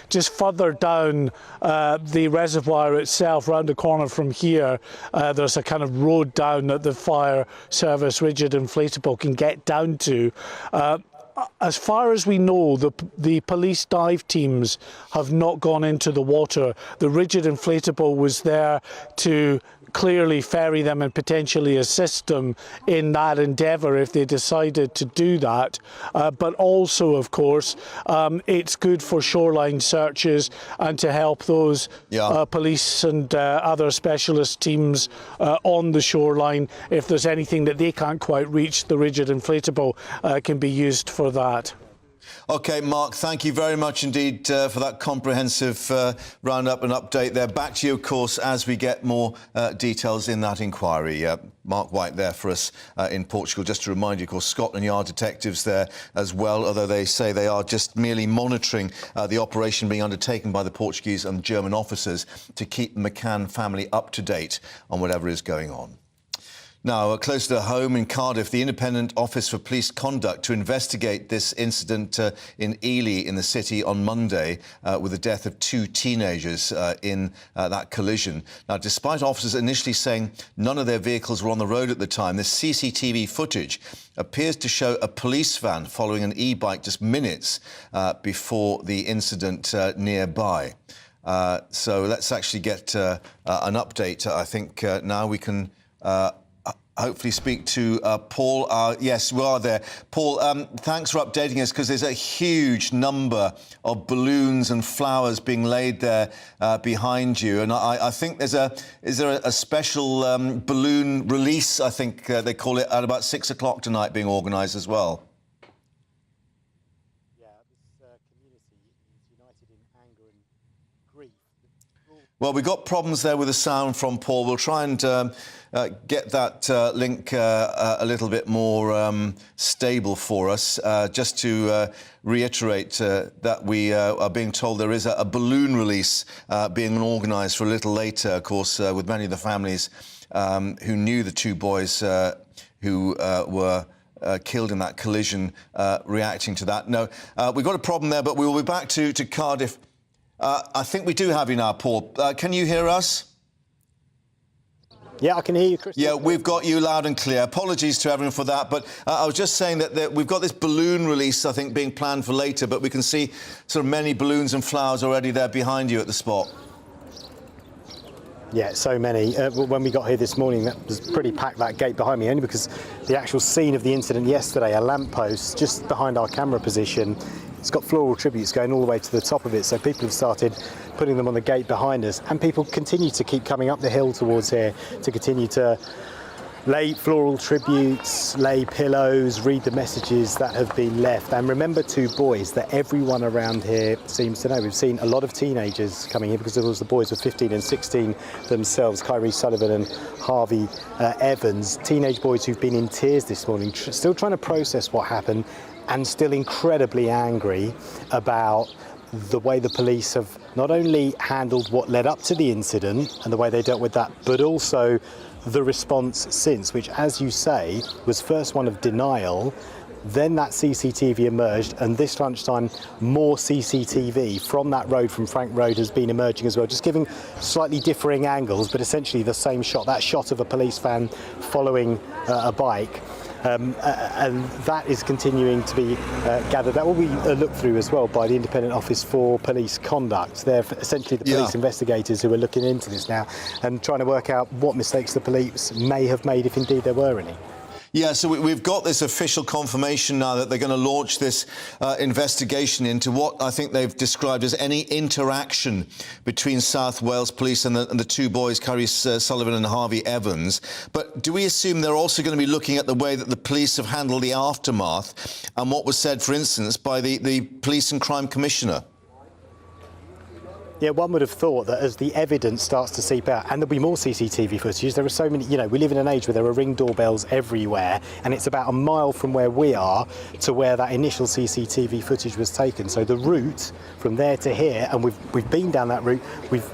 just further down the reservoir itself, round the corner from here. There's a kind of road down that the fire service rigid inflatable can get down to. As far as we know, the police dive teams have not gone into the water. The rigid inflatable was there to clearly ferry them and potentially assist them in that endeavour if they decided to do that. But also, of course, it's good for shoreline searches and to help those police and other specialist teams on the shoreline. If there's anything that they can't quite reach, the rigid inflatable can be used for that. OK, Mark, thank you very much indeed for that comprehensive roundup and update there. Back to you, of course, as we get more details in that inquiry. Mark White there for us in Portugal. Just to remind you, of course, Scotland Yard detectives there as well, although they say they are just merely monitoring the operation being undertaken by the Portuguese and German officers to keep the McCann family up to date on whatever is going on. Now, close to home in Cardiff, the Independent Office for Police Conduct to investigate this incident in Ely in the city on Monday with the death of 2 teenagers in that collision. Now, despite officers initially saying none of their vehicles were on the road at the time, the CCTV footage appears to show a police van following an e-bike just minutes before the incident nearby. So let's actually get an update. I think now we can hopefully speak to Paul. Yes, we are there. Paul, thanks for updating us, because there's a huge number of balloons and flowers being laid there behind you. And I think is there a special balloon release, I think they call it, at about 6 o'clock tonight being organised as well? Yeah, this community is united in anger and grief. Well, we've got problems there with the sound from Paul. We'll try and get that link a little bit more stable for us. Just to reiterate that we are being told there is a balloon release being organised for a little later, of course, with many of the families who knew the 2 boys who were killed in that collision reacting to that. No, we've got a problem there, but we will be back to Cardiff. I think we do have you now, Paul. Can you hear us? Yeah, I can hear you, Chris. Yeah, we've got you loud and clear. Apologies to everyone for that, but I was just saying that we've got this balloon release, I think, being planned for later, but we can see sort of many balloons and flowers already there behind you at the spot. Yeah, so many. When we got here this morning, that was pretty packed, that gate behind me, only because the actual scene of the incident yesterday, a lamppost just behind our camera position, it's got floral tributes going all the way to the top of it, so people have started putting them on the gate behind us, and people continue to keep coming up the hill towards here to continue to lay floral tributes, lay pillows, read the messages that have been left, and remember 2 boys that everyone around here seems to know. We've seen a lot of teenagers coming here because the boys were 15 and 16 themselves, Kyrie Sullivan and Harvey Evans, teenage boys who've been in tears this morning, still trying to process what happened, and still incredibly angry about the way the police have not only handled what led up to the incident and the way they dealt with that, but also the response since, which, as you say, was first one of denial, then that CCTV emerged, and this lunchtime more CCTV from that road, from Frank Road, has been emerging as well, just giving slightly differing angles, but essentially the same shot, that shot of a police van following a bike. And that is continuing to be gathered. That will be looked through as well by the Independent Office for Police Conduct. They're essentially the police investigators who are looking into this now and trying to work out what mistakes the police may have made, if indeed there were any. Yeah, so we've got this official confirmation now that they're going to launch this investigation into what I think they've described as any interaction between South Wales Police and the two boys, Carrie Sullivan and Harvey Evans. But do we assume they're also going to be looking at the way that the police have handled the aftermath and what was said, for instance, by the Police and Crime Commissioner? Yeah, one would have thought that as the evidence starts to seep out, and there'll be more CCTV footage, there are so many, we live in an age where there are Ring doorbells everywhere, and it's about a mile from where we are to where that initial CCTV footage was taken. So the route from there to here, and we've been down that route, we've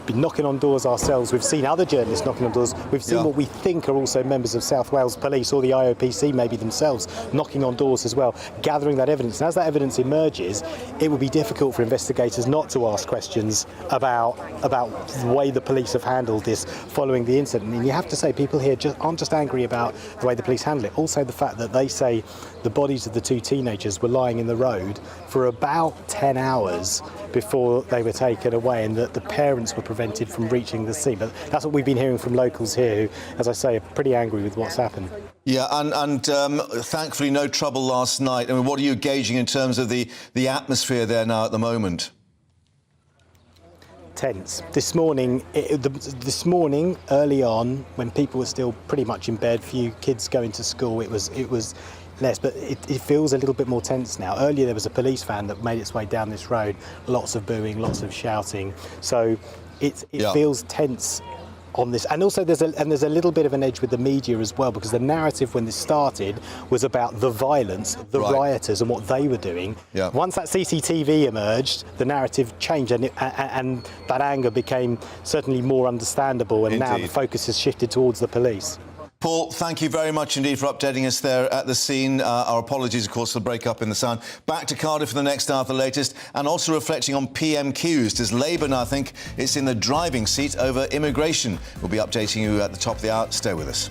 been knocking on doors ourselves, we've seen other journalists knocking on doors, we've seen what we think are also members of South Wales Police or the IOPC maybe themselves knocking on doors as well, gathering that evidence. And as that evidence emerges, it will be difficult for investigators not to ask questions about the way the police have handled this following the incident. And you have to say, people here aren't just angry about the way the police handle it, also the fact that they say the bodies of the two teenagers were lying in the road for about 10 hours before they were taken away, and that the parents were prevented from reaching the scene. But that's what we've been hearing from locals here who, as I say, are pretty angry with what's happened. Yeah, and thankfully no trouble last night. I mean, what are you gauging in terms of the atmosphere there now at the moment? Tense. This morning, early on, when people were still pretty much in bed, few kids going to school, it was less, but it feels a little bit more tense now. Earlier there was a police van that made its way down this road, lots of booing, lots of shouting, so it feels tense on this. And also there's a little bit of an edge with the media as well, because the narrative when this started was about the violence, the rioters and what they were doing. Once that CCTV emerged, the narrative changed, and that anger became certainly more understandable, and now the focus has shifted towards the police. Paul, thank you very much indeed for updating us there at the scene. Our apologies, of course, for the break-up in the sound. Back to Cardiff for the next hour, the latest, and also reflecting on PMQs. Does Labour now think it's in the driving seat over immigration? We'll be updating you at the top of the hour. Stay with us.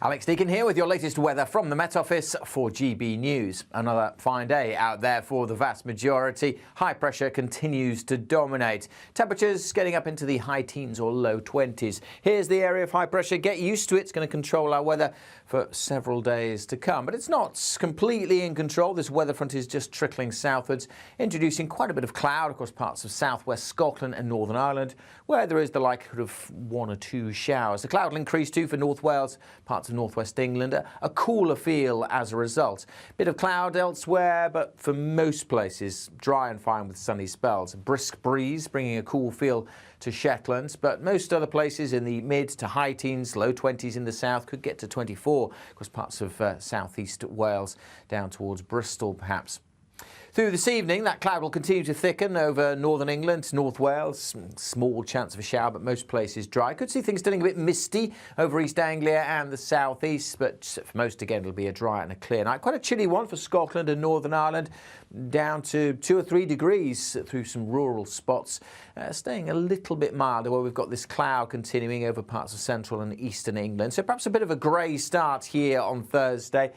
Alex Deacon here with your latest weather from the Met Office for GB News. Another fine day out there for the vast majority. High pressure continues to dominate. Temperatures getting up into the high teens or low 20s. Here's the area of high pressure. Get used to it. It's going to control our weather for several days to come. But it's not completely in control. This weather front is just trickling southwards, introducing quite a bit of cloud across parts of southwest Scotland and Northern Ireland, where there is the likelihood of 1 or 2 showers. The cloud will increase too for North Wales, parts of northwest England. A cooler feel as a result. Bit of cloud elsewhere, but for most places, dry and fine with sunny spells. A brisk breeze bringing a cool feel to Shetland, but most other places in the mid to high teens, low 20s in the south, could get to 24 across parts of southeast Wales, down towards Bristol perhaps. Through this evening, that cloud will continue to thicken over northern England, North Wales. Small chance of a shower, but most places dry. Could see things turning a bit misty over East Anglia and the southeast, but for most, again, it'll be a dry and a clear night. Quite a chilly one for Scotland and Northern Ireland, down to 2 or 3 degrees through some rural spots. Staying a little bit milder where we've got this cloud continuing over parts of central and eastern England. So perhaps a bit of a grey start here on Thursday.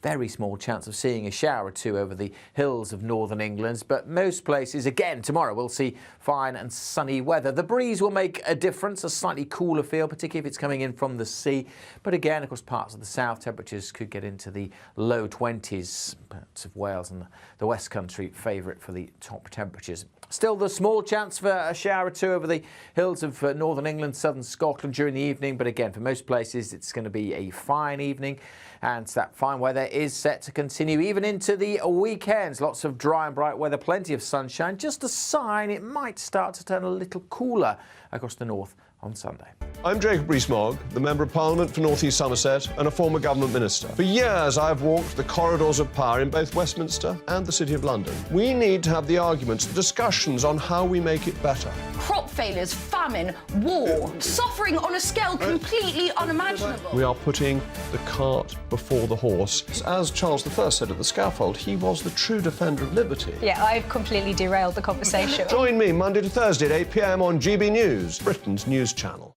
Very small chance of seeing a shower or two over the hills of northern England, but most places, again, tomorrow we'll see fine and sunny weather. The breeze will make a difference, a slightly cooler feel, particularly if it's coming in from the sea. But again, of course, parts of the south, temperatures could get into the low 20s. Parts of Wales and the West Country favourite for the top temperatures. Still, the small chance for a shower or two over the hills of northern England, southern Scotland during the evening. But again, for most places, it's going to be a fine evening. And that fine weather is set to continue even into the weekends. Lots of dry and bright weather, plenty of sunshine. Just a sign it might start to turn a little cooler across the north on Sunday. I'm Jacob Rees-Mogg, the Member of Parliament for North East Somerset and a former government minister. For years I've walked the corridors of power in both Westminster and the City of London. We need to have the arguments, the discussions on how we make it better. Crop failures, famine, war, suffering on a scale completely unimaginable. We are putting the cart before the horse. As Charles I said at the scaffold, he was the true defender of liberty. Yeah, I've completely derailed the conversation. Join me Monday to Thursday at 8 p.m. on GB News, Britain's news channel.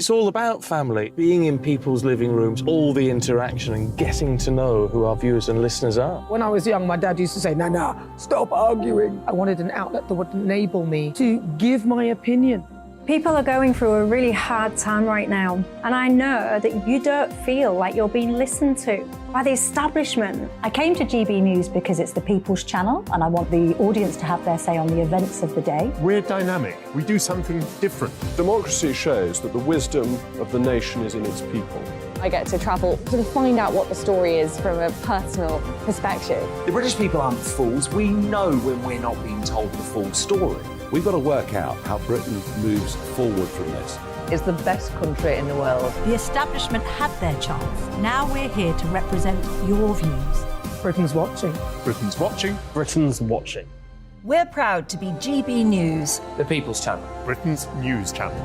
It's all about family, being in people's living rooms, all the interaction and getting to know who our viewers and listeners are. When I was young, my dad used to say, "Nah, stop arguing." I wanted an outlet that would enable me to give my opinion. People are going through a really hard time right now, and I know that you don't feel like you're being listened to by the establishment. I came to GB News because it's the People's Channel and I want the audience to have their say on the events of the day. We're dynamic. We do something different. Democracy shows that the wisdom of the nation is in its people. I get to travel to find out what the story is from a personal perspective. The British people aren't fools. We know when we're not being told the full story. We've got to work out how Britain moves forward from this. It's the best country in the world. The establishment had their chance. Now we're here to represent your views. Britain's watching. Britain's watching. Britain's watching. We're proud to be GB News. The People's Channel. Britain's news channel.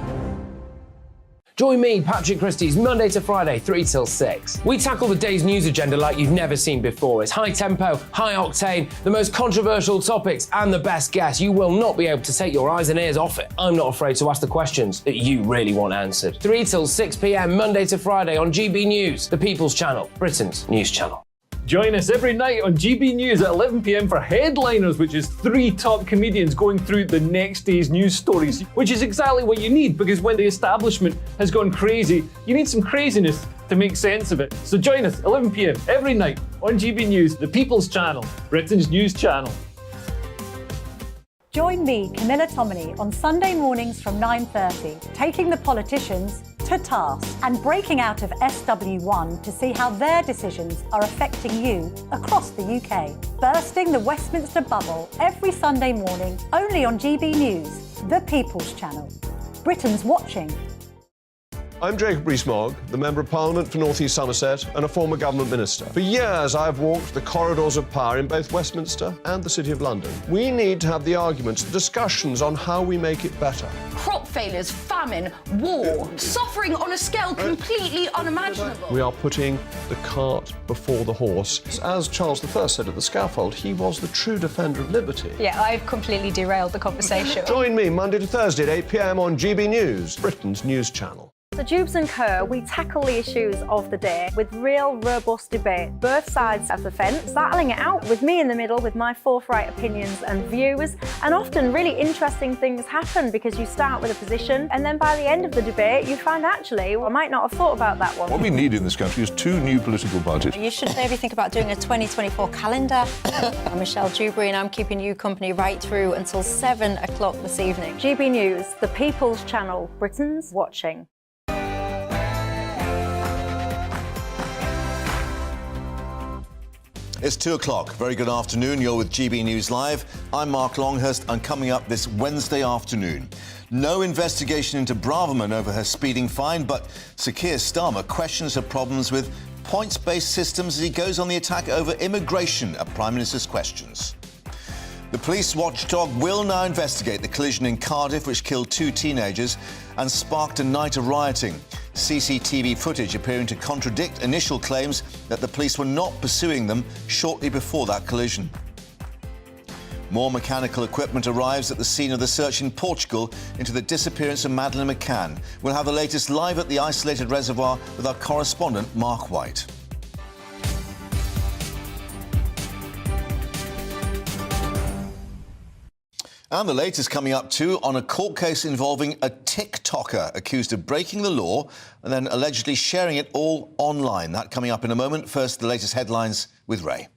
Join me, Patrick Christie's, Monday to Friday, 3 till 6. We tackle the day's news agenda like you've never seen before. It's high tempo, high octane, the most controversial topics, and the best guests. You will not be able to take your eyes and ears off it. I'm not afraid to ask the questions that you really want answered. 3 till 6 p.m, Monday to Friday on GB News, the People's Channel, Britain's news channel. Join us every night on GB News at 11 p.m. for Headliners, which is 3 top comedians going through the next day's news stories, which is exactly what you need, because when the establishment has gone crazy, you need some craziness to make sense of it. So join us 11 p.m. every night on GB News, the People's Channel, Britain's news channel. Join me, Camilla Tominey, on Sunday mornings from 9:30, taking the politicians to task and breaking out of SW1 to see how their decisions are affecting you across the UK. Bursting the Westminster bubble every Sunday morning, only on GB News, the People's Channel. Britain's watching. I'm Jacob Rees-Mogg, the Member of Parliament for North East Somerset and a former government minister. For years, I've walked the corridors of power in both Westminster and the City of London. We need to have the arguments, the discussions on how we make it better. Crop failures, famine, war, suffering on a scale completely unimaginable. We are putting the cart before the horse. As Charles I said at the scaffold, he was the true defender of liberty. Yeah, I've completely derailed the conversation. Join me Monday to Thursday at 8 p.m. on GB News, Britain's news channel. So Jubes and Co, we tackle the issues of the day with real robust debate, both sides of the fence, battling it out with me in the middle with my forthright opinions and views, and often really interesting things happen because you start with a position and then by the end of the debate you find actually, well, I might not have thought about that one. What we need in this country is 2 new political parties. You should maybe think about doing a 2024 calendar. I'm Michelle Dewberry and I'm keeping you company right through until 7 o'clock this evening. GB News, the People's Channel, Britain's watching. It's 2 o'clock. Very good afternoon. You're with GB News Live. I'm Mark Longhurst, and coming up this Wednesday afternoon, no investigation into Braverman over her speeding fine, but Sir Keir Starmer questions her problems with points-based systems as he goes on the attack over immigration at Prime Minister's questions. The police watchdog will now investigate the collision in Cardiff, which killed 2 teenagers and sparked a night of rioting. CCTV footage appearing to contradict initial claims that the police were not pursuing them shortly before that collision. More mechanical equipment arrives at the scene of the search in Portugal into the disappearance of Madeleine McCann. We'll have the latest live at the isolated reservoir with our correspondent, Mark White. And the latest coming up too on a court case involving a TikToker accused of breaking the law and then allegedly sharing it all online. That coming up in a moment. First, the latest headlines with Ray.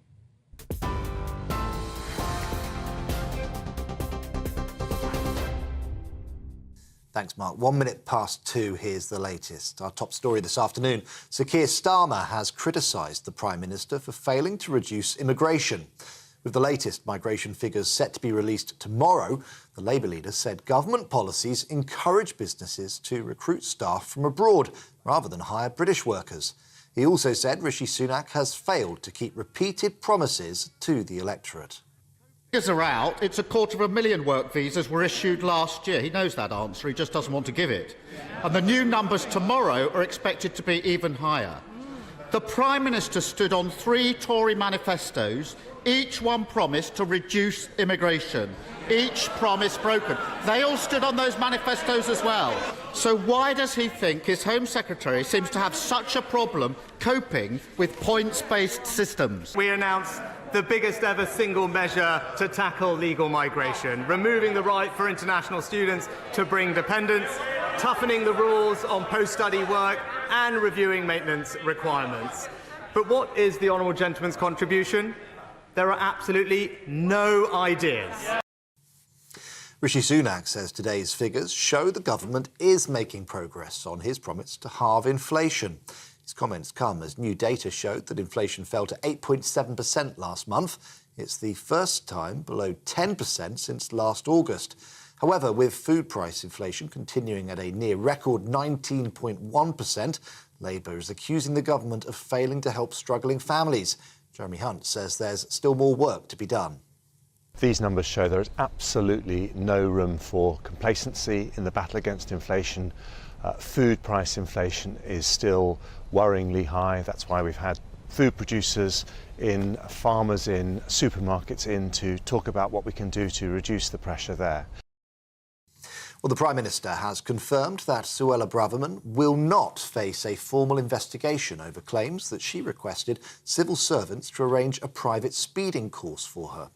Thanks, Mark. 1 minute past 2, here's the latest. Our top story this afternoon. Sir Keir Starmer has criticised the Prime Minister for failing to reduce immigration. With the latest migration figures set to be released tomorrow, the Labour leader said government policies encourage businesses to recruit staff from abroad rather than hire British workers. He also said Rishi Sunak has failed to keep repeated promises to the electorate. Figures are out. It's 250,000 work visas were issued last year. He knows that answer. He just doesn't want to give it. And the new numbers tomorrow are expected to be even higher. The Prime Minister stood on 3 Tory manifestos. Each one promised to reduce immigration. Each promise broken. They all stood on those manifestos as well. So why does he think his Home Secretary seems to have such a problem coping with points-based systems? We announced the biggest ever single measure to tackle legal migration, removing the right for international students to bring dependents, toughening the rules on post-study work and reviewing maintenance requirements. But what is the Honourable Gentleman's contribution? There are absolutely no ideas. Rishi Sunak says today's figures show the government is making progress on his promise to halve inflation. His comments come as new data showed that inflation fell to 8.7% last month. It's the first time below 10% since last August. However, with food price inflation continuing at a near record 19.1%, Labour is accusing the government of failing to help struggling families. Jeremy Hunt says there's still more work to be done. These numbers show there is absolutely no room for complacency in the battle against inflation. Food price inflation is still worryingly high. That's why we've had food producers in, farmers in, supermarkets in to talk about what we can do to reduce the pressure there. Well, the Prime Minister has confirmed that Suella Braverman will not face a formal investigation over claims that she requested civil servants to arrange a private speeding course for her.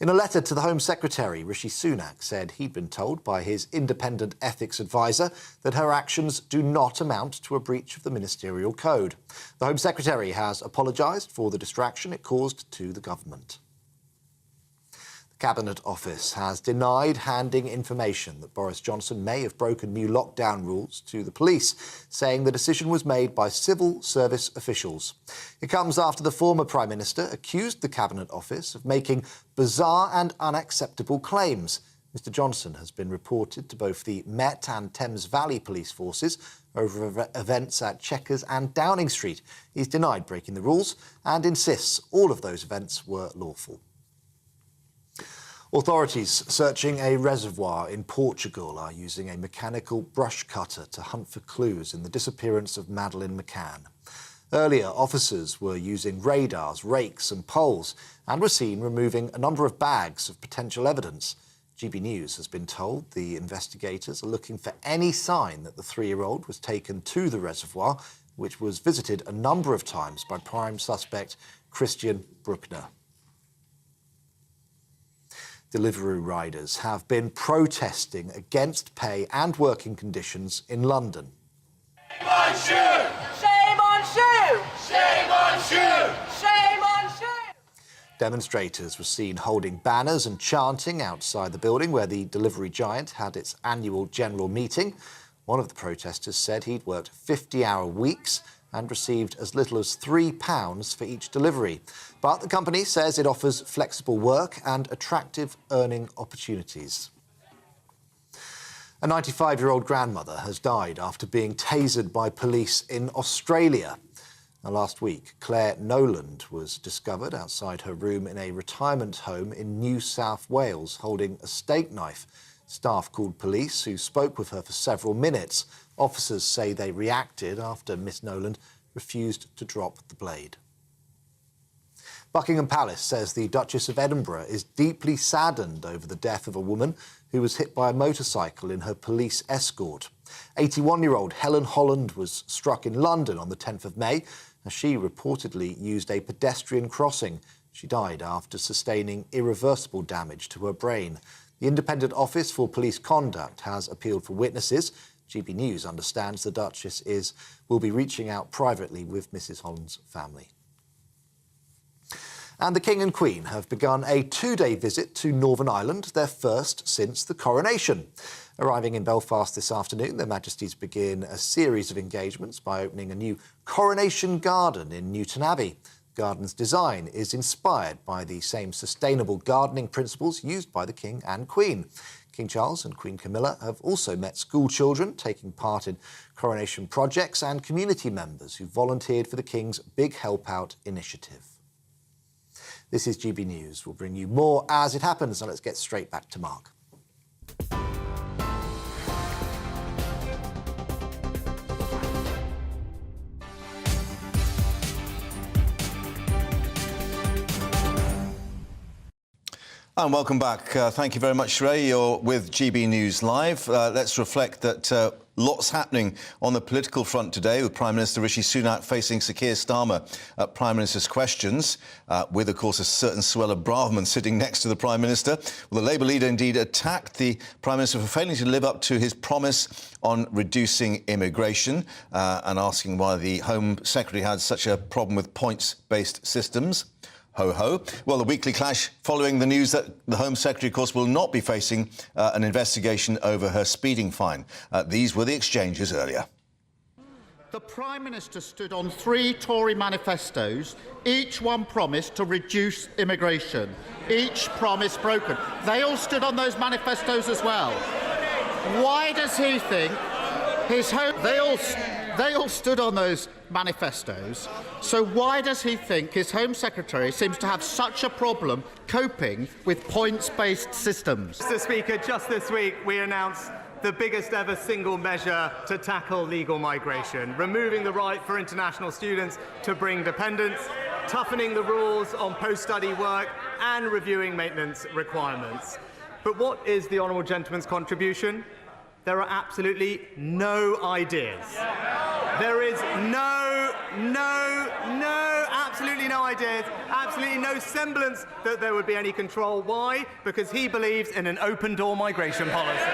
In a letter to the Home Secretary, Rishi Sunak said he'd been told by his independent ethics advisor that her actions do not amount to a breach of the ministerial code. The Home Secretary has apologised for the distraction it caused to the government. The Cabinet Office has denied handing information that Boris Johnson may have broken new lockdown rules to the police, saying the decision was made by civil service officials. It comes after the former Prime Minister accused the Cabinet Office of making bizarre and unacceptable claims. Mr Johnson has been reported to both the Met and Thames Valley police forces over events at Chequers and Downing Street. He's denied breaking the rules and insists all of those events were lawful. Authorities searching a reservoir in Portugal are using a mechanical brush cutter to hunt for clues in the disappearance of Madeleine McCann. Earlier, officers were using radars, rakes and poles and were seen removing a number of bags of potential evidence. GB News has been told the investigators are looking for any sign that the 3-year-old was taken to the reservoir, which was visited a number of times by prime suspect Christian Bruckner. Deliveroo riders have been protesting against pay and working conditions in London. Shame on shoe! Shame on shoe! Shame on shoe! Shame on shoe! Demonstrators were seen holding banners and chanting outside the building where the delivery giant had its annual general meeting. One of the protesters said he'd worked 50-hour weeks and received as little as £3 for each delivery. But the company says it offers flexible work and attractive earning opportunities. A 95-year-old grandmother has died after being tasered by police in Australia. Now, last week, Claire Noland was discovered outside her room in a retirement home in New South Wales holding a steak knife. Staff called police, who spoke with her for several minutes. Officers say they reacted after Miss Noland refused to drop the blade. Buckingham Palace says the Duchess of Edinburgh is deeply saddened over the death of a woman who was hit by a motorcycle in her police escort. 81-year-old Helen Holland was struck in London on the 10th of May as she reportedly used a pedestrian crossing. She died after sustaining irreversible damage to her brain. The Independent Office for Police Conduct has appealed for witnesses. GB News understands the Duchess will be reaching out privately with Mrs Holland's family. And the King and Queen have begun a 2-day visit to Northern Ireland, their first since the coronation. Arriving in Belfast this afternoon, Their Majesties begin a series of engagements by opening a new Coronation Garden in Newton Abbey. The garden's design is inspired by the same sustainable gardening principles used by the King and Queen. King Charles and Queen Camilla have also met school children taking part in coronation projects and community members who volunteered for the King's Big Help Out initiative. This is GB News. We'll bring you more as it happens. Now let's get straight back to Mark. And welcome back. Thank you very much, Ray. You're with GB News Live. Let's reflect that lots happening on the political front today, with Prime Minister Rishi Sunak facing Sir Keir Starmer at Prime Minister's Questions, with, of course, a certain Suella Braverman sitting next to the Prime Minister. Well, the Labour leader indeed attacked the Prime Minister for failing to live up to his promise on reducing immigration and asking why the Home Secretary had such a problem with points-based systems. Ho ho. Well, the weekly clash following the news that the Home Secretary, of course, will not be facing an investigation over her speeding fine. These were the exchanges earlier. The Prime Minister stood on 3 Tory manifestos, each one promised to reduce immigration, each promise broken. They all stood on those manifestos as well. Why does he think his home... They all stood on those manifestos, so why does he think his Home Secretary seems to have such a problem coping with points-based systems? Mr. Speaker, just this week we announced the biggest ever single measure to tackle legal migration, removing the right for international students to bring dependents, toughening the rules on post-study work and reviewing maintenance requirements. But what is the honourable gentleman's contribution? There are absolutely no ideas. There is absolutely no ideas, absolutely no semblance that there would be any control. Why? Because he believes in an open-door migration policy.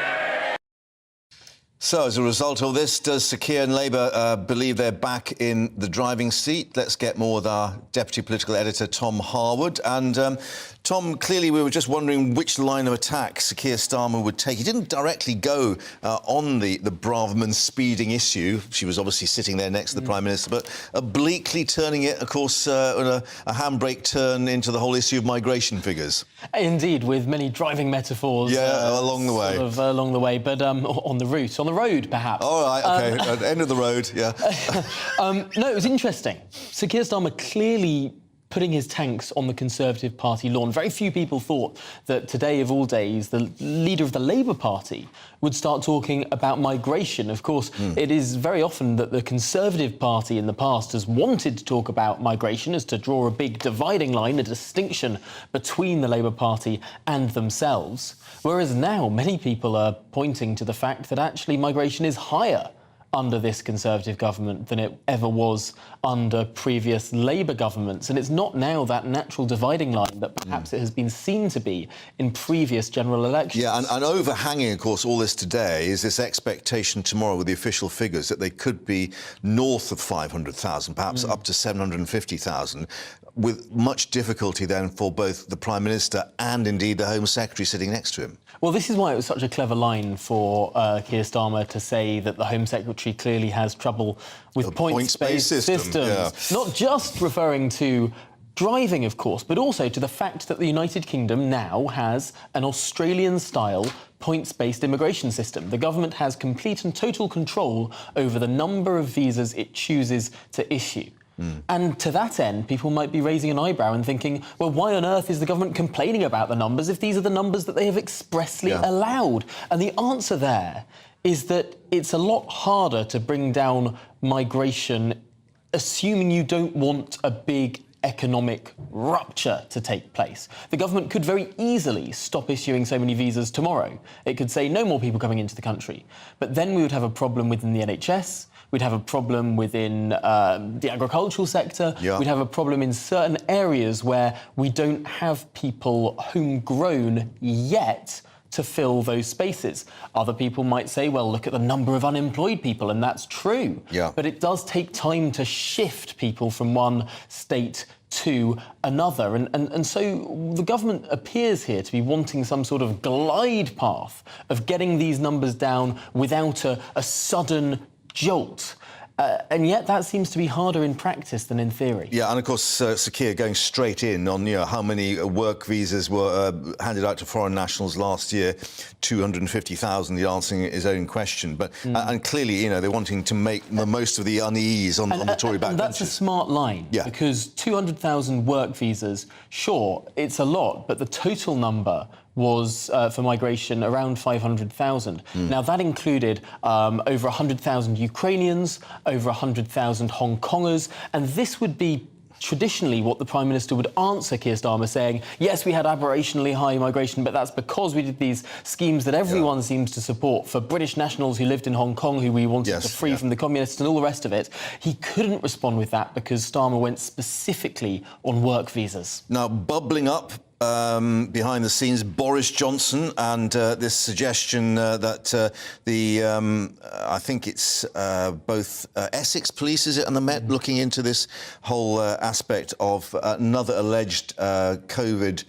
So, as a result of this, does Sir Keir and Labour believe they're back in the driving seat? Let's get more with our Deputy Political Editor, Tom Harwood. And, Tom, clearly we were just wondering which line of attack Sir Keir Starmer would take. He didn't directly go on the Braverman speeding issue. She was obviously sitting there next to the Prime Minister, but obliquely turning it, of course, on a handbrake turn into the whole issue of migration figures. Indeed, with many driving metaphors. Yeah, along the way. Sort of along the way, but on the route. On the road, perhaps. All right, OK, at the end of the road, yeah. No, it was interesting. Sir Keir Starmer clearly putting his tanks on the Conservative Party lawn. Very few people thought that today, of all days, the leader of the Labour Party would start talking about migration. Of course, it is very often that the Conservative Party in the past has wanted to talk about migration as to draw a big dividing line, a distinction between the Labour Party and themselves. Whereas now, many people are pointing to the fact that actually migration is higher under this Conservative government than it ever was under previous Labour governments. And it's not now that natural dividing line that perhaps it has been seen to be in previous general elections. Yeah, and overhanging, of course, all this today is this expectation tomorrow with the official figures that they could be north of 500,000, perhaps up to 750,000, with much difficulty then for both the Prime Minister and indeed the Home Secretary sitting next to him. Well, this is why it was such a clever line for Keir Starmer to say that the Home Secretary clearly has trouble with points-based systems. Yeah. Not just referring to driving, of course, but also to the fact that the United Kingdom now has an Australian-style points-based immigration system. The government has complete and total control over the number of visas it chooses to issue. And to that end, people might be raising an eyebrow and thinking, well, why on earth is the government complaining about the numbers if these are the numbers that they have expressly allowed? And the answer there is that it's a lot harder to bring down migration, assuming you don't want a big economic rupture to take place. The government could very easily stop issuing so many visas tomorrow. It could say no more people coming into the country. But then we would have a problem within the NHS. We'd have a problem within the agricultural sector. Yeah. We'd have a problem in certain areas where we don't have people homegrown yet to fill those spaces. Other people might say, well, look at the number of unemployed people, and that's true. Yeah. But it does take time to shift people from one state to another. And so the government appears here to be wanting some sort of glide path of getting these numbers down without a sudden jolt. And yet that seems to be harder in practice than in theory. Yeah, and of course, Sir Keir going straight in on how many work visas were handed out to foreign nationals last year, 250,000, the answering his own question. But and clearly, they're wanting to make the most of the unease on the Tory backbenches. That's a smart line, because 200,000 work visas, sure, it's a lot, but the total number was, for migration, around 500,000. Now, that included over 100,000 Ukrainians, over 100,000 Hong Kongers, and this would be traditionally what the Prime Minister would answer Keir Starmer, saying, yes, we had aberrationally high migration, but that's because we did these schemes that everyone seems to support for British nationals who lived in Hong Kong, who we wanted to free from the communists and all the rest of it. He couldn't respond with that because Starmer went specifically on work visas. Now, bubbling up behind the scenes, Boris Johnson and this suggestion that I think it's both Essex Police, is it, and the Met looking into this whole aspect of another alleged COVID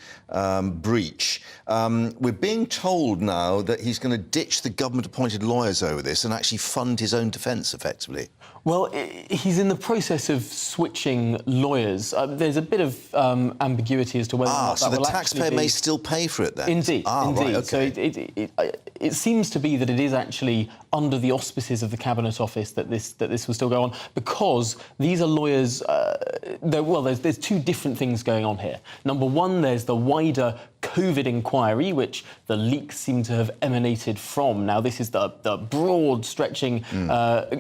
breach. We're being told now that he's going to ditch the government-appointed lawyers over this and actually fund his own defence, effectively. Well, he's in the process of switching lawyers. There's a bit of ambiguity as to whether or not so that the will taxpayer may still pay for it then? Indeed, indeed. Right, okay. So it seems to be that it is actually under the auspices of the Cabinet Office that this will still go on, because these are lawyers. There's two different things going on here. Number one, there's the wider COVID inquiry, which the leaks seem to have emanated from. Now, this is the broad-stretching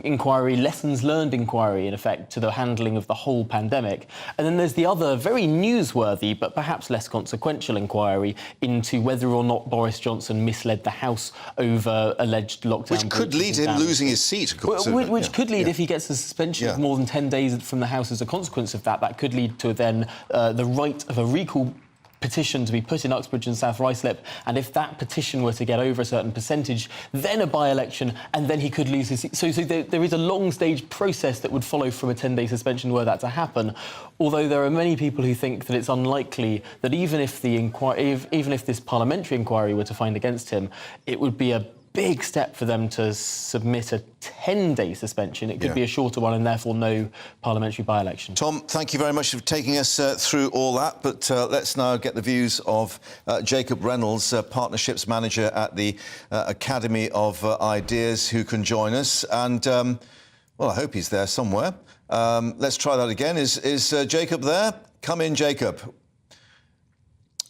inquiry, lessons learned inquiry, in effect, to the handling of the whole pandemic. And then there's the other very newsworthy, but perhaps less consequential inquiry into whether or not Boris Johnson misled the House over alleged lockdown. Which could lead to him losing his seat, of course. Which could lead, if he gets a suspension of more than 10 days from the House as a consequence of that, that could lead to then the right of a recall petition to be put in Uxbridge and South Ruislip, and if that petition were to get over a certain percentage, then a by-election, and then he could lose his seat. So there is a long-stage process that would follow from a 10-day suspension were that to happen, although there are many people who think that it's unlikely that even if this parliamentary inquiry were to find against him, it would be a big step for them to submit a 10-day suspension. It could be a shorter one and therefore no parliamentary by-election. Tom, thank you very much for taking us through all that, but let's now get the views of Jacob Reynolds, Partnerships Manager at the Academy of Ideas, who can join us. And, well, I hope he's there somewhere. Let's try that again. Is Jacob there? Come in, Jacob.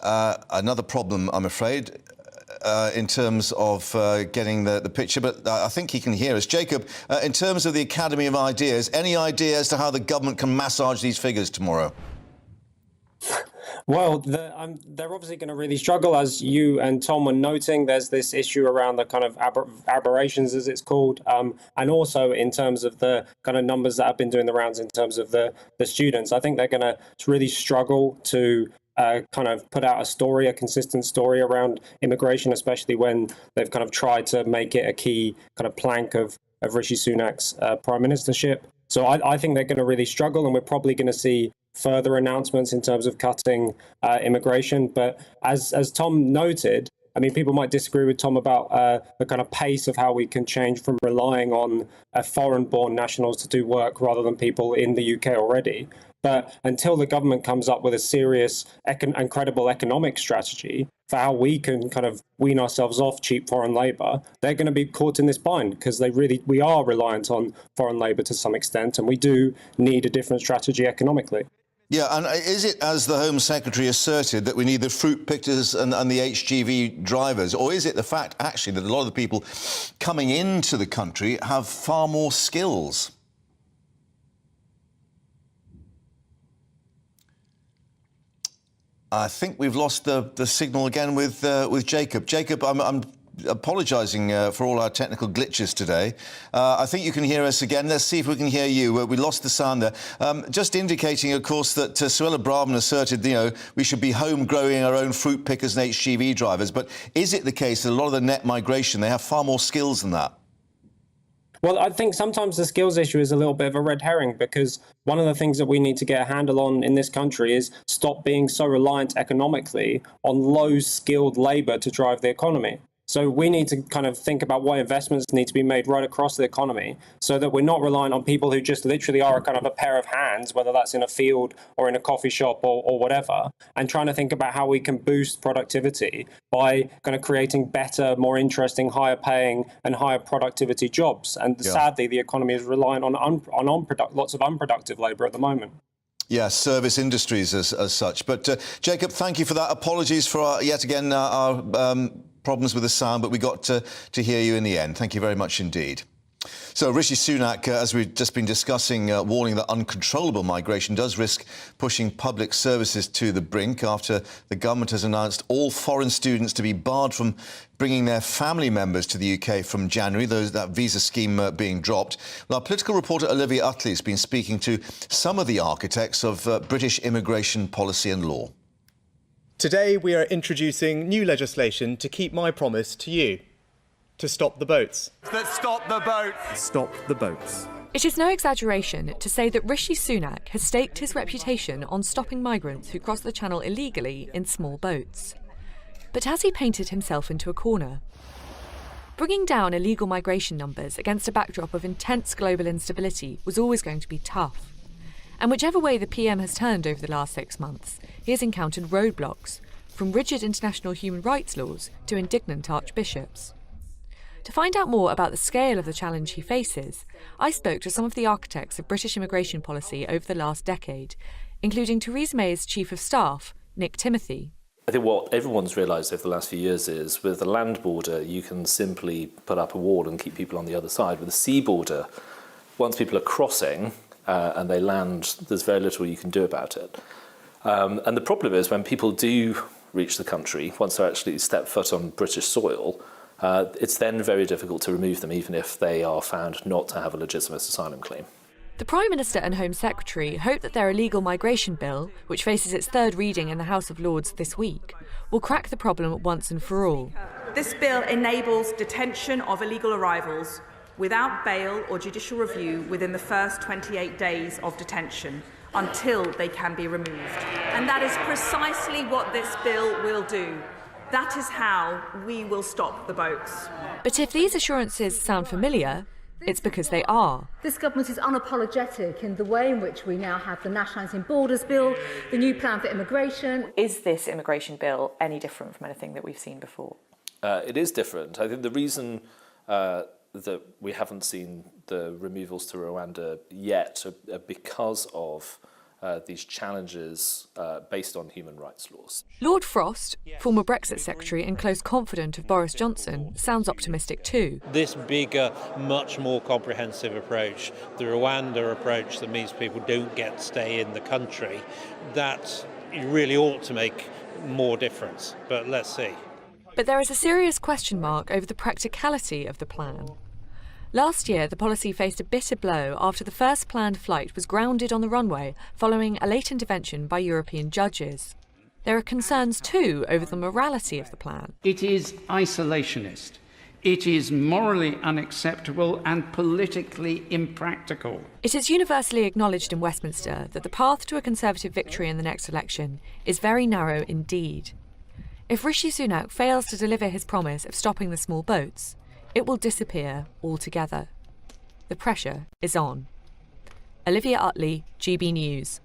Another problem, I'm afraid, in terms of getting the picture, but I think he can hear us. Jacob, in terms of the Academy of Ideas, any idea as to how the government can massage these figures tomorrow? Well, they're obviously going to really struggle, as you and Tom were noting. There's this issue around the kind of aberrations, as it's called, and also in terms of the kind of numbers that have been doing the rounds in terms of the students. I think they're going to really struggle to kind of put out a story, a consistent story around immigration, especially when they've kind of tried to make it a key kind of plank of Rishi Sunak's prime ministership. So I think they're going to really struggle, and we're probably going to see further announcements in terms of cutting immigration. But as Tom noted, I mean, people might disagree with Tom about the kind of pace of how we can change from relying on foreign-born nationals to do work rather than people in the UK already. But until the government comes up with a serious and credible economic strategy for how we can kind of wean ourselves off cheap foreign labour, they're going to be caught in this bind, because we are reliant on foreign labour to some extent, and we do need a different strategy economically. Yeah, and is it, as the Home Secretary asserted, that we need the fruit pickers and the HGV drivers, or is it the fact, actually, that a lot of the people coming into the country have far more skills? I think we've lost the signal again with Jacob. Jacob, I'm apologising for all our technical glitches today. I think you can hear us again. Let's see if we can hear you. We lost the sound there. Just indicating, of course, that Suella Braverman asserted, we should be home growing our own fruit pickers and HGV drivers. But is it the case that a lot of the net migration, they have far more skills than that? Well, I think sometimes the skills issue is a little bit of a red herring, because one of the things that we need to get a handle on in this country is stop being so reliant economically on low-skilled labour to drive the economy. So we need to kind of think about what investments need to be made right across the economy so that we're not reliant on people who just literally are a kind of a pair of hands, whether that's in a field or in a coffee shop or whatever, and trying to think about how we can boost productivity by kind of creating better, more interesting, higher paying and higher productivity jobs. And sadly, the economy is reliant on lots of unproductive labour at the moment. Yes, service industries as such. But Jacob, thank you for that. Apologies for yet again our problems with the sound, but we got to hear you in the end. Thank you very much indeed. So Rishi Sunak, as we've just been discussing, warning that uncontrollable migration does risk pushing public services to the brink after the government has announced all foreign students to be barred from bringing their family members to the UK from January, that visa scheme being dropped. Well, our political reporter Olivia Utley has been speaking to some of the architects of British immigration policy and law. Today we are introducing new legislation to keep my promise to you. To stop the boats. Let's stop the boats. Stop the boats. It is no exaggeration to say that Rishi Sunak has staked his reputation on stopping migrants who cross the Channel illegally in small boats. But has he painted himself into a corner? Bringing down illegal migration numbers against a backdrop of intense global instability was always going to be tough. And whichever way the PM has turned over the last 6 months, he has encountered roadblocks, from rigid international human rights laws to indignant archbishops. To find out more about the scale of the challenge he faces, I spoke to some of the architects of British immigration policy over the last decade, including Theresa May's Chief of Staff, Nick Timothy. I think what everyone's realised over the last few years is with the land border, you can simply put up a wall and keep people on the other side. With the sea border, once people are crossing and they land, there's very little you can do about it. And the problem is when people do reach the country, once they actually step foot on British soil, it's then very difficult to remove them, even if they are found not to have a legitimate asylum claim. The Prime Minister and Home Secretary hope that their illegal migration bill, which faces its third reading in the House of Lords this week, will crack the problem once and for all. This bill enables detention of illegal arrivals without bail or judicial review within the first 28 days of detention until they can be removed. And that is precisely what this bill will do. That is how we will stop the boats. But if these assurances sound familiar, it's because they are. This government is unapologetic in the way in which we now have the Nationalising Borders Bill, the new plan for immigration. Is this immigration bill any different from anything that we've seen before? It is different. I think the reason that we haven't seen the removals to Rwanda yet are because of these challenges based on human rights laws. Lord Frost, former Brexit Secretary and close confidant of Boris Johnson, sounds optimistic too. This bigger, much more comprehensive approach, the Rwanda approach that means people don't get to stay in the country, that really ought to make more difference. But let's see. But there is a serious question mark over the practicality of the plan. Last year, the policy faced a bitter blow after the first planned flight was grounded on the runway following a late intervention by European judges. There are concerns too over the morality of the plan. It is isolationist. It is morally unacceptable and politically impractical. It is universally acknowledged in Westminster that the path to a Conservative victory in the next election is very narrow indeed. If Rishi Sunak fails to deliver his promise of stopping the small boats, it will disappear altogether. The pressure is on. Olivia Utley, GB News.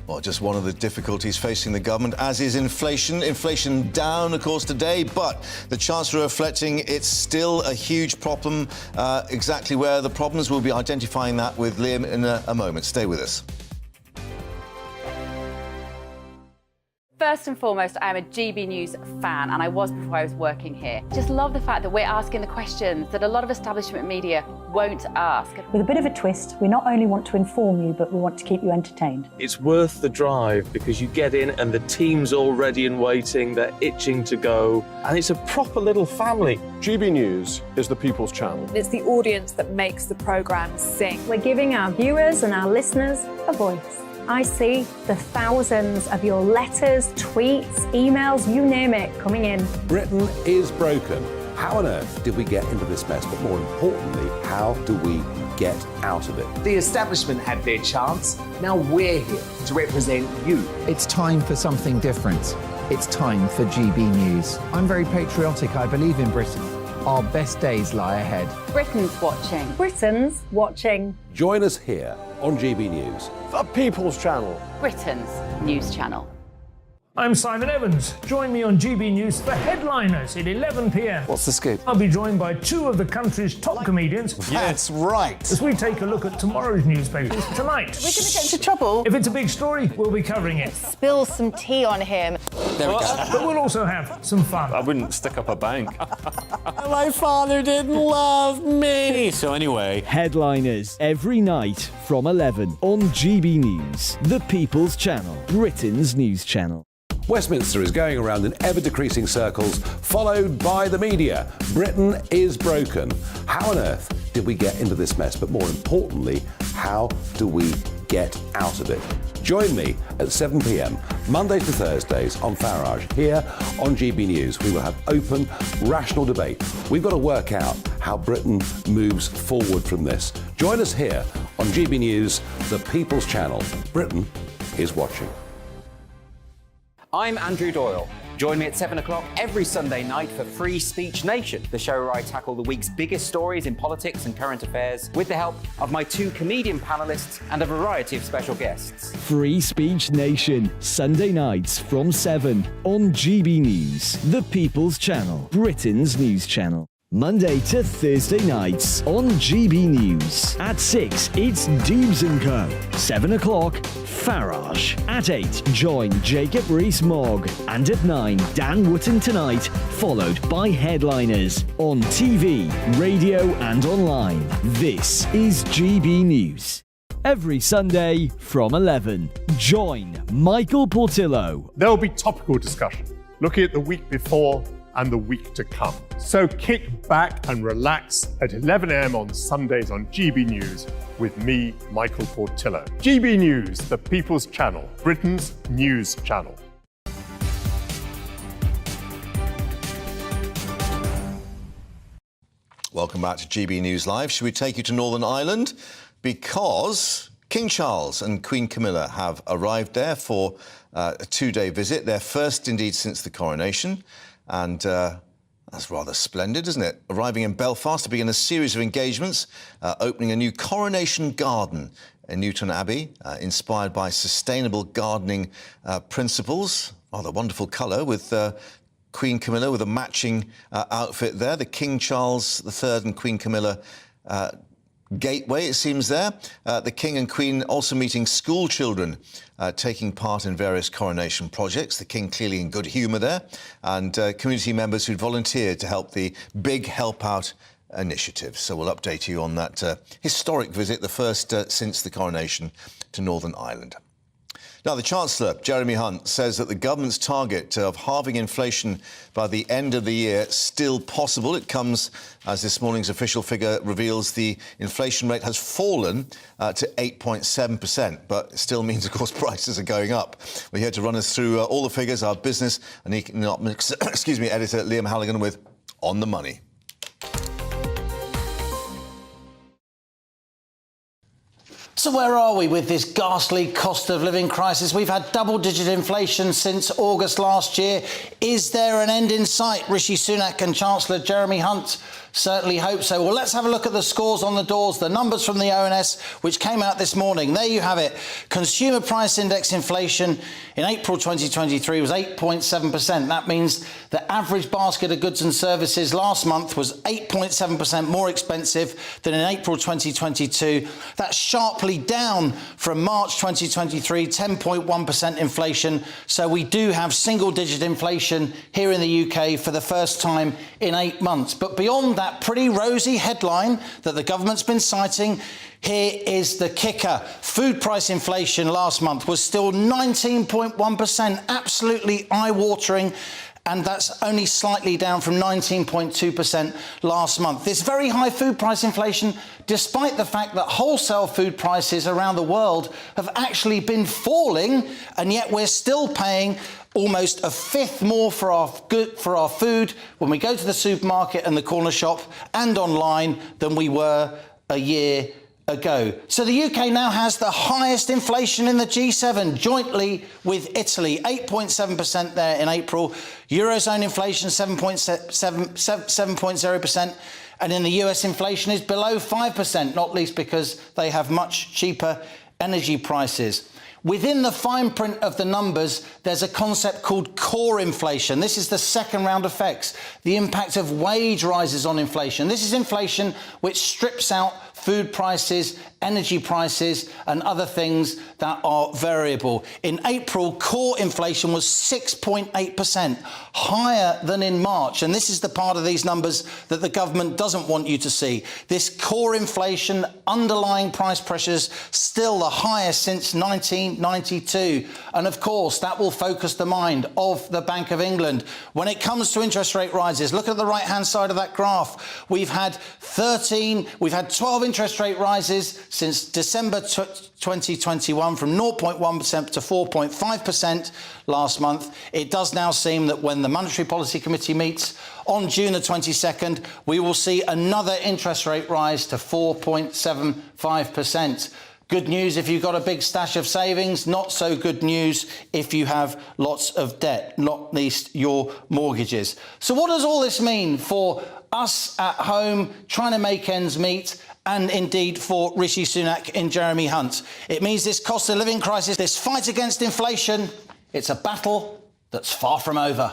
Well, just one of the difficulties facing the government, as is inflation. Inflation down, of course, today, but the Chancellor reflecting it's still a huge problem. Exactly where the problems, we'll be identifying that with Liam in a moment. Stay with us. First and foremost, I'm a GB News fan, and I was before I was working here. Just love the fact that we're asking the questions that a lot of establishment media won't ask. With a bit of a twist, we not only want to inform you, but we want to keep you entertained. It's worth the drive because you get in and the team's all ready and waiting, they're itching to go, and it's a proper little family. GB News is the People's Channel. It's the audience that makes the programme sing. We're giving our viewers and our listeners a voice. I see the thousands of your letters, tweets, emails, you name it, coming in. Britain is broken. How on earth did we get into this mess? But more importantly, how do we get out of it? The establishment had their chance. Now we're here to represent you. It's time for something different. It's time for GB News. I'm very patriotic. I believe in Britain. Our best days lie ahead. Britain's watching. Britain's watching. Join us here on GB News. The People's Channel. Britain's news channel. I'm Simon Evans. Join me on GB News for Headliners at 11 p.m. What's the scoop? I'll be joined by two of the country's top comedians. That's right. As we take a look at tomorrow's newspapers tonight. We're going to get into trouble. If it's a big story, we'll be covering it. Spill some tea on him. There we go. But we'll also have some fun. I wouldn't stick up a bank. My father didn't love me. So anyway, Headliners every night from 11 on GB News, the People's Channel, Britain's news channel. Westminster is going around in ever-decreasing circles, followed by the media. Britain is broken. How on earth did we get into this mess? But more importantly, how do we get out of it? Join me at 7 p.m, Mondays to Thursdays on Farage, here on GB News. We will have open, rational debate. We've got to work out how Britain moves forward from this. Join us here on GB News, the People's Channel. Britain is watching. I'm Andrew Doyle. Join me at 7 o'clock every Sunday night for Free Speech Nation, the show where I tackle the week's biggest stories in politics and current affairs with the help of my two comedian panellists and a variety of special guests. Free Speech Nation, Sunday nights from 7 on GB News, the People's Channel, Britain's news channel. Monday to Thursday nights on GB News. At 6, it's Dubes & Co. 7 o'clock, Farage. At 8, join Jacob Rees-Mogg. And at 9, Dan Wootton Tonight, followed by Headliners. On TV, radio and online. This is GB News. Every Sunday from 11, join Michael Portillo. There'll be topical discussion, looking at the week before and the week to come. So kick back and relax at 11 a.m. on Sundays on GB News with me, Michael Portillo. GB News, the People's Channel, Britain's news channel. Welcome back to GB News Live. Should we take you to Northern Ireland? Because King Charles and Queen Camilla have arrived there for a two-day visit, their first indeed since the coronation. And that's rather splendid, isn't it? Arriving in Belfast to begin a series of engagements, opening a new coronation garden in Newton Abbey, inspired by sustainable gardening principles. Rather wonderful colour with Queen Camilla with a matching outfit there. The King Charles III and Queen Camilla gateway, it seems there. The King and Queen also meeting school children, taking part in various coronation projects. The King clearly in good humour there, and community members who'd volunteered to help the Big Help Out initiative. So we'll update you on that historic visit, the first since the coronation to Northern Ireland. Now, the Chancellor, Jeremy Hunt, says that the government's target of halving inflation by the end of the year is still possible. It comes as this morning's official figure reveals the inflation rate has fallen to 8.7%, but it still means, of course, prices are going up. We're here to run us through all the figures, our business and economics, editor Liam Halligan with On the Money. So where are we with this ghastly cost of living crisis? We've had double-digit inflation since August last year. Is there an end in sight? Rishi Sunak and Chancellor Jeremy Hunt certainly hope so. Well, let's have a look at the scores on the doors, the numbers from the ONS, which came out this morning. There you have it. Consumer Price Index inflation in April 2023 was 8.7%. That means the average basket of goods and services last month was 8.7% more expensive than in April 2022. That's sharply down from March 2023, 10.1% inflation. So we do have single-digit inflation here in the UK for the first time in 8 months. But beyond that pretty rosy headline that the government's been citing, here is the kicker. Food price inflation last month was still 19.1%, absolutely eye-watering, and that's only slightly down from 19.2% last month. This very high food price inflation, despite the fact that wholesale food prices around the world have actually been falling, and yet we're still paying almost a fifth more for our food when we go to the supermarket and the corner shop and online than we were a year ago. So the UK now has the highest inflation in the G7, jointly with Italy, 8.7% there in April. Eurozone inflation, 7.0%. And in the US, inflation is below 5%, not least because they have much cheaper energy prices. Within the fine print of the numbers, there's a concept called core inflation. This is the second round effects, the impact of wage rises on inflation. This is inflation which strips out food prices, energy prices, and other things that are variable. In April, core inflation was 6.8%, higher than in March. And this is the part of these numbers that the government doesn't want you to see. This core inflation, underlying price pressures, still the highest since 1992. And of course, that will focus the mind of the Bank of England. When it comes to interest rate rises, look at the right-hand side of that graph. We've had 12 interest rate rises since December 2021, from 0.1% to 4.5% last month. It does now seem that when the Monetary Policy Committee meets on June the 22nd, we will see another interest rate rise to 4.75%. Good news if you've got a big stash of savings, not so good news if you have lots of debt, not least your mortgages. So what does all this mean for us at home trying to make ends meet, and indeed for Rishi Sunak and Jeremy Hunt? It means this cost of living crisis, this fight against inflation, it's a battle that's far from over.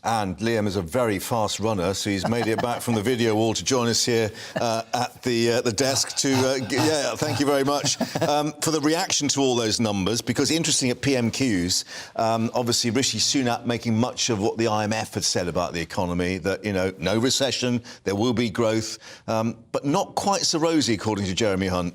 And Liam is a very fast runner, so he's made it back from the video wall to join us here at the desk to... yeah, thank you very much for the reaction to all those numbers, because interesting at PMQs, obviously Rishi Sunak making much of what the IMF had said about the economy, that, you know, no recession, there will be growth, but not quite so rosy, according to Jeremy Hunt.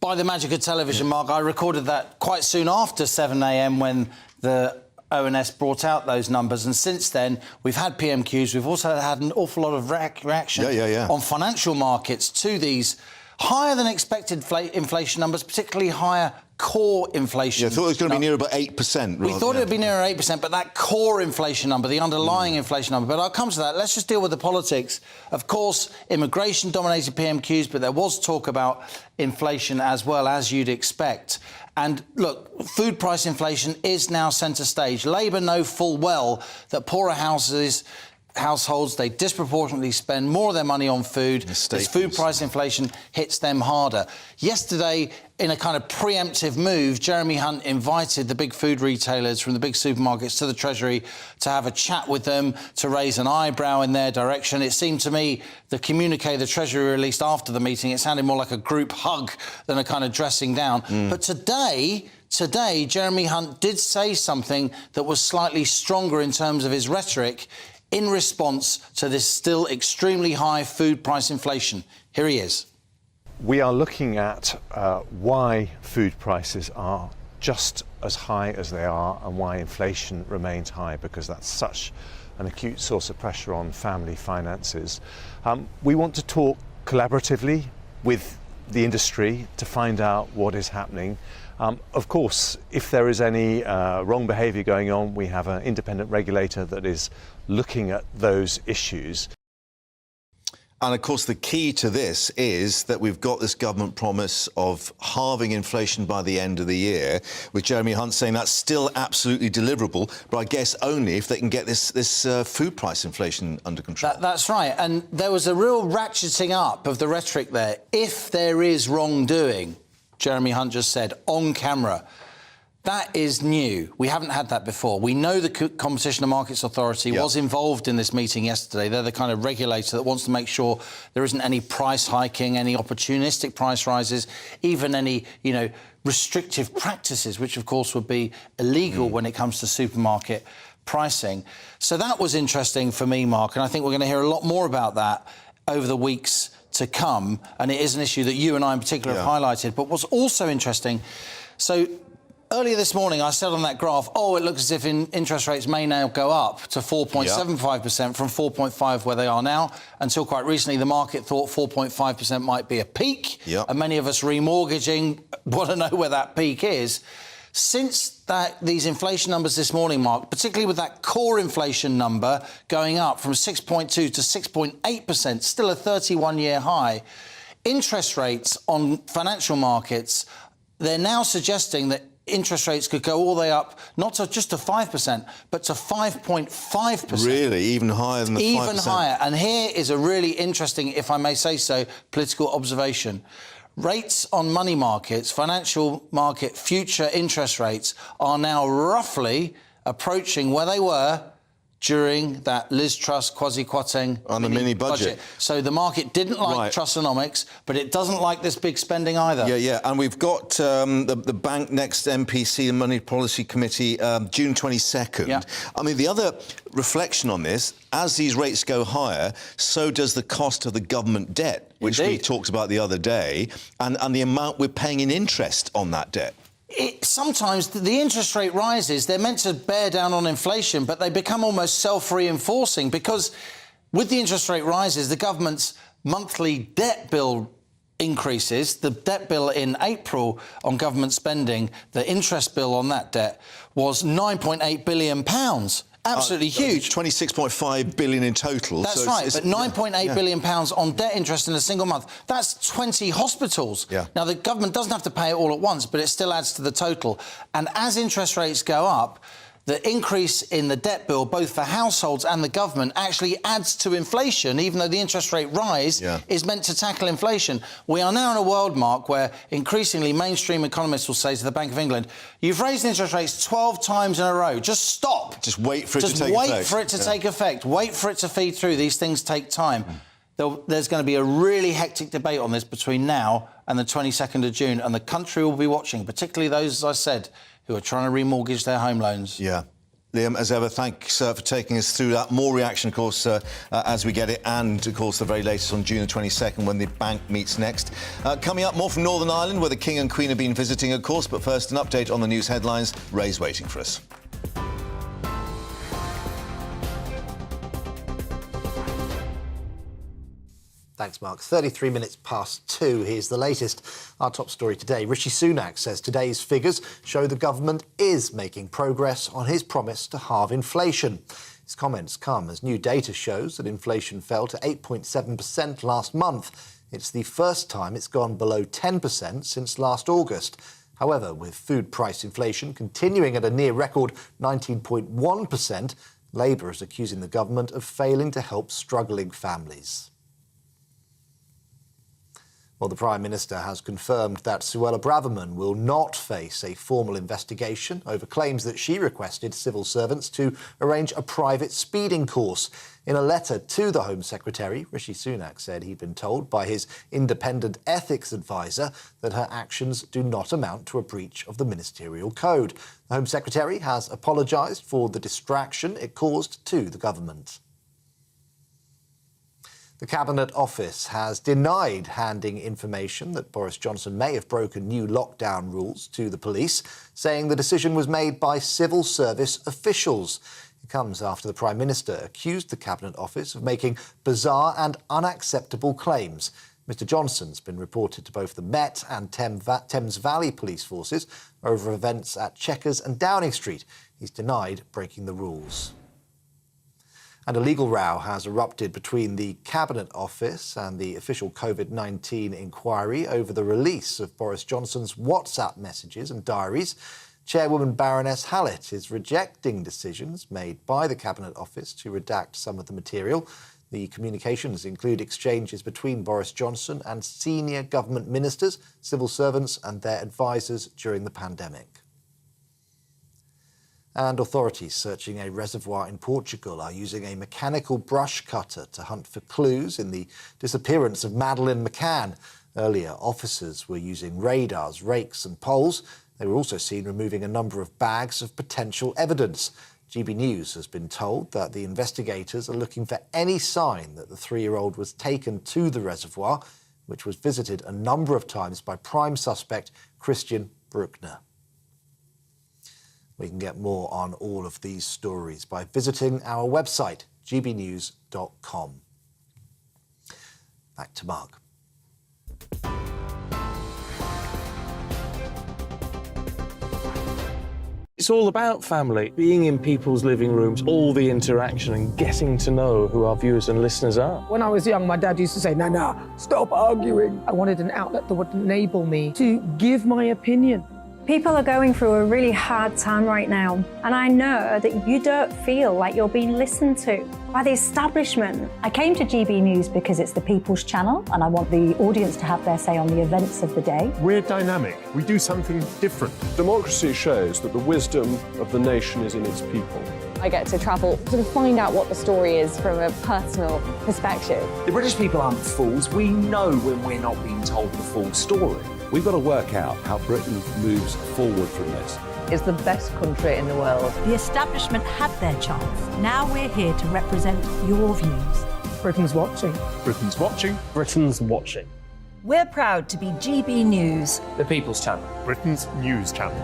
By the magic of television, Mark, I recorded that quite soon after 7 a.m. when the ONS brought out those numbers, and since then we've had PMQs. We've also had an awful lot of reaction on financial markets to these higher than expected inflation numbers, particularly higher core inflation. Yeah, I thought it was going to be near about 8%. We thought it would be nearer 8%, but that core inflation number, the underlying inflation number. But I'll come to that. Let's just deal with the politics. Of course, immigration dominated PMQs, but there was talk about inflation as well, as you'd expect. And look, food price inflation is now centre stage. Labour know full well that poorer households, they disproportionately spend more of their money on food. This food price inflation hits them harder. Yesterday, in a kind of preemptive move, Jeremy Hunt invited the big food retailers from the big supermarkets to the Treasury to have a chat with them, to raise an eyebrow in their direction. It seemed to me, the communique the Treasury released after the meeting, it sounded more like a group hug than a kind of dressing down. But today, Jeremy Hunt did say something that was slightly stronger in terms of his rhetoric in response to this still extremely high food price inflation. Here he is. We are looking at why food prices are just as high as they are and why inflation remains high, because that's such an acute source of pressure on family finances. We want to talk collaboratively with the industry to find out what is happening. Of course, if there is any wrong behaviour going on, we have an independent regulator that is looking at those issues. And of course, the key to this is that we've got this government promise of halving inflation by the end of the year, with Jeremy Hunt saying that's still absolutely deliverable, but I guess only if they can get this food price inflation under control. That's right. And there was a real ratcheting up of the rhetoric there. If there is wrongdoing, Jeremy Hunt just said on camera. That is new. We haven't had that before. We know the Competition and Markets Authority was involved in this meeting yesterday. They're the kind of regulator that wants to make sure there isn't any price hiking, any opportunistic price rises, even any, restrictive practices, which of course would be illegal when it comes to supermarket pricing. So that was interesting for me, Mark, and I think we're going to hear a lot more about that over the weeks to come, and it is an issue that you and I in particular have highlighted. But what's also interesting, so earlier this morning I said on that graph, it looks as if interest rates may now go up to 4.75% from 4.5% where they are now. Until quite recently, the market thought 4.5% might be a peak, and many of us remortgaging want to know where that peak is. Since these inflation numbers this morning, Mark, particularly with that core inflation number going up from 6.2 to 6.8%, still a 31-year high, interest rates on financial markets, they're now suggesting that interest rates could go all the way up, not to just to 5%, but to 5.5%. Really? Even higher than the 5%? Even higher. And here is a really interesting, if I may say so, political observation. Rates on money markets, financial market future interest rates, are now roughly approaching where they were during that Liz Truss, Kwasi Kwarteng on the mini budget. So the market didn't like Trussonomics, but it doesn't like this big spending either. Yeah. And we've got the bank next MPC, the Money Policy Committee, June 22nd. Yeah. I mean, the other reflection on this, as these rates go higher, so does the cost of the government debt, which we talked about the other day, and the amount we're paying in interest on that debt. Sometimes the interest rate rises, they're meant to bear down on inflation, but they become almost self-reinforcing because with the interest rate rises, the government's monthly debt bill increases. The debt bill in April on government spending, the interest bill on that debt was £9.8 billion. Absolutely huge. 26.5 billion in total. That's right, but £9.8 billion on debt interest in a single month. That's 20 hospitals. Yeah. Now, the government doesn't have to pay it all at once, but it still adds to the total. And as interest rates go up, the increase in the debt bill, both for households and the government, actually adds to inflation, even though the interest rate rise is meant to tackle inflation. We are now in a world, Mark, where increasingly mainstream economists will say to the Bank of England, you've raised interest rates 12 times in a row. Just stop. Just wait for it to take effect. Just wait for it to take effect. Wait for it to feed through. These things take time. There's going to be a really hectic debate on this between now and the 22nd of June, and the country will be watching, particularly those, as I said, who are trying to remortgage their home loans. Yeah. Liam, as ever, thanks for taking us through that. More reaction, of course, as we get it, and, of course, the very latest on June the 22nd when the bank meets next. Coming up, more from Northern Ireland, where the King and Queen have been visiting, of course, but first, an update on the news headlines. Ray's waiting for us. Thanks, Mark. 33 minutes past 2. Here's the latest. Our top story today. Rishi Sunak says today's figures show the government is making progress on his promise to halve inflation. His comments come as new data shows that inflation fell to 8.7% last month. It's the first time it's gone below 10% since last August. However, with food price inflation continuing at a near-record 19.1%, Labour is accusing the government of failing to help struggling families. Well, the Prime Minister has confirmed that Suella Braverman will not face a formal investigation over claims that she requested civil servants to arrange a private speeding course. In a letter to the Home Secretary, Rishi Sunak said he'd been told by his independent ethics advisor that her actions do not amount to a breach of the ministerial code. The Home Secretary has apologised for the distraction it caused to the government. The Cabinet Office has denied handing information that Boris Johnson may have broken new lockdown rules to the police, saying the decision was made by civil service officials. It comes after the Prime Minister accused the Cabinet Office of making bizarre and unacceptable claims. Mr Johnson's been reported to both the Met and Thames Valley police forces over events at Chequers and Downing Street. He's denied breaking the rules. And a legal row has erupted between the Cabinet Office and the official COVID-19 inquiry over the release of Boris Johnson's WhatsApp messages and diaries. Chairwoman Baroness Hallett is rejecting decisions made by the Cabinet Office to redact some of the material. The communications include exchanges between Boris Johnson and senior government ministers, civil servants and their advisers during the pandemic. And authorities searching a reservoir in Portugal are using a mechanical brush cutter to hunt for clues in the disappearance of Madeleine McCann. Earlier, officers were using radars, rakes and poles. They were also seen removing a number of bags of potential evidence. GB News has been told that the investigators are looking for any sign that the 3-year-old was taken to the reservoir, which was visited a number of times by prime suspect Christian Bruckner. We can get more on all of these stories by visiting our website, gbnews.com. Back to Mark. It's all about family, being in people's living rooms, all the interaction and getting to know who our viewers and listeners are. When I was young, my dad used to say, Nana, stop arguing. I wanted an outlet that would enable me to give my opinion. People are going through a really hard time right now, and I know that you don't feel like you're being listened to by the establishment. I came to GB News because it's the People's Channel, and I want the audience to have their say on the events of the day. We're dynamic. We do something different. Democracy shows that the wisdom of the nation is in its people. I get to travel to find out what the story is from a personal perspective. The British people aren't fools. We know when we're not being told the full story. We've got to work out how Britain moves forward from this. It's the best country in the world. The establishment had their chance. Now we're here to represent your views. Britain's watching. Britain's watching. Britain's watching. We're proud to be GB News, The People's Channel. Britain's news channel.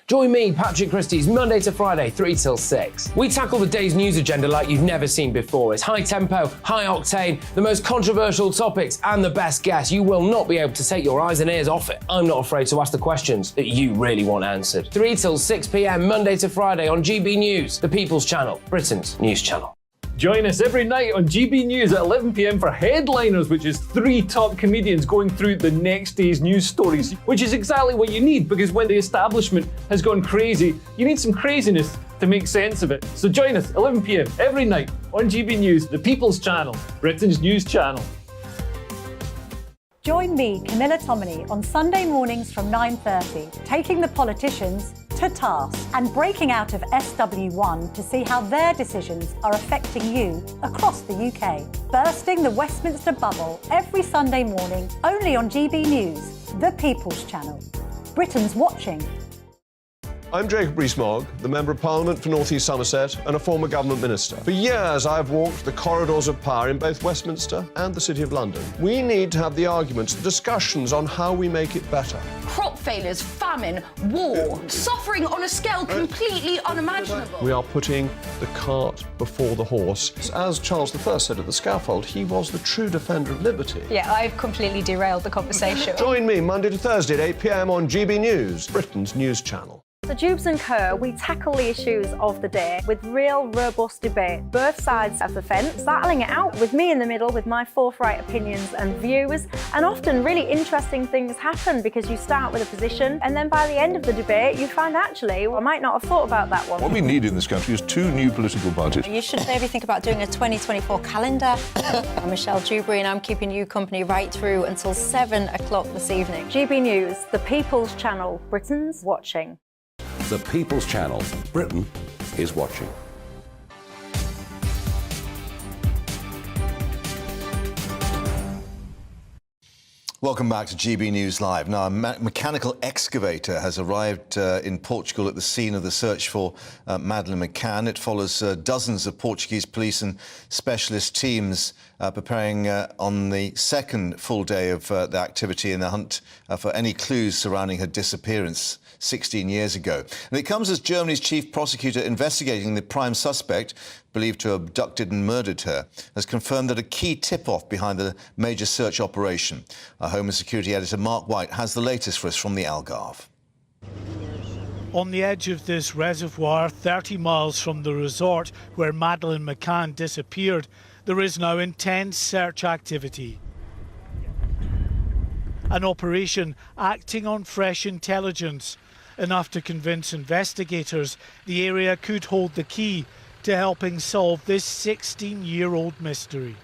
Join me, Patrick Christie's, Monday to Friday, 3 till 6. We tackle the day's news agenda like you've never seen before. It's high tempo, high octane, the most controversial topics, and the best guests. You will not be able to take your eyes and ears off it. I'm not afraid to ask the questions that you really want answered. 3 till 6 p.m, Monday to Friday on GB News, The People's Channel, Britain's news channel. Join us every night on GB News at 11 p.m. for Headliners, which is 3 top comedians going through the next day's news stories, which is exactly what you need, because when the establishment has gone crazy, you need some craziness to make sense of it. So join us 11 p.m. every night on GB News, The People's Channel, Britain's news channel. Join me, Camilla Tominey, on Sunday mornings from 9:30, taking the politicians to task and breaking out of SW1 to see how their decisions are affecting you across the UK. Bursting the Westminster bubble every Sunday morning, only on GB News, The People's Channel. Britain's watching. I'm Jacob Rees-Mogg, the Member of Parliament for North East Somerset and a former government minister. For years, I've walked the corridors of power in both Westminster and the City of London. We need to have the arguments, the discussions on how we make it better. Crop failures, famine, war, suffering on a scale completely unimaginable. We are putting the cart before the horse. As Charles I said at the scaffold, he was the true defender of liberty. Yeah, I've completely derailed the conversation. Join me Monday to Thursday at 8 p.m. on GB News, Britain's news channel. So Jubes and Co, we tackle the issues of the day with real, robust debate, both sides of the fence, battling it out with me in the middle with my forthright opinions and views. And often really interesting things happen because you start with a position and then by the end of the debate you find actually, well, I might not have thought about that one. What we need in this country is 2 new political parties. You should maybe think about doing a 2024 calendar. I'm Michelle Dewberry and I'm keeping you company right through until 7 o'clock this evening. GB News, The People's Channel, Britain's watching. The People's Channel. Britain is watching. Welcome back to GB News Live. Now, a mechanical excavator has arrived in Portugal at the scene of the search for Madeleine McCann. It follows dozens of Portuguese police and specialist teams preparing on the second full day of the activity in the hunt for any clues surrounding her disappearance 16 years ago. And it comes as Germany's chief prosecutor investigating the prime suspect, believed to have abducted and murdered her, has confirmed that a key tip-off behind the major search operation. Our Home and Security editor Mark White has the latest for us from the Algarve. On the edge of this reservoir, 30 miles from the resort where Madeleine McCann disappeared, there is now intense search activity. An operation acting on fresh intelligence, enough to convince investigators the area could hold the key to helping solve this 16-year-old mystery.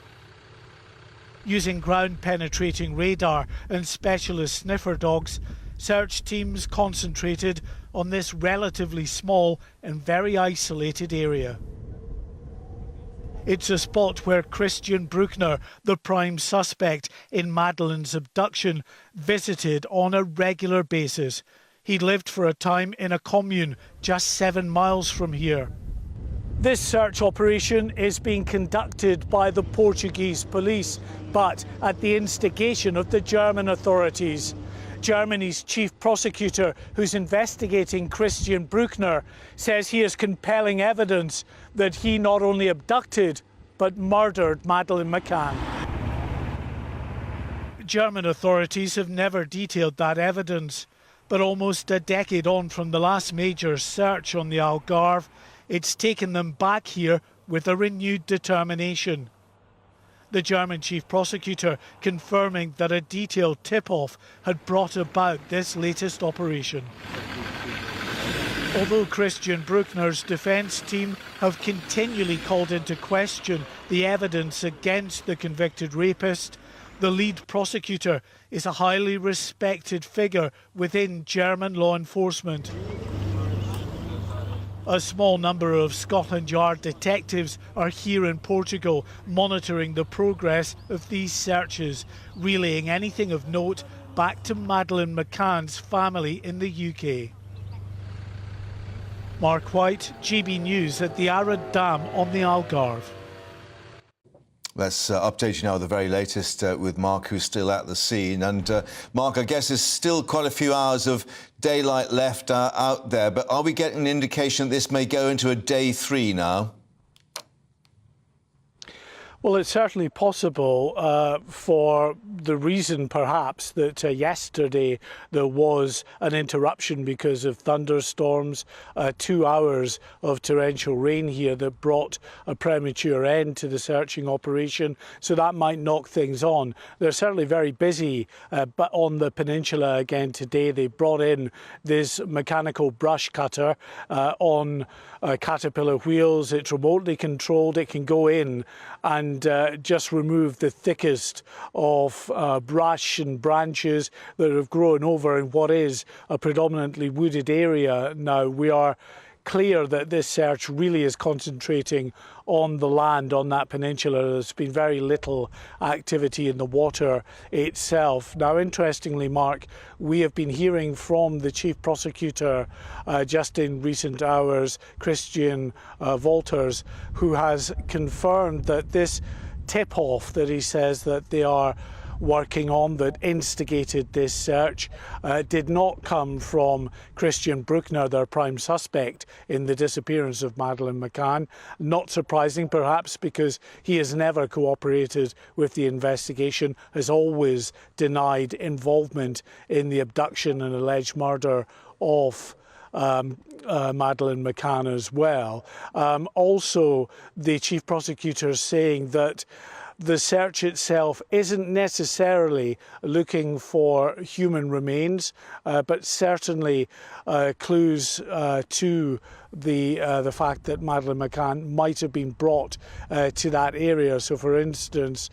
Using ground-penetrating radar and specialist sniffer dogs, search teams concentrated on this relatively small and very isolated area. It's a spot where Christian Bruckner, the prime suspect in Madeleine's abduction, visited on a regular basis. He lived for a time in a commune just 7 miles from here. This search operation is being conducted by the Portuguese police, but at the instigation of the German authorities. Germany's chief prosecutor, who's investigating Christian Bruckner, says he has compelling evidence that he not only abducted, but murdered Madeleine McCann. German authorities have never detailed that evidence, but almost a decade on from the last major search on the Algarve, it's taken them back here with a renewed determination. The German chief prosecutor confirming that a detailed tip-off had brought about this latest operation. Although Christian Bruckner's defence team have continually called into question the evidence against the convicted rapist, the lead prosecutor is a highly respected figure within German law enforcement. A small number of Scotland Yard detectives are here in Portugal monitoring the progress of these searches, relaying anything of note back to Madeleine McCann's family in the UK. Mark White, GB News at the Arad Dam on the Algarve. Let's update you now with the very latest with Mark, who's still at the scene. And Mark, I guess there's still quite a few hours of daylight left out there, but are we getting an indication that this may go into a day 3 now? Well, it's certainly possible for the reason, perhaps, that yesterday there was an interruption because of thunderstorms, 2 hours of torrential rain here that brought a premature end to the searching operation. So that might knock things on. They're certainly very busy, but on the peninsula again today. They brought in this mechanical brush cutter on caterpillar wheels. It's remotely controlled. It can go in and just remove the thickest of brush and branches that have grown over in what is a predominantly wooded area. Now, we are clear that this search really is concentrating on the land on that peninsula. There's been very little activity in the water itself. Now, interestingly, Mark, we have been hearing from the chief prosecutor just in recent hours, Christian Wolters, who has confirmed that this tip-off that he says that they are working on that instigated this search did not come from Christian Bruckner, their prime suspect in the disappearance of Madeleine McCann. Not surprising, perhaps, because he has never cooperated with the investigation, has always denied involvement in the abduction and alleged murder of Madeleine McCann as well. Also, the chief prosecutor is saying that the search itself isn't necessarily looking for human remains, but certainly clues to the fact that Madeleine McCann might have been brought to that area. So, for instance,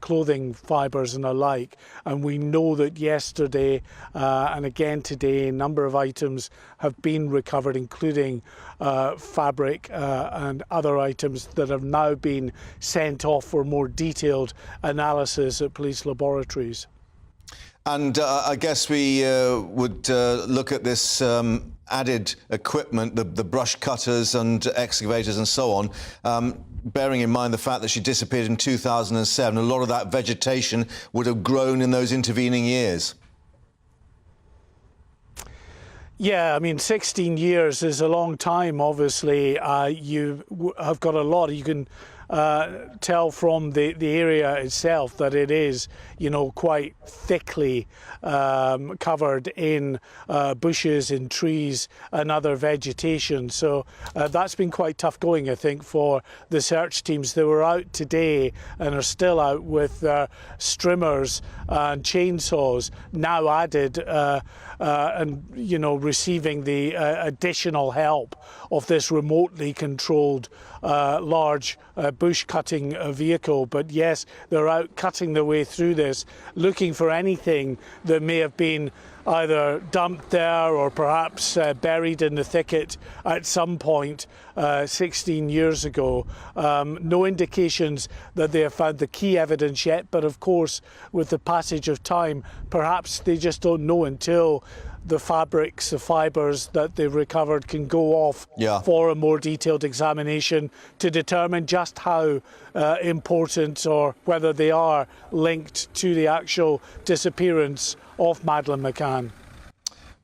clothing fibres and alike. And we know that yesterday and again today, a number of items have been recovered, including fabric and other items that have now been sent off for more detailed analysis at police laboratories. And I guess we would look at this added equipment, the brush cutters and excavators and so on, bearing in mind the fact that she disappeared in 2007. A lot of that vegetation would have grown in those intervening years. Yeah, I mean, 16 years is a long time, obviously. You have got a lot. You can tell from the area itself that it is, you know, quite thickly covered in bushes and trees and other vegetation. So that's been quite tough going, I think, for the search teams. They were out today and are still out with strimmers and chainsaws now added and, you know, receiving the additional help of this remotely controlled large bush cutting vehicle. But yes, they're out cutting their way through this, looking for anything that may have been either dumped there or perhaps buried in the thicket at some point 16 years ago. No indications that they have found the key evidence yet, but of course, with the passage of time, perhaps they just don't know until the fabrics, the fibres that they've recovered can go off for a more detailed examination to determine just how important or whether they are linked to the actual disappearance of Madeleine McCann.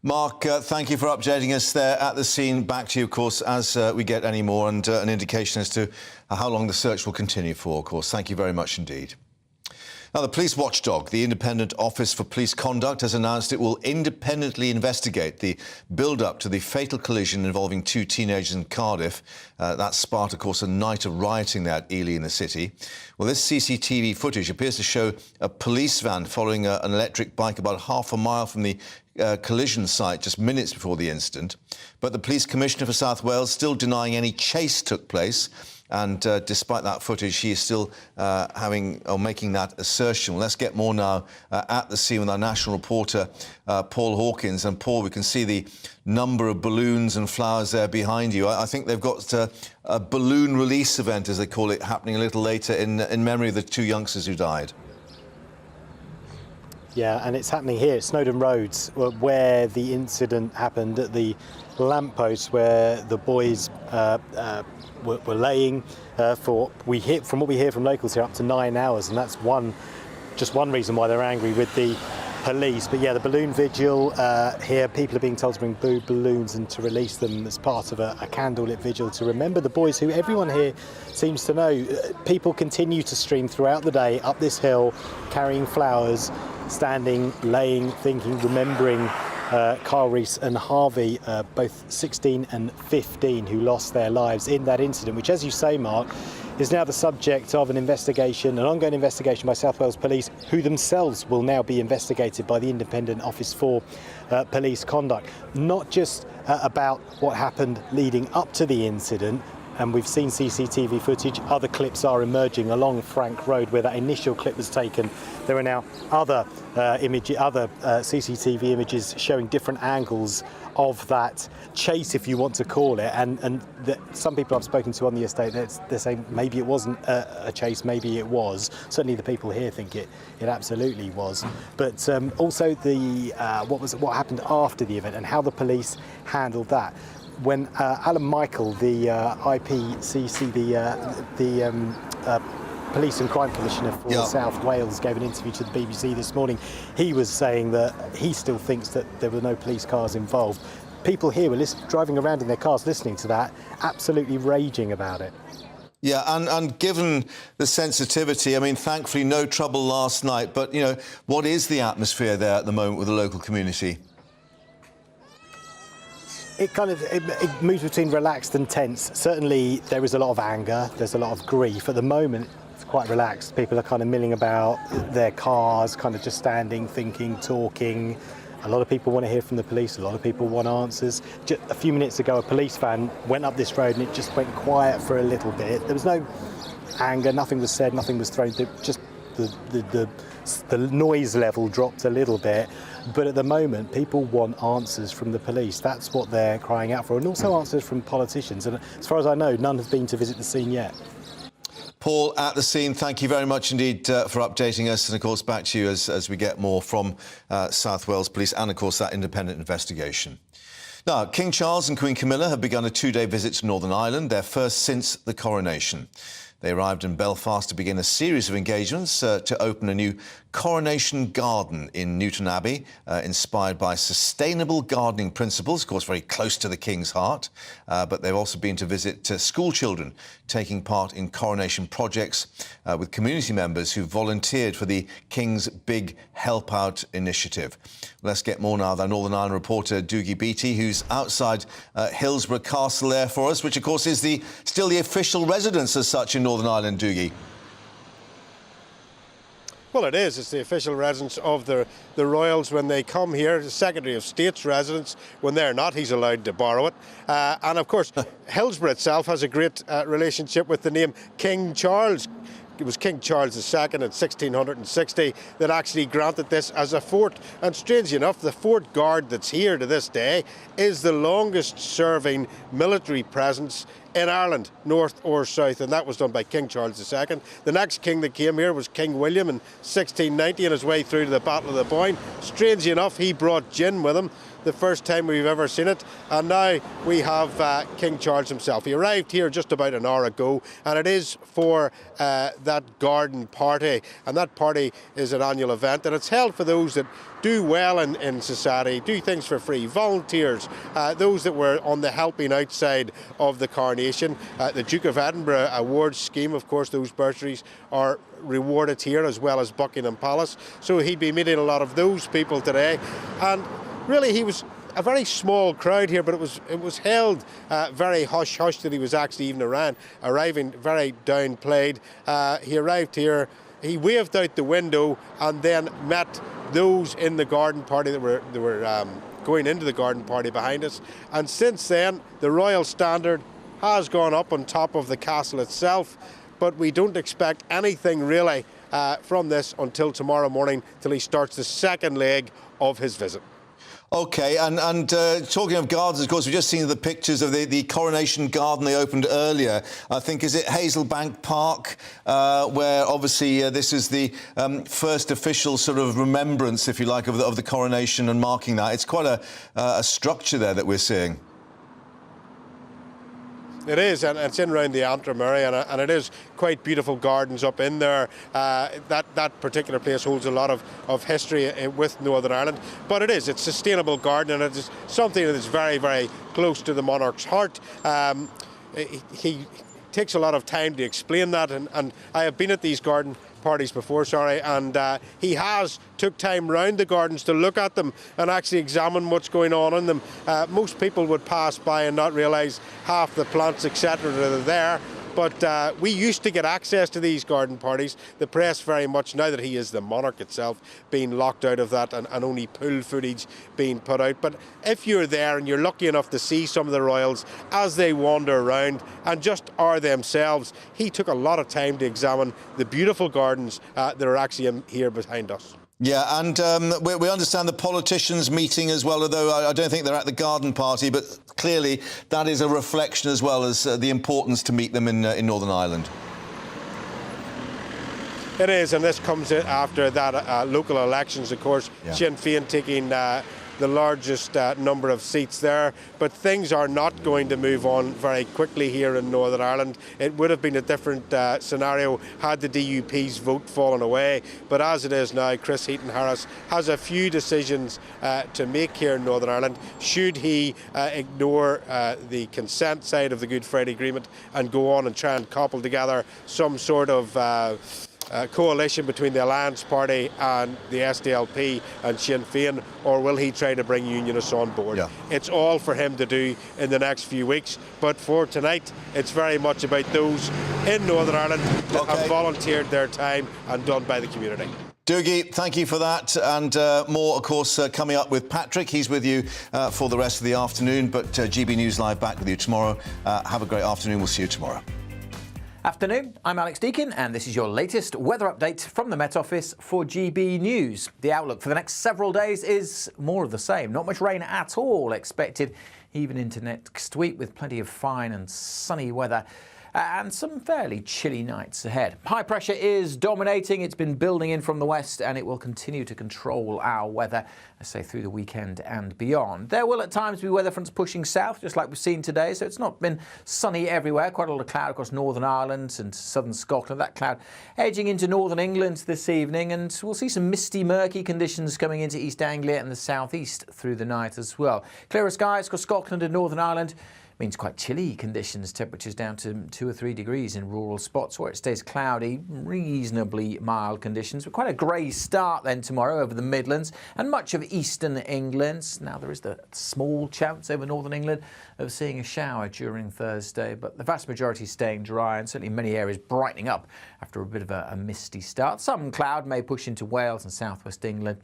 Mark, thank you for updating us there at the scene. Back to you, of course, as we get any more and an indication as to how long the search will continue for, of course. Thank you very much indeed. Now, the police watchdog, the Independent Office for Police Conduct, has announced it will independently investigate the build-up to the fatal collision involving 2 teenagers in Cardiff. That sparked, of course, a night of rioting there at Ely in the city. Well, this CCTV footage appears to show a police van following an electric bike about half a mile from the collision site just minutes before the incident. But the Police Commissioner for South Wales still denying any chase took place. And despite that footage, he is still making that assertion. Well, let's get more now at the scene with our national reporter, Paul Hawkins. And Paul, we can see the number of balloons and flowers there behind you. I think they've got a balloon release event, as they call it, happening a little later in memory of the 2 youngsters who died. Yeah, and it's happening here at Snowdon Roads, where the incident happened, at the lamppost where the boys were laying for, from what we hear from locals here, up to 9 hours, and that's just one reason why they're angry with the police. But yeah, the balloon vigil here, people are being told to bring balloons and to release them as part of a candlelit vigil to remember the boys who everyone here seems to know. People continue to stream throughout the day up this hill, carrying flowers, standing, laying, thinking, remembering Kyle Rees and Harvey, both 16 and 15, who lost their lives in that incident, which, as you say, Mark, is now the subject of an investigation, an ongoing investigation by South Wales Police, who themselves will now be investigated by the Independent Office for Police Conduct. Not just about what happened leading up to the incident, and we've seen CCTV footage. Other clips are emerging along Frank Road where that initial clip was taken. There are now other CCTV images showing different angles of that chase, if you want to call it. And some people I've spoken to on the estate, they're saying maybe it wasn't a chase, maybe it was. Certainly the people here think it absolutely was. But also what happened after the event and how the police handled that. When Alan Michael, the IPCC, the Police and Crime Commissioner for South Wales, gave an interview to the BBC this morning, he was saying that he still thinks that there were no police cars involved. People here were driving around in their cars listening to that, absolutely raging about it. Yeah, and given the sensitivity, I mean, thankfully no trouble last night, but, you know, what is the atmosphere there at the moment with the local community? It moves between relaxed and tense. Certainly there is a lot of anger, there's a lot of grief. At the moment, it's quite relaxed. People are kind of milling about their cars, kind of just standing, thinking, talking. A lot of people want to hear from the police, a lot of people want answers. Just a few minutes ago, a police van went up this road and it just went quiet for a little bit. There was no anger, nothing was said, nothing was thrown. Just the noise level dropped a little bit. But at the moment, people want answers from the police. That's what they're crying out for, and also answers from politicians. And as far as I know, none have been to visit the scene yet. Paul, at the scene, thank you very much indeed for updating us. And, of course, back to you as we get more from South Wales Police and, of course, that independent investigation. Now, King Charles and Queen Camilla have begun a 2-day visit to Northern Ireland, their first since the coronation. They arrived in Belfast to begin a series of engagements to open a new coronation garden in Newton Abbey, inspired by sustainable gardening principles, of course, very close to the King's heart. But they've also been to visit school children taking part in coronation projects with community members who volunteered for the King's Big Help Out initiative. Let's get more now with our Northern Ireland reporter, Doogie Beattie, who's outside Hillsborough Castle there for us, which, of course, is still the official residence as such in Northern Ireland, Doogie. Well, it is. It's the official residence of the royals when they come here. The Secretary of State's residence. When they're not, he's allowed to borrow it. And, of course, Hillsborough itself has a great relationship with the name King Charles. It was King Charles II in 1660 that actually granted this as a fort. And strangely enough, the Fort Guard that's here to this day is the longest serving military presence in Ireland, north or south, and that was done by King Charles II. The next king that came here was King William in 1690 on his way through to the Battle of the Boyne. Strangely enough, he brought gin with him, the first time we've ever seen it, and now we have King Charles himself. He arrived here just about an hour ago, and it is for that garden party, and that party is an annual event, and it's held for those that do well in society, do things for free, volunteers, those that were on the helping outside of the coronation. coronation. The Duke of Edinburgh Awards scheme, of course, those bursaries are rewarded here as well as Buckingham Palace. So he'd be meeting a lot of those people today. And really, he was a very small crowd here, but it was held very hush-hush that he was actually even arriving very downplayed. He arrived here, he waved out the window and then met those in the garden party that were going into the garden party behind us. And since then, the royal standard has gone up on top of the castle itself, but we don't expect anything really from this until tomorrow morning, till he starts the second leg of his visit. OK, and talking of gardens, of course, we've just seen the pictures of the Coronation Garden they opened earlier. I think, is it Hazelbank Park, where obviously this is the first official sort of remembrance, if you like, of the coronation and marking that. It's quite a structure there that we're seeing. It is, and it's in around the Antrim area, and it is quite beautiful gardens up in there. That particular place holds a lot of history with Northern Ireland, but it's a sustainable garden, and it is something that is very, very close to the monarch's heart. He takes a lot of time to explain that, and I have been at these garden parties before, and he has took time round the gardens to look at them and actually examine what's going on in them. Most people would pass by and not realise half the plants, etc., that are there. But we used to get access to these garden parties. The press very much, now that he is the monarch itself, being locked out of that and only pool footage being put out. But if you're there and you're lucky enough to see some of the royals as they wander around and just are themselves, he took a lot of time to examine the beautiful gardens that are actually here behind us. Yeah, and we understand the politicians meeting as well, although I don't think they're at the garden party, but clearly that is a reflection as well as the importance to meet them in Northern Ireland. It is, and this comes after that local elections, of course, Sinn Féin taking the largest number of seats there, but things are not going to move on very quickly here in Northern Ireland. It would have been a different scenario had the DUP's vote fallen away, but as it is now, Chris Heaton-Harris has a few decisions to make here in Northern Ireland. Should he ignore the consent side of the Good Friday Agreement and go on and try and cobble together some sort of coalition between the Alliance Party and the SDLP and Sinn Féin, or will he try to bring Unionists on board? It's all for him to do in the next few weeks, but for tonight it's very much about those in Northern Ireland that have volunteered their time and done by the community. Dougie, thank you for that, and more, of course, coming up with Patrick. He's with you for the rest of the afternoon, but GB News Live back with you tomorrow. Have a great afternoon. We'll see you tomorrow. Afternoon, I'm Alex Deakin, and this is your latest weather update from the Met Office for GB News. The outlook for the next several days is more of the same. Not much rain at all expected, even into next week, with plenty of fine and sunny weather and some fairly chilly nights ahead. High pressure is dominating. It's been building in from the west, and it will continue to control our weather, I say, through the weekend and beyond. There will at times be weather fronts pushing south, just like we've seen today, so it's not been sunny everywhere. Quite a lot of cloud across Northern Ireland and southern Scotland. That cloud edging into northern England this evening, and we'll see some misty, murky conditions coming into East Anglia and the southeast through the night as well. Clearer skies across Scotland and Northern Ireland. Means quite chilly conditions, temperatures down to 2 or 3 degrees in rural spots where it stays cloudy, reasonably mild conditions, but quite a grey start then tomorrow over the Midlands and much of eastern England. Now there is the small chance over northern England of seeing a shower during Thursday, but the vast majority staying dry and certainly many areas brightening up after a bit of a misty start. Some cloud may push into Wales and southwest England,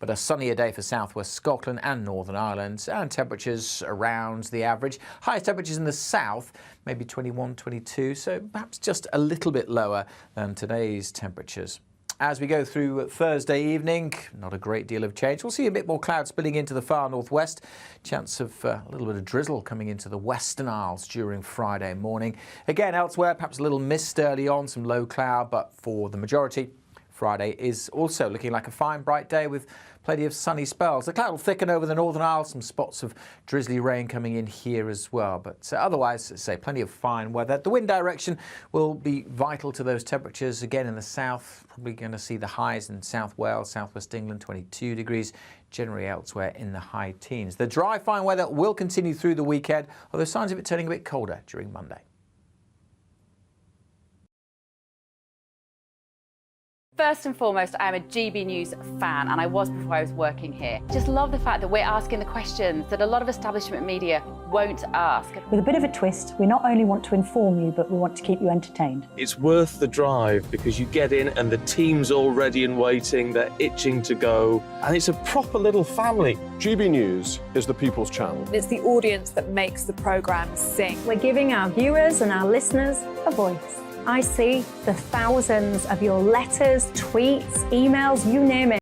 but a sunnier day for southwest Scotland and Northern Ireland, and temperatures around the average. Highest temperatures in the south, maybe 21, 22, so perhaps just a little bit lower than today's temperatures. As we go through Thursday evening, not a great deal of change. We'll see a bit more cloud spilling into the far northwest. Chance of a little bit of drizzle coming into the Western Isles during Friday morning. Again, elsewhere, perhaps a little mist early on, some low cloud, but for the majority, Friday is also looking like a fine, bright day with plenty of sunny spells. The cloud will thicken over the Northern Isles, some spots of drizzly rain coming in here as well. But otherwise, say, plenty of fine weather. The wind direction will be vital to those temperatures. Again, in the south, probably going to see the highs in South Wales, southwest England, 22 degrees. Generally elsewhere in the high teens. The dry, fine weather will continue through the weekend, although signs of it turning a bit colder during Monday. First and foremost, I am a GB News fan, and I was before I was working here. Just love the fact that we're asking the questions that a lot of establishment media won't ask. With a bit of a twist, we not only want to inform you, but we want to keep you entertained. It's worth the drive because you get in and the team's all ready and waiting, they're itching to go, and it's a proper little family. GB News is the people's channel. It's the audience that makes the programme sing. We're giving our viewers and our listeners a voice. I see the thousands of your letters, tweets, emails, you name it.